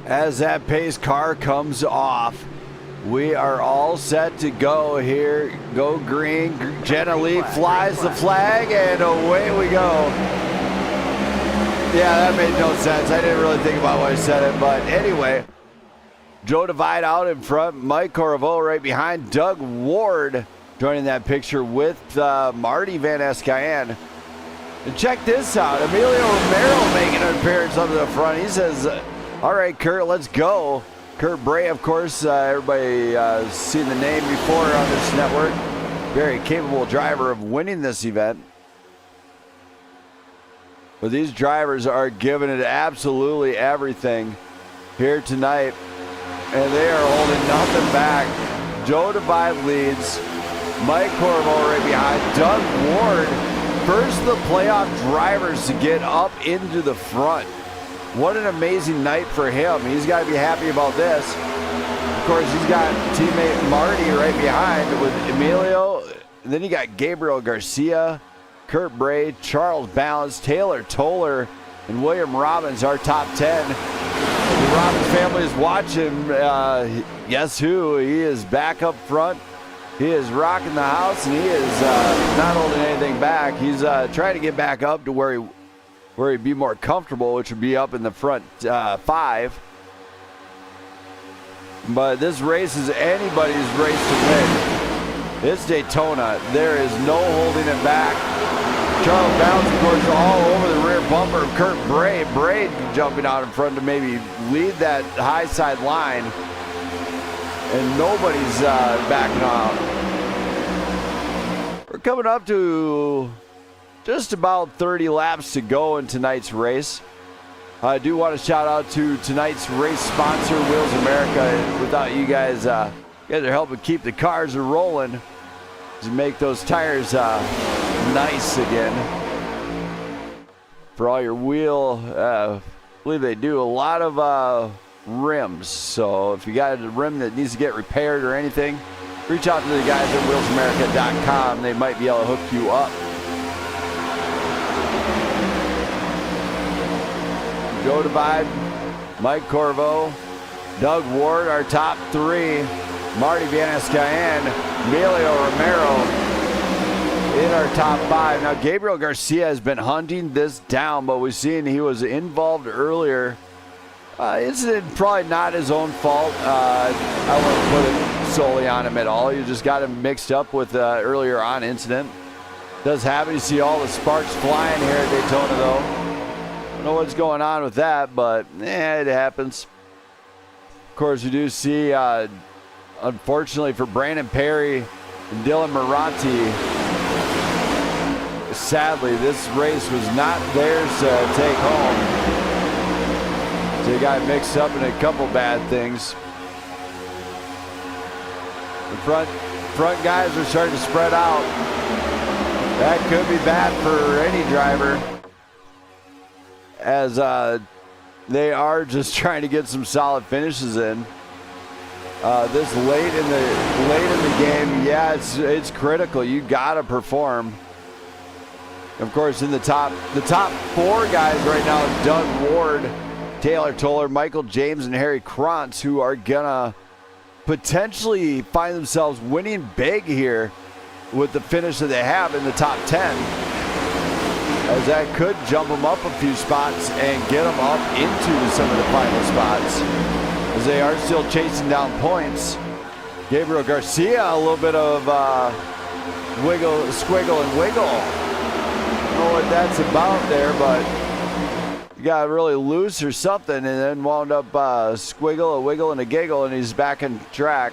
As that pace car comes off, we are all set to go here. Go green. Jenna Lee flies the flag, and away we go. Yeah, that made no sense. I didn't really think about when I said it, but anyway. Joe Divide out in front. Mike Corvo right behind. Doug Ward joining that picture with Marty Van Escayan. And check this out. Emilio Romero making an appearance up to the front. He says, all right, Kurt, let's go. Kurt Bray, of course, everybody seen the name before on this network. Very capable driver of winning this event. But these drivers are giving it absolutely everything here tonight. And they are holding nothing back. Joe Divide leads. Mike Corvo right behind. Doug Ward, first of the playoff drivers to get up into the front. What an amazing night for him. He's got to be happy about this. Of course, he's got teammate Marty right behind with Emilio. And then you got Gabriel Garcia, Kurt Bray, Charles Balance, Taylor Toller, and William Robbins, our top 10. The Robbins family is watching. Guess who? He is back up front. He is rocking the house, and he is not holding anything back. He's trying to get back up to where he'd be more comfortable, which would be up in the front 5. But this race is anybody's race to win. It's Daytona. There is no holding it back. Charles Bounce, of course, all over the rear bumper of Kurt Bray. Bray jumping out in front to maybe lead that high side line. And nobody's backing out. We're coming up to just about 30 laps to go in tonight's race. I do want to shout out to tonight's race sponsor, Wheels America. Without you guys, you guys are helping keep the cars rolling to make those tires nice again. For all your wheel, I believe they do a lot of rims. So if you got a rim that needs to get repaired or anything, reach out to the guys at wheelsamerica.com. They might be able to hook you up. Joe Divide, Mike Corvo, Doug Ward, our top 3, Marty Van Escayan, Emilio Romero in our top 5. Now, Gabriel Garcia has been hunting this down, but we've seen he was involved earlier. Incident probably not his own fault. I wouldn't put it solely on him at all. You just got him mixed up with earlier on incident. Does happen. You see all the sparks flying here at Daytona, though. Don't know what's going on with that, but it happens. Of course, you do see, unfortunately for Brandon Perry and Dylan Moranti, sadly, this race was not theirs to take home. They got mixed up in a couple bad things. The front guys are starting to spread out. That could be bad for any driver, as they are just trying to get some solid finishes in. This late in the game, yeah, it's critical. You gotta perform. Of course, in the top 4 guys right now is Doug Ward, Taylor Toller, Michael James, and Harry Krantz, who are gonna potentially find themselves winning big here with the finish that they have in the top 10, as that could jump them up a few spots and get them up into some of the final spots, as they are still chasing down points. Gabriel Garcia, a little bit of squiggle and wiggle. I don't know what that's about there, but he got really loose or something, and then wound up squiggle, a wiggle, and a giggle, and he's back in track.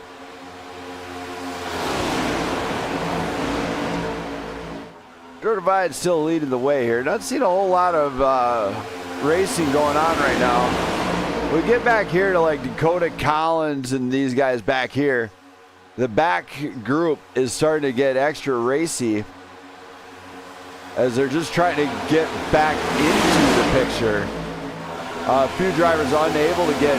Joe Divide still leading the way here. Not seeing a whole lot of racing going on right now. We get back here to like Dakota Collins and these guys back here. The back group is starting to get extra racy, as they're just trying to get back into the picture. A few drivers unable to get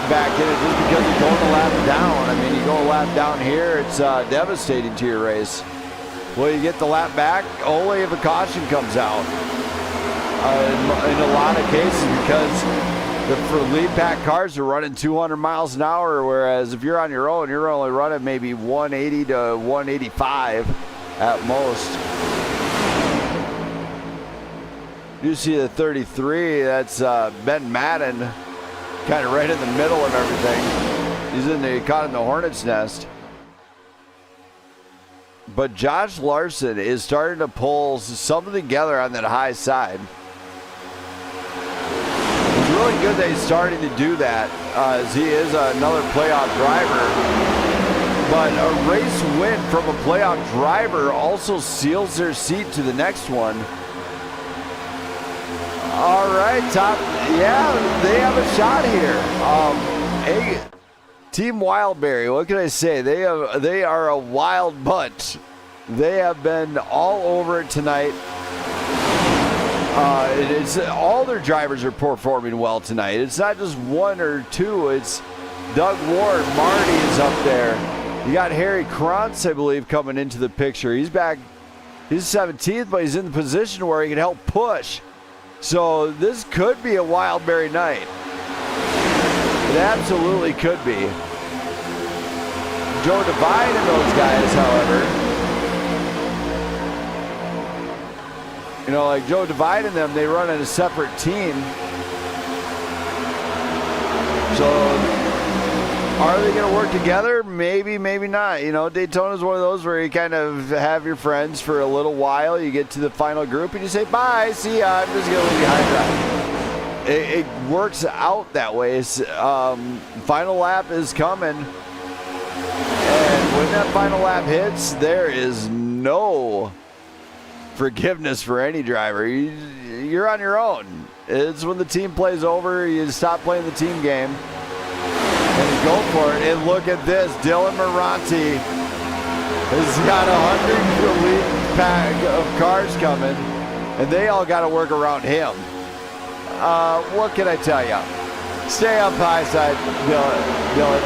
back in it just because you're going a lap down. I mean, you go a lap down here, it's devastating to your race. Will you get the lap back? Only if a caution comes out. In a lot of cases, because For lead pack cars, they're running 200 miles an hour, whereas if you're on your own, you're only running maybe 180 to 185 at most. You see the 33, that's Ben Madden, kind of right in the middle of everything. He's caught in the hornet's nest. But Josh Larson is starting to pull something together on that high side. It's really good that he's starting to do that, as he is another playoff driver. But a race win from a playoff driver also seals their seat to the next one. All right, top. Yeah, they have a shot here. Team Wildberry, what can I say? They are a wild bunch. They have been all over it tonight. It's all their drivers are performing well tonight. It's not just one or two. It's Doug Ward, Marty is up there. You got Harry Krantz, I believe, coming into the picture. He's back. He's 17th, but he's in the position where he can help push. So this could be a Wildberry night. It absolutely could be. Joe Divine and those guys, however. You know, like Joe Divine and them, they run in a separate team. So are they going to work together? Maybe, maybe not. You know, Daytona's one of those where you kind of have your friends for a little while. You get to the final group and you say, bye, see ya, I'm just going to leave you high drive. It works out that way. Final lap is coming. And when that final lap hits, there is no forgiveness for any driver. You're on your own. It's when the team plays over, you stop playing the team game and you go for it. And look at this, Dylan Moranti has got 100 elite pack of cars coming, and they all got to work around him. What can I tell you? Stay up high side, Dylan.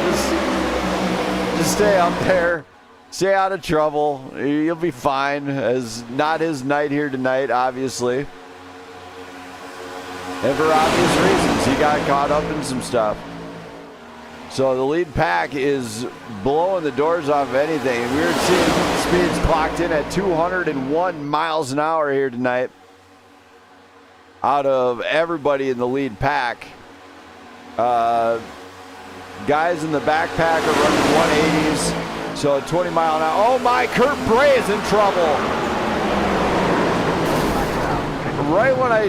Just stay up there. Stay out of trouble. You'll be fine. As not his night here tonight, obviously. And for obvious reasons, he got caught up in some stuff. So the lead pack is blowing the doors off of anything. We're seeing speeds clocked in at 201 miles an hour here tonight. Out of everybody in the lead pack. Guys in the backpack are running 180s. So 20 mile an hour. Oh my, Kurt Bray is in trouble. Right when I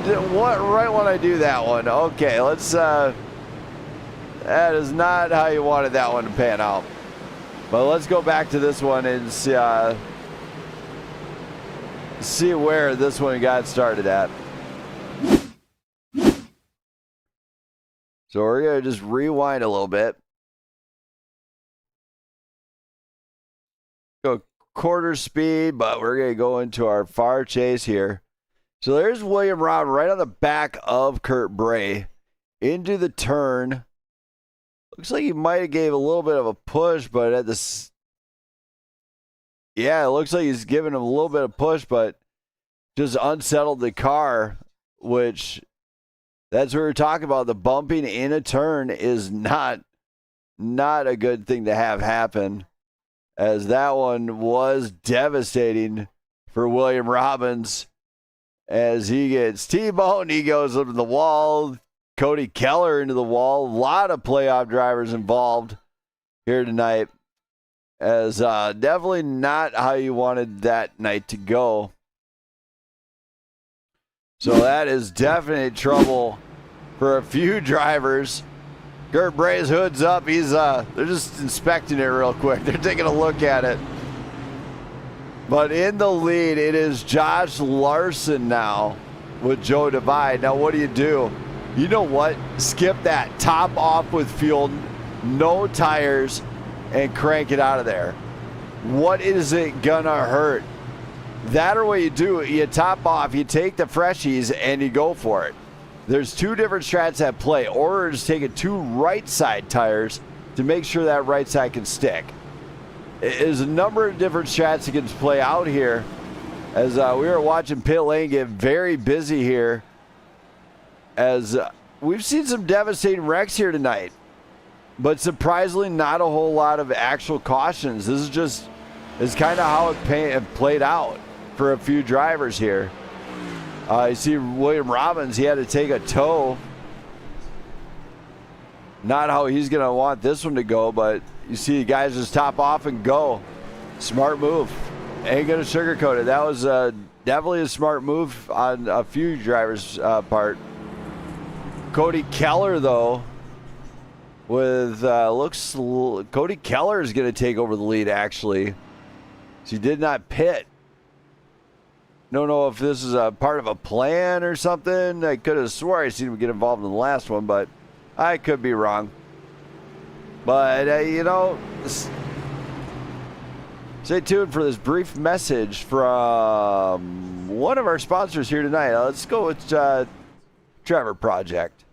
do that one. Okay, let's that is not how you wanted that one to pan out. But let's go back to this one and see where this one got started at. So we're gonna just rewind a little bit. Go quarter speed, but we're going to go into our far chase here. So there's William Robb right on the back of Kurt Bray into the turn. Looks like he might have gave a little bit of a push, but at this, yeah, it looks like he's giving him a little bit of push, but just unsettled the car, which that's what we're talking about. The bumping in a turn is not a good thing to have happen. As that one was devastating for William Robbins. As he gets T-boned, he goes into the wall. Cody Keller into the wall. A lot of playoff drivers involved here tonight. As definitely not how you wanted that night to go. So that is definite trouble for a few drivers. Kurt Bray's hood's up. He's they're just inspecting it real quick. They're taking a look at it. But in the lead, it is Josh Larson now with Joe Divide. Now, what do? You know what? Skip that. Top off with fuel, no tires, and crank it out of there. What is it gonna hurt? That or what you do, you top off, you take the freshies, and you go for it. There's two different strats at play. Or just taking two right side tires to make sure that right side can stick. There's a number of different strats that can play out here. As we were watching pit lane get very busy here. As we've seen some devastating wrecks here tonight, but surprisingly not a whole lot of actual cautions. This is kind of how it played out for a few drivers here. You see William Robbins, he had to take a tow. Not how he's going to want this one to go, but you see guys just top off and go. Smart move. Ain't going to sugarcoat it. That was definitely a smart move on a few drivers' part. Cody Keller, though, with Cody Keller is going to take over the lead, actually. He did not pit. Don't know if this is a part of a plan or something. I could have swore I seen him get involved in the last one, but I could be wrong. But, you know, stay tuned for this brief message from one of our sponsors here tonight. Let's go with Trevor Project.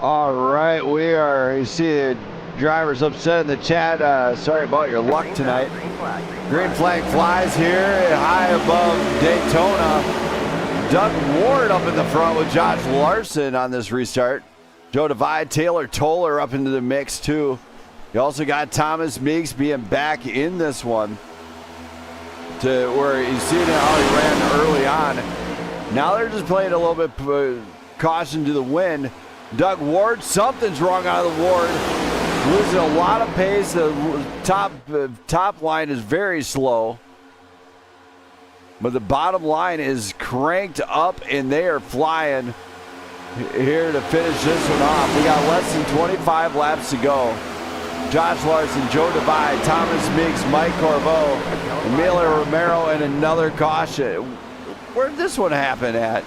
All right, you see the drivers upset in the chat. Sorry about your luck tonight. Green flag flies here high above Daytona. Doug Ward up in the front with Josh Larson on this restart. Joe Divide, Taylor Toller up into the mix too. You also got Thomas Meeks being back in this one, to where you see how he ran early on. Now they're just playing a little bit caution to the wind. Doug Ward, something's wrong out of the Ward. Losing a lot of pace. The top line is very slow. But the bottom line is cranked up, and they are flying here to finish this one off. We got less than 25 laps to go. Josh Larson, Joe Divide, Thomas Meeks, Mike Corbeau, Emilio Romero, and another caution. Where did this one happen at?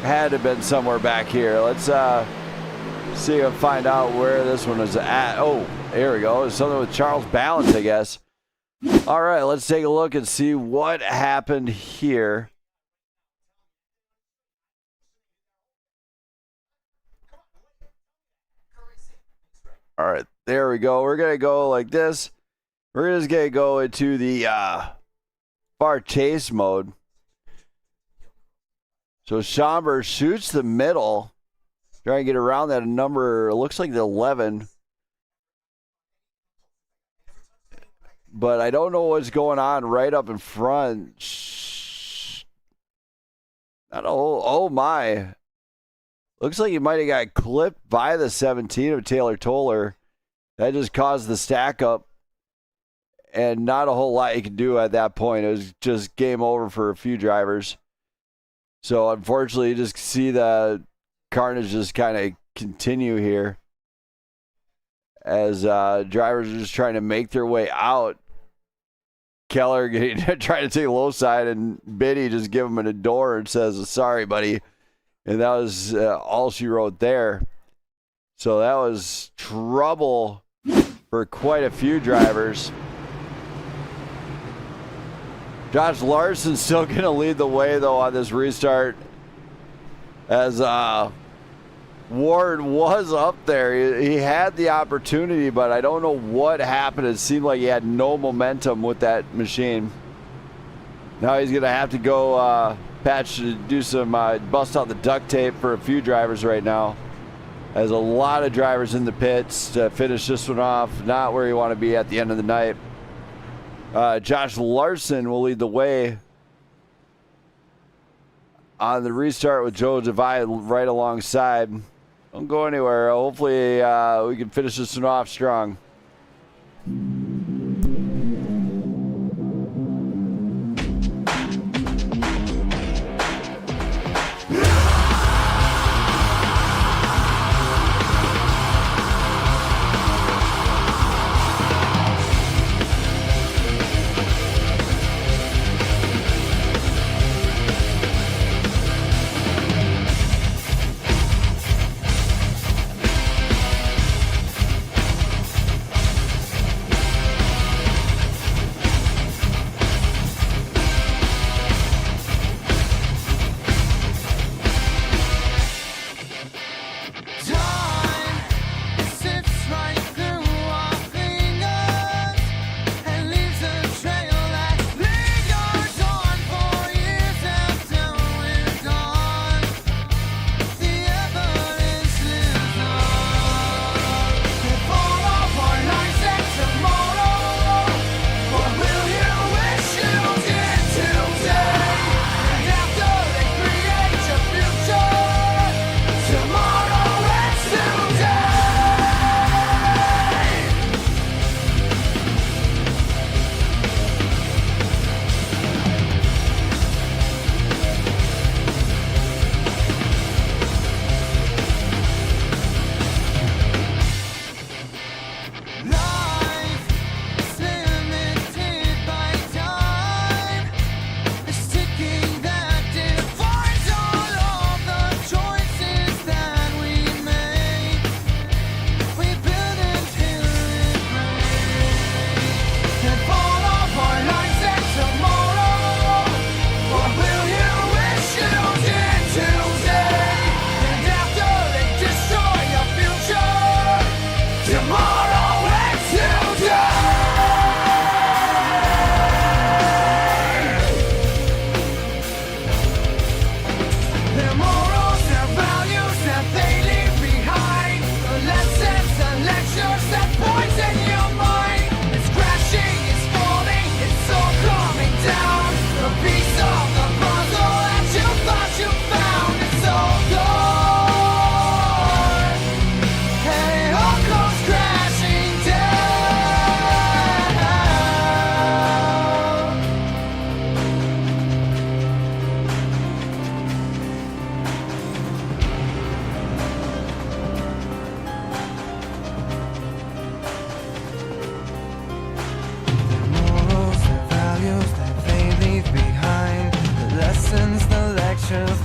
Had to have been somewhere back here. Let's see if I find out where this one is at. Oh, there we go. It's something with Charles Balance, I guess. All right, let's take a look and see what happened here. All right, there we go. We're going to go like this. We're just going to go into the far chase mode. So Schomburg shoots the middle. Trying to get around that number. It looks like the 11. But I don't know what's going on right up in front. Oh my. Looks like he might have got clipped by the 17 of Taylor Toller. That just caused the stack up. And not a whole lot you could do at that point. It was just game over for a few drivers. So unfortunately, you just see the carnage just kind of continue here. As drivers are just trying to make their way out. Keller trying to take low side, and Biddy just give him a door and says, "Sorry, buddy." And that was all she wrote there. So that was trouble for quite a few drivers. Josh Larson still going to lead the way, though, on this restart. As Ward was up there. He had the opportunity, but I don't know what happened. It seemed like he had no momentum with that machine. Now he's going to have to go do some bust out the duct tape for a few drivers right now. There's a lot of drivers in the pits to finish this one off. Not where you want to be at the end of the night. Josh Larson will lead the way on the restart with Joe Divide right alongside. Don't go anywhere. Hopefully we can finish this one off strong.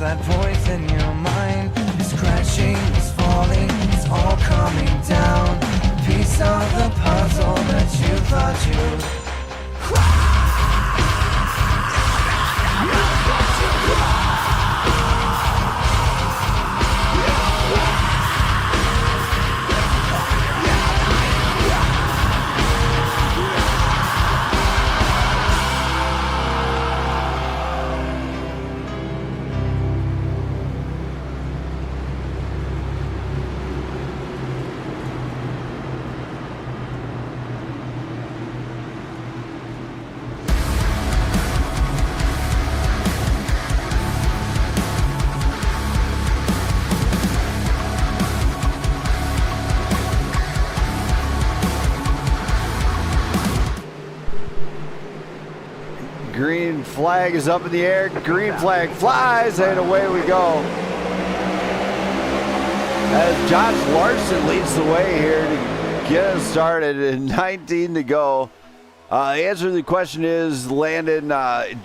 that voice in your mind is crashing, is falling, it's all coming down. Piece of the puzzle that you thought you'd Green flag is up in the air. Green flag flies, and away we go. As Josh Larson leads the way here to get us started, and 19 to go. The answer to the question is, Landon,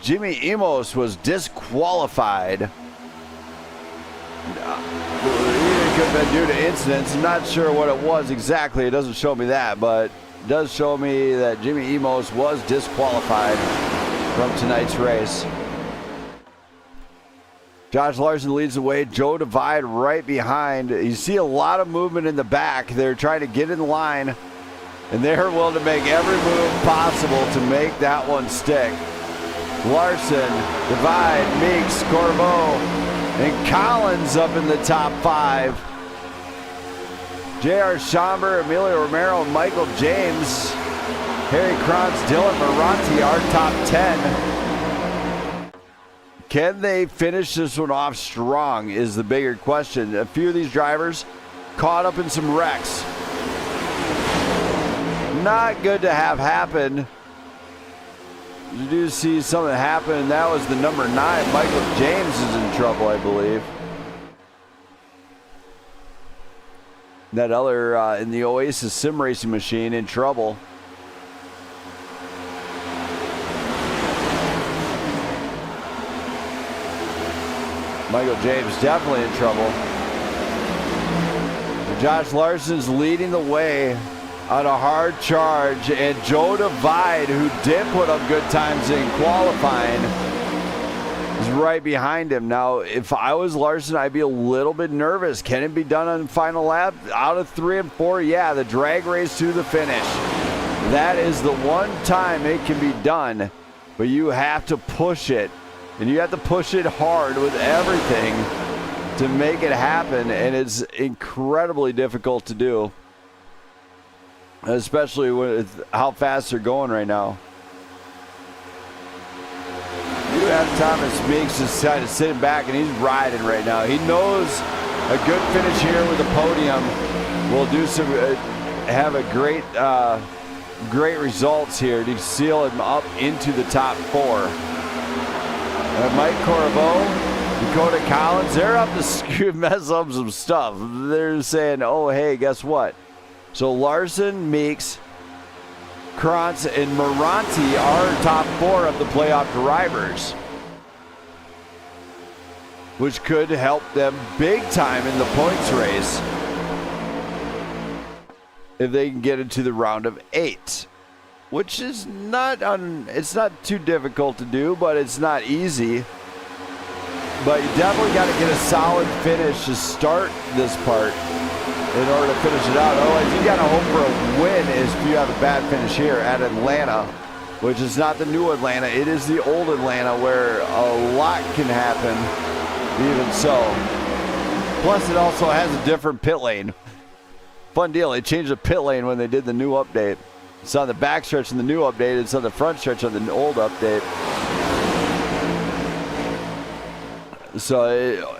Jimmy Emos was disqualified. It could have been due to incidents. I'm not sure what it was exactly. It doesn't show me that, but it does show me that Jimmy Emos was disqualified from tonight's race. Josh Larson leads the way. Joe Divide right behind. You see a lot of movement in the back. They're trying to get in line, and they're willing to make every move possible to make that one stick. Larson, Divide, Meeks, Corbeau, and Collins up in the top 5. J.R. Schomburg, Emilio Romero, and Michael James, Harry Kranz, Dylan Moranti, our top 10. Can they finish this one off strong is the bigger question. A few of these drivers caught up in some wrecks. Not good to have happen. You do see something happen, and that was the number 9. Michael James is in trouble, I believe. That other in the Oasis sim racing machine in trouble. Michael James definitely in trouble. Josh Larson's leading the way on a hard charge, and Joe Divide, who did put up good times in qualifying, is right behind him. Now, if I was Larson, I'd be a little bit nervous. Can it be done on the final lap? Out of 3 and 4, yeah, the drag race to the finish. That is the one time it can be done, but you have to push it. And you have to push it hard with everything to make it happen, and it's incredibly difficult to do, especially with how fast they're going right now. You have Thomas Meeks just kind of sitting back, and he's riding right now. He knows a good finish here with the podium will do some, have a great results here to seal him up into the top 4. Mike Corbeau, Dakota Collins, they're up to mess up some stuff. They're saying, oh, hey, guess what? So Larson, Meeks, Krantz, and Moranti are top 4 of the playoff drivers, which could help them big time in the points race if they can get into the round of 8. Which is it's not too difficult to do, but it's not easy. But you definitely got to get a solid finish to start this part in order to finish it out. Otherwise, you got to hope for a win if you have a bad finish here at Atlanta, which is not the new Atlanta. It is the old Atlanta where a lot can happen, even so. Plus, it also has a different pit lane. Fun deal. They changed the pit lane when they did the new update. It's on the back stretch in the new update. It's on the front stretch on the old update. So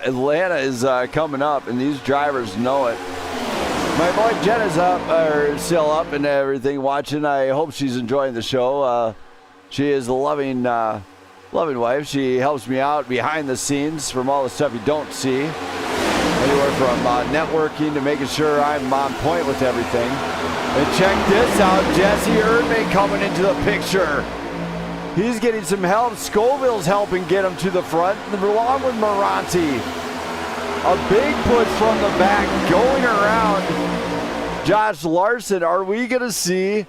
Atlanta is coming up, and these drivers know it. My boy Jenna's still up and everything watching. I hope she's enjoying the show. She is a loving wife. She helps me out behind the scenes from all the stuff you don't see. Anywhere from networking to making sure I'm on point with everything. And check this out, Jesse Erdman coming into the picture. He's getting some help. Scoville's helping get him to the front, along with Moranti. A big push from the back, going around Josh Larson. Are we going to see,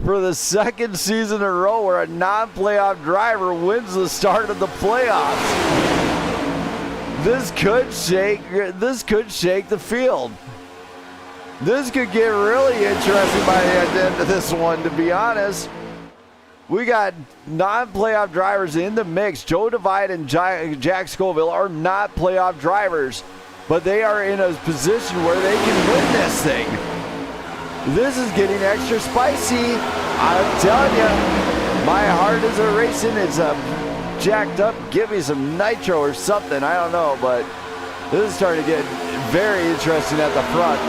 for the second season in a row, where a non-playoff driver wins the start of the playoffs? This could shake the field. This could get really interesting by the end of this one, to be honest. We got non-playoff drivers in the mix. Joe Divide and Jack Scoville are not playoff drivers, but they are in a position where they can win this thing. This is getting extra spicy. I'm telling you, my heart is racing. It's jacked up. Give me some nitro or something. I don't know, but this is starting to get very interesting at the front.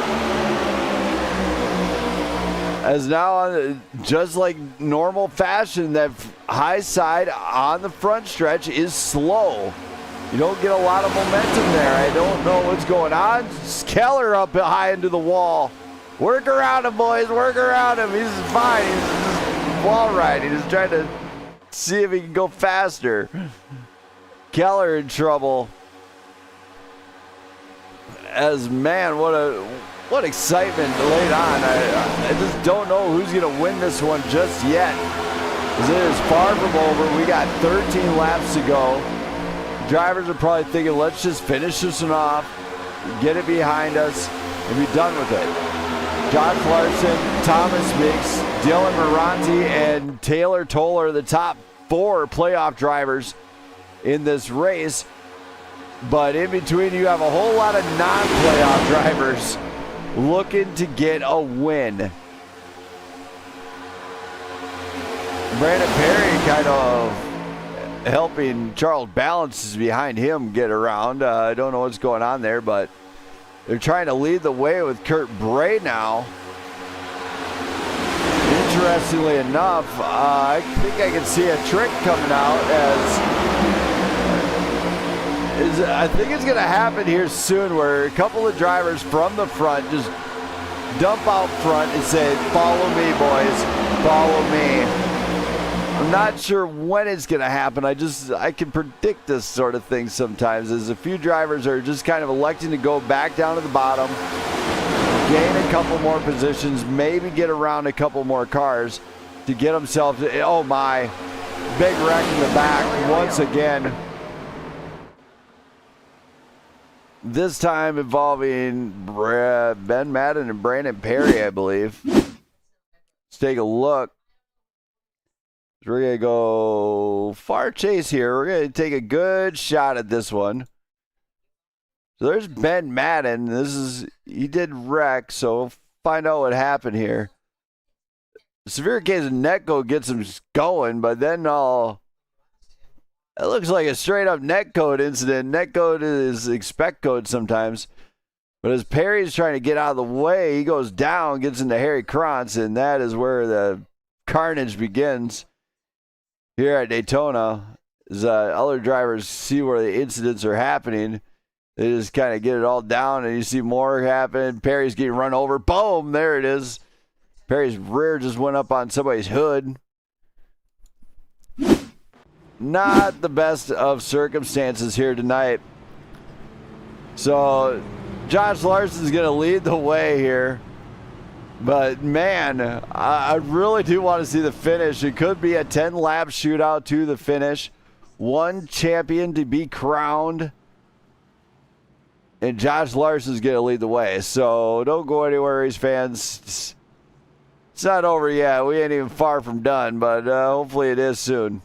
As now, just like normal fashion, that high side on the front stretch is slow. You don't get a lot of momentum there. I don't know what's going on. Keller up high into the wall. Work around him, boys. Work around him. He's fine. He's just wall riding. He's trying to see if he can go faster. Keller in trouble. As man, what excitement late on. I just don't know who's going to win this one just yet. As it is far from over. We got 13 laps to go. Drivers are probably thinking, let's just finish this one off, get it behind us, and be done with it. Josh Larson, Thomas Meeks, Dylan Moranti, and Taylor Toller, the top 4 playoff drivers in this race. But in between, you have a whole lot of non-playoff drivers looking to get a win. Brandon Perry kind of helping Charles Balance behind him get around. I don't know what's going on there, but they're trying to lead the way with Kurt Bray now. Interestingly enough, I think I can see a trick coming out I think it's going to happen here soon, where a couple of drivers from the front just dump out front and say, follow me, boys, follow me. I'm not sure when it's going to happen. I can predict this sort of thing sometimes, as a few drivers are just kind of electing to go back down to the bottom, gain a couple more positions, maybe get around a couple more cars to get themselves, oh my, big wreck in the back once again. This time involving Ben Madden and Brandon Perry, I believe. Let's take a look. We're going to go far chase here. We're going to take a good shot at this one. So there's Ben Madden. He did wreck, so we'll find out what happened here. The severe case of netcode gets him going, but then it looks like a straight-up netcode incident. Netcode is expect code sometimes. But as Perry's trying to get out of the way, he goes down, gets into Harry Krantz, and that is where the carnage begins here at Daytona. As other drivers see where the incidents are happening, they just kind of get it all down, and you see more happen. Perry's getting run over. Boom! There it is. Perry's rear just went up on somebody's hood. Not the best of circumstances here tonight. So Josh Larson's going to lead the way here. But man, I really do want to see the finish. It could be a 10-lap shootout to the finish. One champion to be crowned. And Josh Larson's going to lead the way. So don't go anywhere, Race fans. It's not over yet. We ain't even far from done, but hopefully it is soon.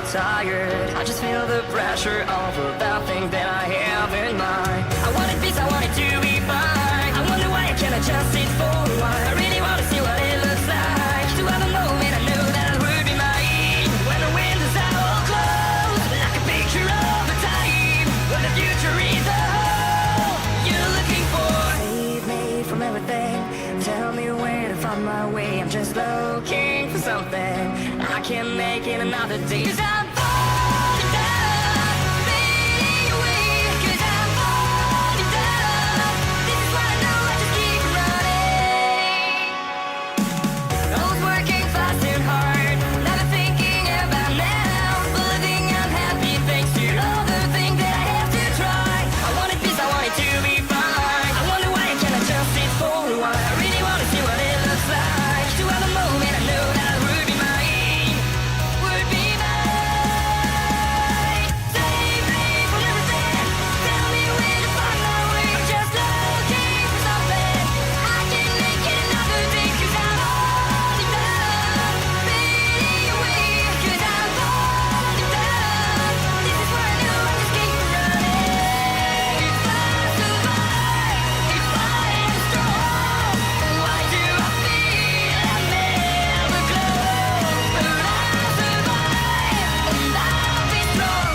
Tired. I just feel the pressure of that thing that I have in mind. I wanted peace, I wanted to be fine. I wonder why I can't adjust it for a while. I really want to see what it looks like. To have a moment I know that it would be mine. When the windows are all closed, like a picture of a can't make it another day. 'Cause I'm falling down, fading away. 'Cause I'm falling down. This is why I know I just keep running. I was working fast and hard, never thinking about now. But living unhappy thanks to all the things that I have to try. I wanted this, I wanted to be fine. I wonder why I cannot just sit for a while. I really want to see what it looks like. To have a moment I know that would be mine. Would be mine. Save me from everything. Tell me where to find my way. I'm just looking for something. I can make it another day. 'Cause I'm falling down, fading away. 'Cause I'm falling down. This is where I know I just keep running. If I survive, if I am strong, then why do I feel I never glow? But I'll survive and I'll be strong.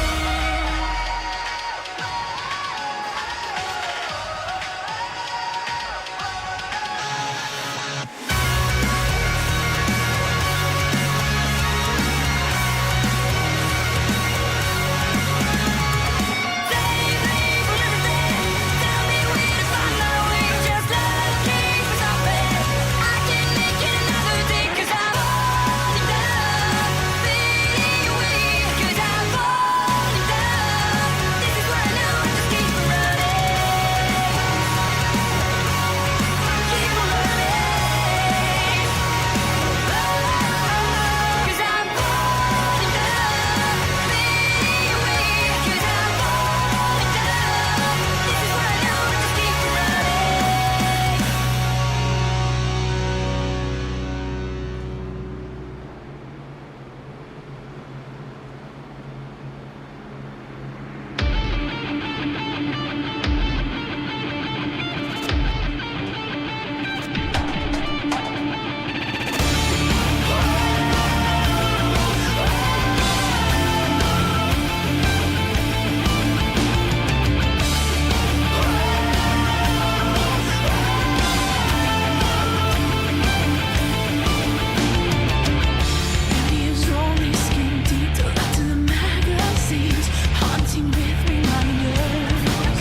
Is only skin deep to the magazines, haunting with reminders.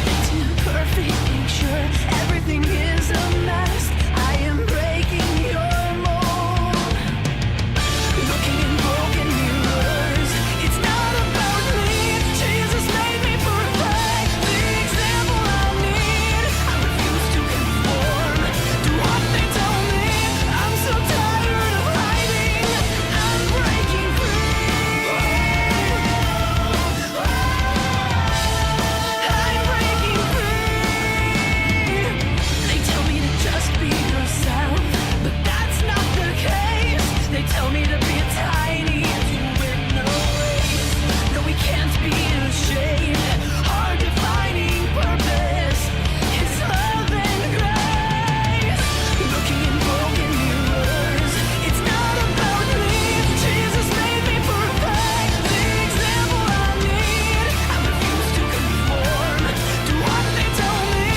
Painting a perfect picture, everything is a mess. I am breaking your mold. Looking in broken mirrors, it's not about me. Jesus made me perfect, the example I need. I refuse to conform to what they tell me. I'm so tired of hiding. I'm breaking free. I'm breaking free. They tell me to just be yourself, but that's not the case. They tell me to be tiny and to win no race. No, we can't be ashamed. Our defining purpose is love and grace. Looking in broken mirrors, it's not about me. Jesus made me perfect, the example I need. I refuse to conform to what they tell me.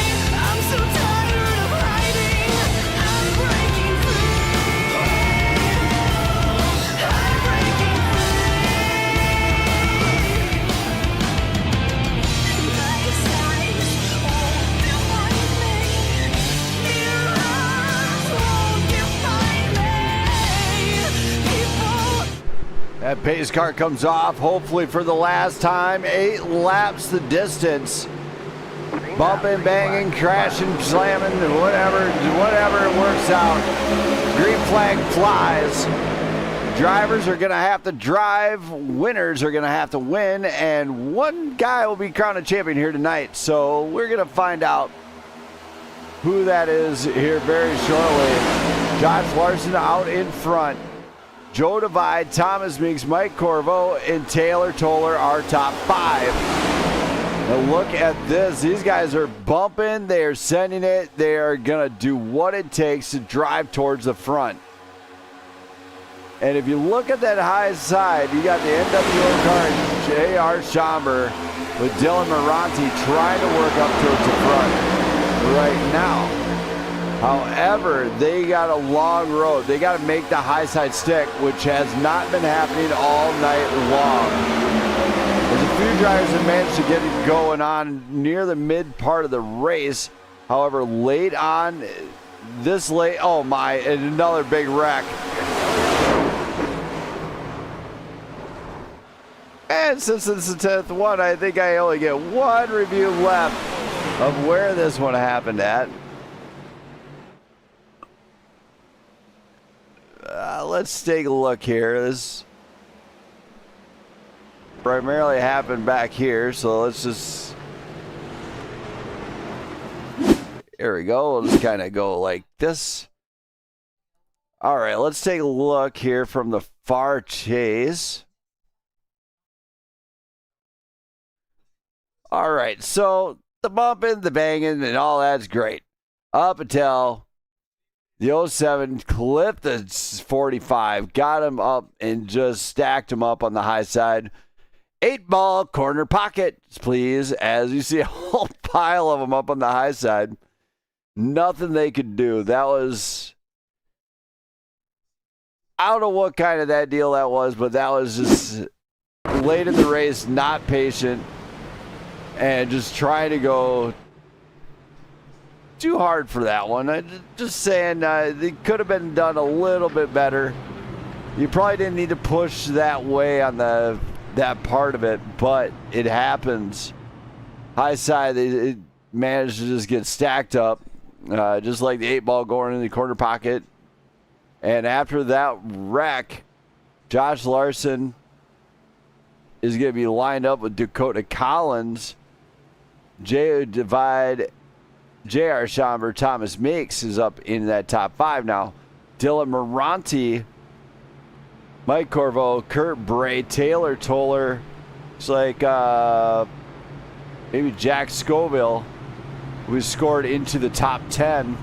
I'm so tired of hiding. I'm breaking free. I'm breaking That pace car comes off, hopefully for the last time. 8 laps the distance. Bumping, banging, crashing, slamming, whatever it works out. Green flag flies. Drivers are going to have to drive. Winners are going to have to win. And one guy will be crowned a champion here tonight. So we're going to find out who that is here very shortly. Josh Larson out in front. Joe Divide, Thomas Meeks, Mike Corvo, and Taylor Toller are top 5. Now look at this. These guys are bumping. They are sending it. They are going to do what it takes to drive towards the front. And if you look at that high side, you got the NWO car, J.R. Schomburg, with Dylan Moranti trying to work up towards the front right now. However, they got a long road. They got to make the high side stick, which has not been happening all night long. There's a few drivers that managed to get it going on near the mid part of the race. However, late on, oh my, and another big wreck. And since it's the 10th one, I think I only get one review left of where this one happened at. Let's take a look here. This primarily happened back here, so let's just... Here we go. We'll just kind of go like this. All right, let's take a look here from the far chase. All right, so the bumping, the banging, and all that's great. Up until the 07 clipped the 45, got him up and just stacked him up on the high side. 8-ball corner pockets, please, as you see a whole pile of them up on the high side. Nothing they could do. That was... I don't know what kind of that deal that was, but that was just late in the race, not patient, and just trying to go too hard for that one. Just saying, it could have been done a little bit better. You probably didn't need to push that way on that part of it, but it happens. High side, it managed to just get stacked up, just like the 8-ball going in the corner pocket. And after that wreck, Josh Larson is going to be lined up with Dakota Collins. J.O. Divide, J.R. Schomburg, Thomas Meeks is up in that top 5 now. Dylan Moranti, Mike Corvo, Kurt Bray, Taylor Toller. It's like maybe Jack Scoville, who scored into the top 10.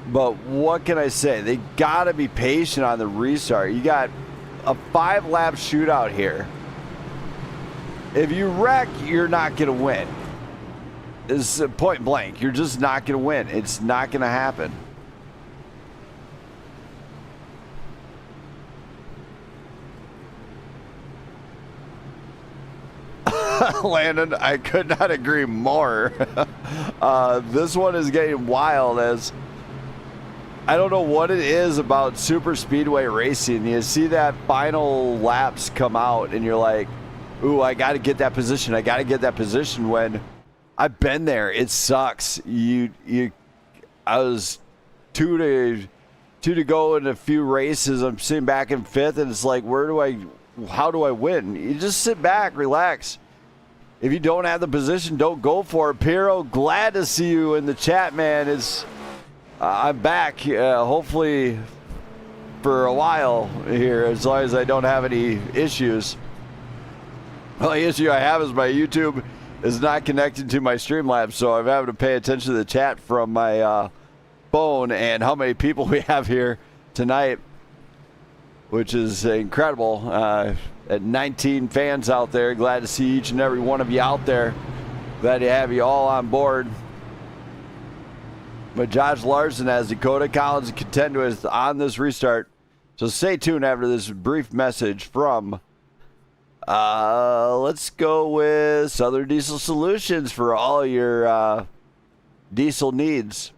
But what can I say? They got to be patient on the restart. You got a 5-lap shootout here. If you wreck, you're not going to win. It's point blank. You're just not going to win. It's not going to happen. Landon, I could not agree more. This one is getting wild as I don't know what it is about super speedway racing. You see that final laps come out and you're like, ooh, I got to get that position. I got to get that position when I've been there. It sucks. I was two to go in a few races. I'm sitting back in 5th and it's like, how do I win? You just sit back, relax. If you don't have the position, don't go for it. Piero, glad to see you in the chat, man. I'm back, hopefully for a while here, as long as I don't have any issues. The only issue I have is my YouTube is not connected to my Streamlabs, so I'm having to pay attention to the chat from my phone and how many people we have here tonight, which is incredible. At 19 fans out there, glad to see each and every one of you out there. Glad to have you all on board. But Josh Larson has Dakota Collins to contend with on this restart. So stay tuned after this brief message from, let's go with Southern Diesel Solutions for all your diesel needs.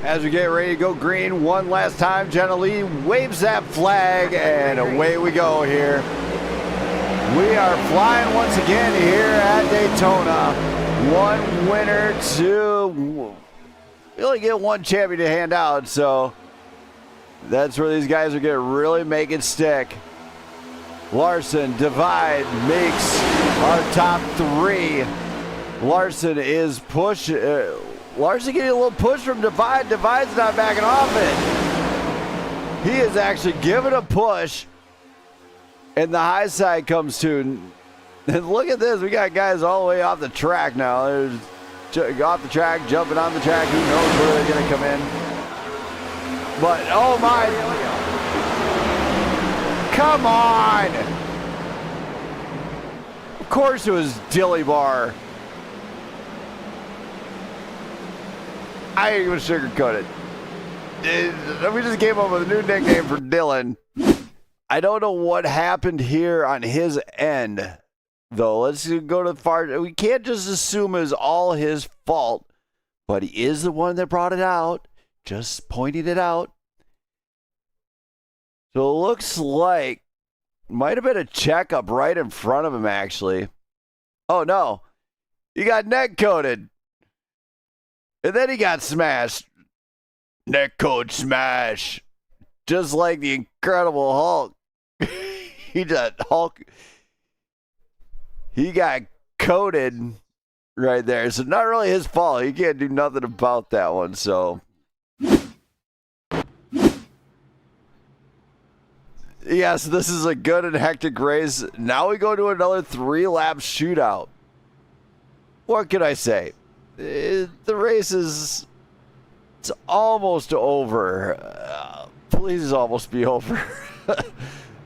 As we get ready to go green one last time, Jenna Lee waves that flag, and away we go here. We are flying once again here at Daytona. One winner, two. We only get one champion to hand out, so that's where these guys are going to really make it stick. Larson, Divide makes our top three. Larson is push. Larson getting a little push from Divide. Divide's not backing off it. He is actually giving a push. And the high side comes to. And look at this. We got guys all the way off the track now. There's off the track, jumping on the track. Who knows where they're going to come in. But, oh my. Come on. Of course it was Dilly Bar. I ain't gonna sugarcoat it. We just came up with a new nickname for Dylan. I don't know what happened here on his end, though. Let's go to the far. We can't just assume it was all his fault, but he is the one that brought it out. Just pointing it out. So it looks like might have been a checkup right in front of him, actually. Oh no, he got neck coated. And then he got smashed. Neck code smash. Just like the Incredible Hulk. He got coated right there. So not really his fault. He can't do nothing about that one. So yes, this is a good and hectic race. Now we go to another 3-lap shootout. What can I say? The race is it's almost over. Please almost be over.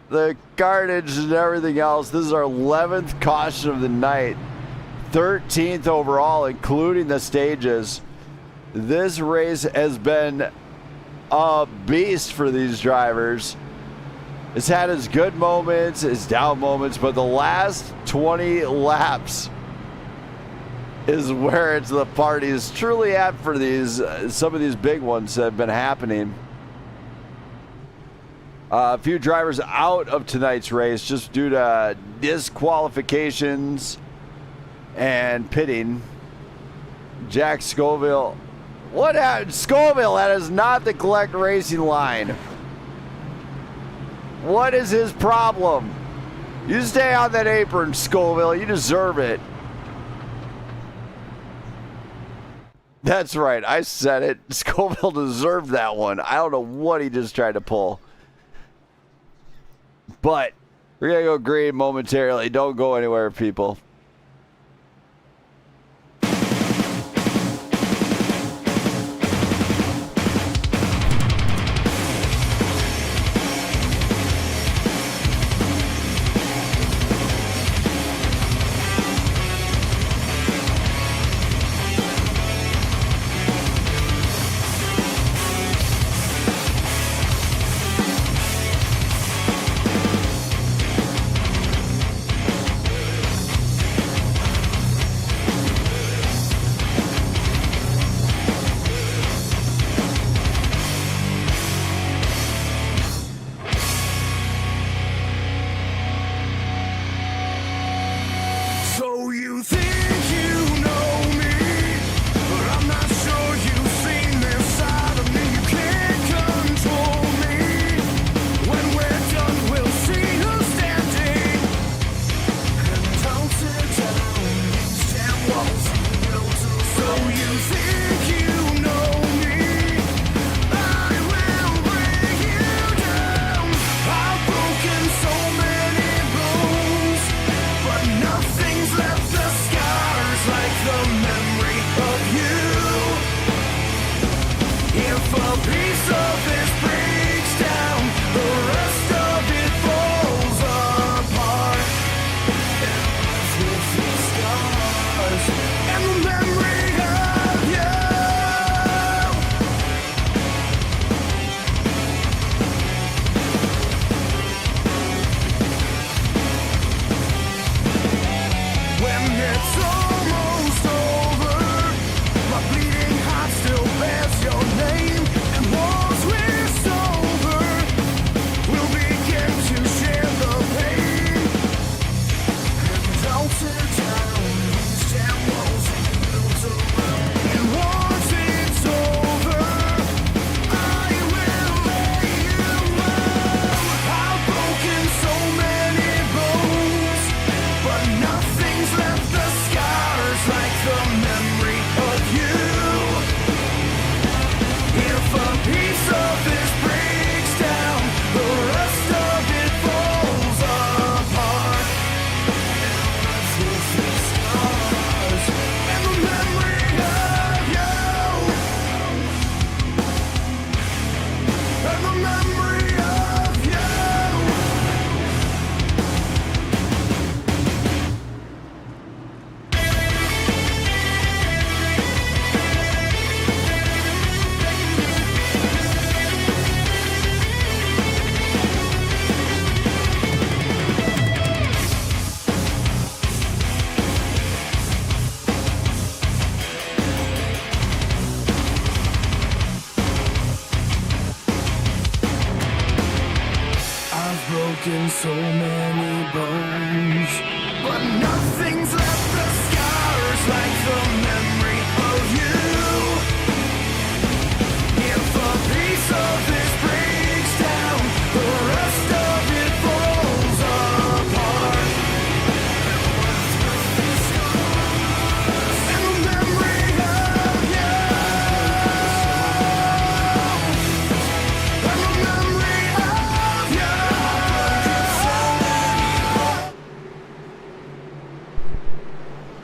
The carnage and everything else. This is our 11th caution of the night. 13th overall, including the stages. This race has been a beast for these drivers. It's had its good moments, its down moments, but the last 20 laps is where the party is truly at for these some of these big ones that have been happening. A few drivers out of tonight's race just due to disqualifications and pitting. Jack Scoville. What happened? Scoville, that is not the Collect Racing line. What is his problem? You stay on that apron, Scoville. You deserve it. That's right. I said it. Scoville deserved that one. I don't know what he just tried to pull. But we're going to go green momentarily. Don't go anywhere, people.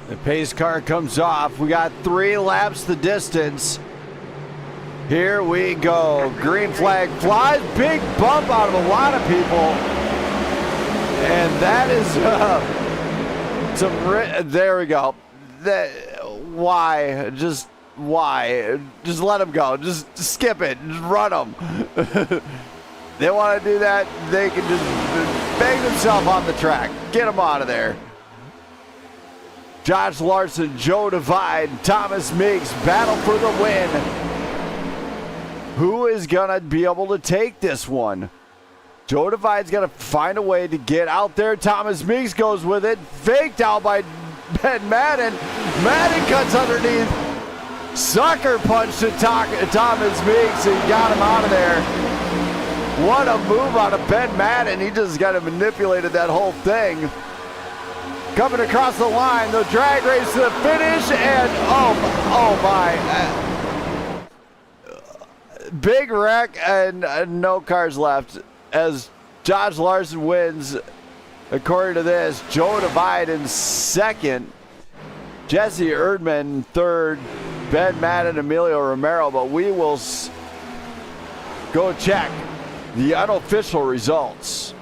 The pace car comes off. We got 3 laps the distance. Here we go. Green flag flies. Big bump out of a lot of people. And that is there we go. Why? Just let them go. Just skip it. Just run them. They want to do that, they can just bang themselves off the track. Get them out of there. Josh Larson, Joe Divide, Thomas Meeks battle for the win. Who is going to be able to take this one? Joe Divide's going to find a way to get out there. Thomas Meeks goes with it. Faked out by Ben Madden. Madden cuts underneath. Sucker punch to Thomas Meeks and got him out of there. What a move out of Ben Madden. He just kind of manipulated that whole thing. Coming across the line, the drag race to the finish, and oh my. Big wreck and no cars left as Josh Larson wins. According to this, Joe Divide in second, Jesse Erdman third, Ben Madden, Emilio Romero, but we will go check the unofficial results.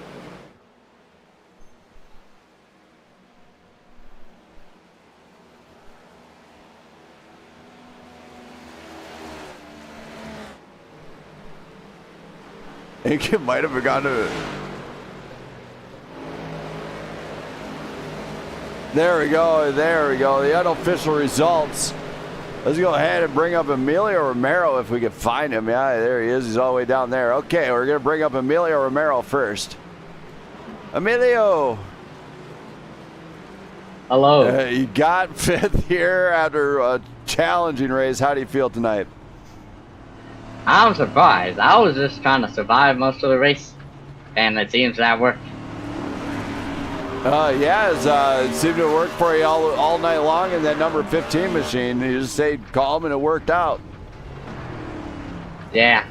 I think it might have gone to. There we go. The unofficial results. Let's go ahead and bring up Emilio Romero if we can find him. Yeah, there he is. He's all the way down there. Okay, we're going to bring up Emilio Romero first. Emilio. Hello. You got 5th here after a challenging race. How do you feel tonight? I'm surprised. I was just trying to survive most of the race, and it seems that worked. It seemed to work for you all night long in that number 15 machine. You just stayed calm and it worked out. Yeah.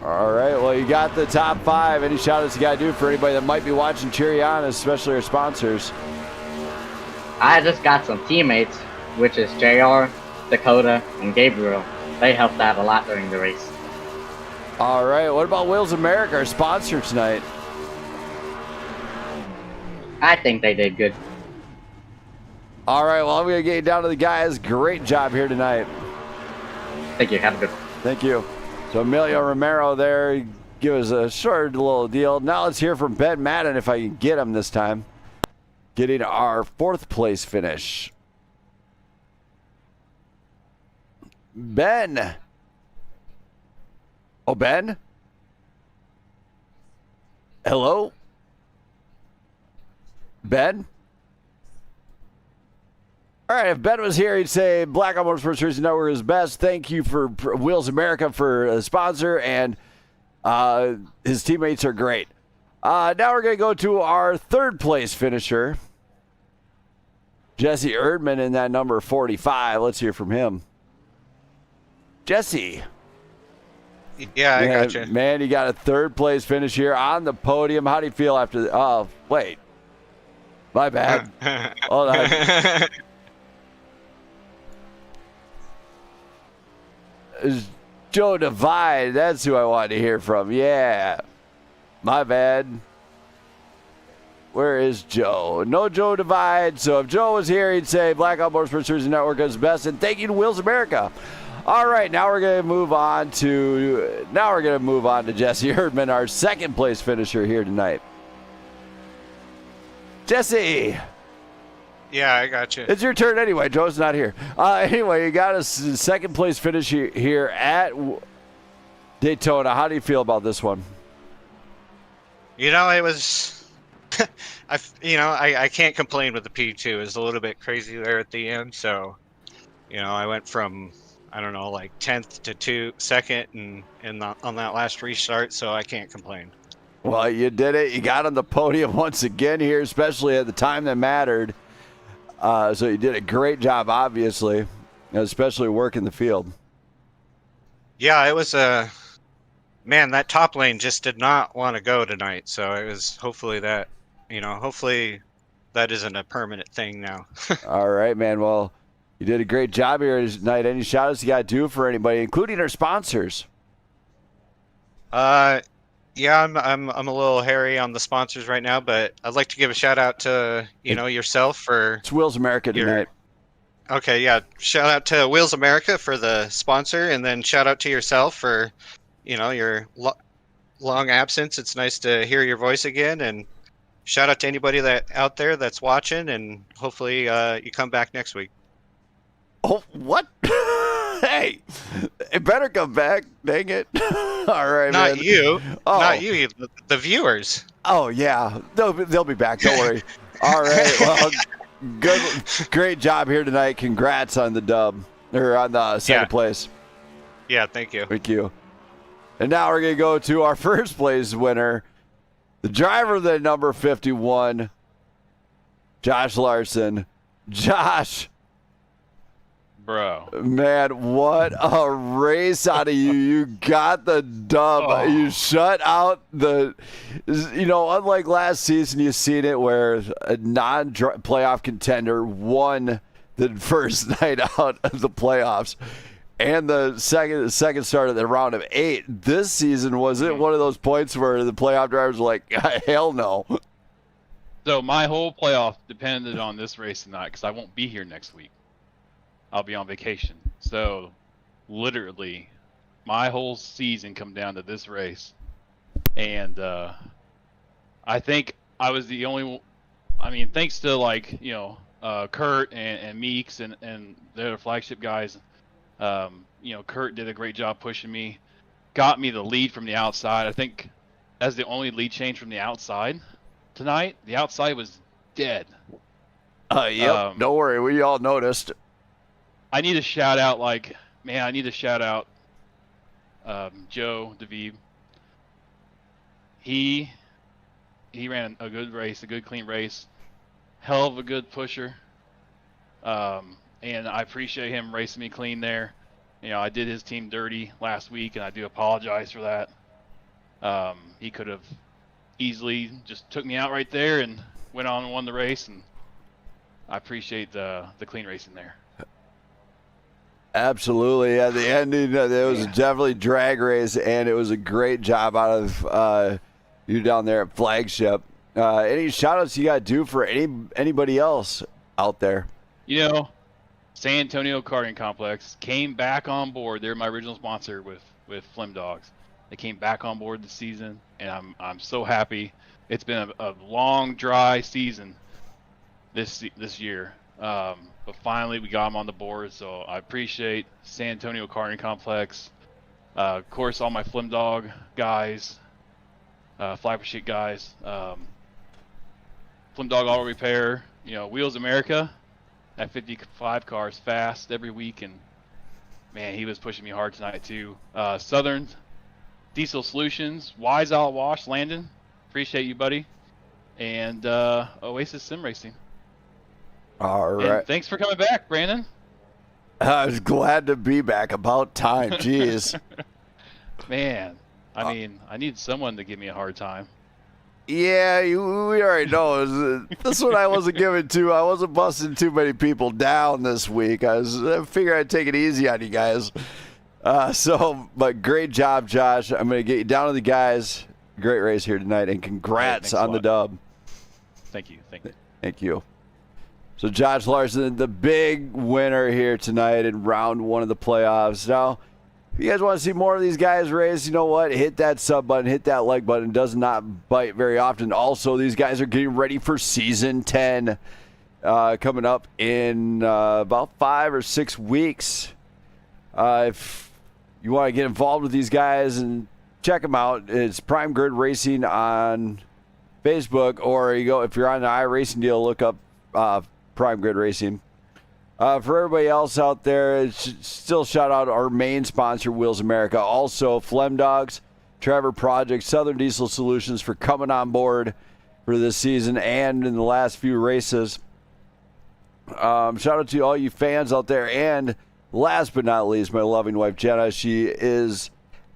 All right, well, you got the top 5. Any shout-outs you got to do for anybody that might be watching cheer on, especially our sponsors? I just got some teammates, which is JR, Dakota, and Gabriel. They helped out a lot during the race. All right, what about Wheels America, our sponsor tonight? I think they did good. All right, well, I'm going to get you down to the guys. Great job here tonight. Thank you. Have a good one. Thank you. So Emilio Romero there, give us a short little deal. Now let's hear from Ben Madden if I can get him this time. Getting our 4th place finish. Ben. Oh, Ben? Hello? Ben? All right, if Ben was here, he'd say Blackout Motorsports Racing Network is best. Thank you for Wheels America for a sponsor, and his teammates are great. Now we're going to go to our 3rd place finisher, Jesse Erdman in that number 45. Let's hear from him. Jesse. Yeah, I got you. Man, you got a 3rd place finish here on the podium. How do you feel after oh, wait. My bad. Hold on. Joe Divide. That's who I wanted to hear from. Yeah. My bad. Where is Joe? No Joe Divide. So if Joe was here, he'd say Blackout Motorsports Racing Network is best. And thank you to Wheels America. All right, now we're going to move on to Jesse Erdman, our 2nd place finisher here tonight. Jesse. Yeah, I got you. It's your turn anyway. Joe's not here. Anyway, you got a 2nd place finish here at Daytona. How do you feel about this one? You know, it was. I can't complain with the P2. It was a little bit crazy there at the end. So, I went from, I don't know, like 10th to 2nd on that last restart. So I can't complain. Well, you did it. You got on the podium once again here, especially at the time that mattered. So you did a great job, obviously, especially working the field. Yeah, it was man, that top lane just did not want to go tonight. So it was hopefully that isn't a permanent thing now. All right, man. Well, you did a great job here tonight. Any shout outs you got to do for anybody, including our sponsors? Yeah, I'm a little hairy on the sponsors right now, but I'd like to give a shout out to yourself for. It's Wheels America tonight. Okay, yeah. Shout out to Wheels America for the sponsor, and then shout out to yourself for, your long absence. It's nice to hear your voice again, and shout out to anybody out there that's watching, and hopefully you come back next week. Oh, what? Hey, it better come back. Dang it. All right, Not man. you. Oh. Not you. The viewers. Oh, yeah. They'll be back. Don't worry. All right. Well, great job here tonight. Congrats on the dub, or on the second place. Yeah, thank you. Thank you. And now we're going to go to our first place winner, the driver of the number 51, Josh Larson. Josh. Bro. Man, what a race out of you. You got the dub. Oh. You shut out unlike last season, you've seen it where a non-playoff contender won the first night out of the playoffs and the second start of the round of 8. This season, was it one of those points where the playoff drivers were like, hell no? So my whole playoff depended on this race tonight because I won't be here next week. I'll be on vacation. So literally my whole season come down to this race. And I think I was the only thanks to Kurt and Meeks and their flagship guys. Kurt did a great job pushing me, got me the lead from the outside. I think as the only lead change from the outside tonight, the outside was dead. Yep. Don't worry. We all noticed. I need to shout out, Joe DeVive. He ran a good race, a good clean race, hell of a good pusher. And I appreciate him racing me clean there. I did his team dirty last week, and I do apologize for that. He could have easily just took me out right there and went on and won the race, and I appreciate the clean racing there. Absolutely. At the ending, there was definitely drag race, and it was a great job out of you down there at Flagship. Any shout-outs you got to do for anybody else out there? San Antonio Karting Complex came back on board. They're my original sponsor with Flim Dogs. They came back on board this season, and I'm so happy. It's been a long, dry season this year. But finally, we got them on the board, so I appreciate San Antonio Karting Complex. Of course, all my Flim Dog guys, Flapper Sheet guys, Flim Dog Auto Repair, Wheels America, at 55 cars fast every week, and man, he was pushing me hard tonight too. Southern Diesel Solutions, Wise Out Wash, Landon, appreciate you, buddy, and Oasis Sim Racing. All right. And thanks for coming back, Brandon. I was glad to be back. About time. Jeez. Man, I need someone to give me a hard time. Yeah, we already know. This one I wasn't giving to. I wasn't busting too many people down this week. I figured I'd take it easy on you guys. But great job, Josh. I'm going to get you down to the guys. Great race here tonight, and congrats on the dub. Thank you. Thank you. So Josh Larson, the big winner here tonight in round 1 of the playoffs. Now, if you guys want to see more of these guys race, you know what? Hit that sub button, hit that like button. It does not bite very often. Also, these guys are getting ready for Season 10 coming up in about 5 or 6 weeks. If you want to get involved with these guys and check them out, it's Prime Grid Racing on Facebook, or if you're on the iRacing deal, look up Prime Grid Racing. For everybody else out there, still shout out our main sponsor, Wheels America. Also, Flem Dogs, Trevor Project, Southern Diesel Solutions for coming on board for this season and in the last few races. Shout out to all you fans out there. And last but not least, my loving wife, Jenna. She is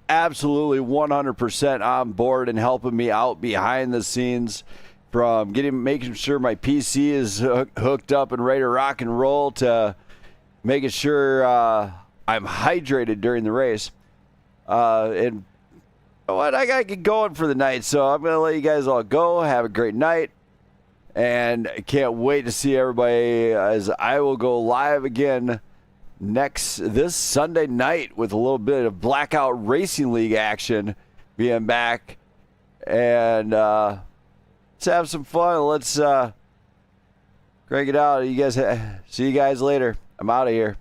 absolutely 100% on board and helping me out behind the scenes. from making sure my PC is hooked up and ready to rock and roll to making sure I'm hydrated during the race. And you know what? I got to get going for the night, so I'm going to let you guys all go. Have a great night. And I can't wait to see everybody as I will go live again this Sunday night with a little bit of Blackout Racing League action being back. And let's have some fun. Let's crank it out. See you guys later. I'm out of here.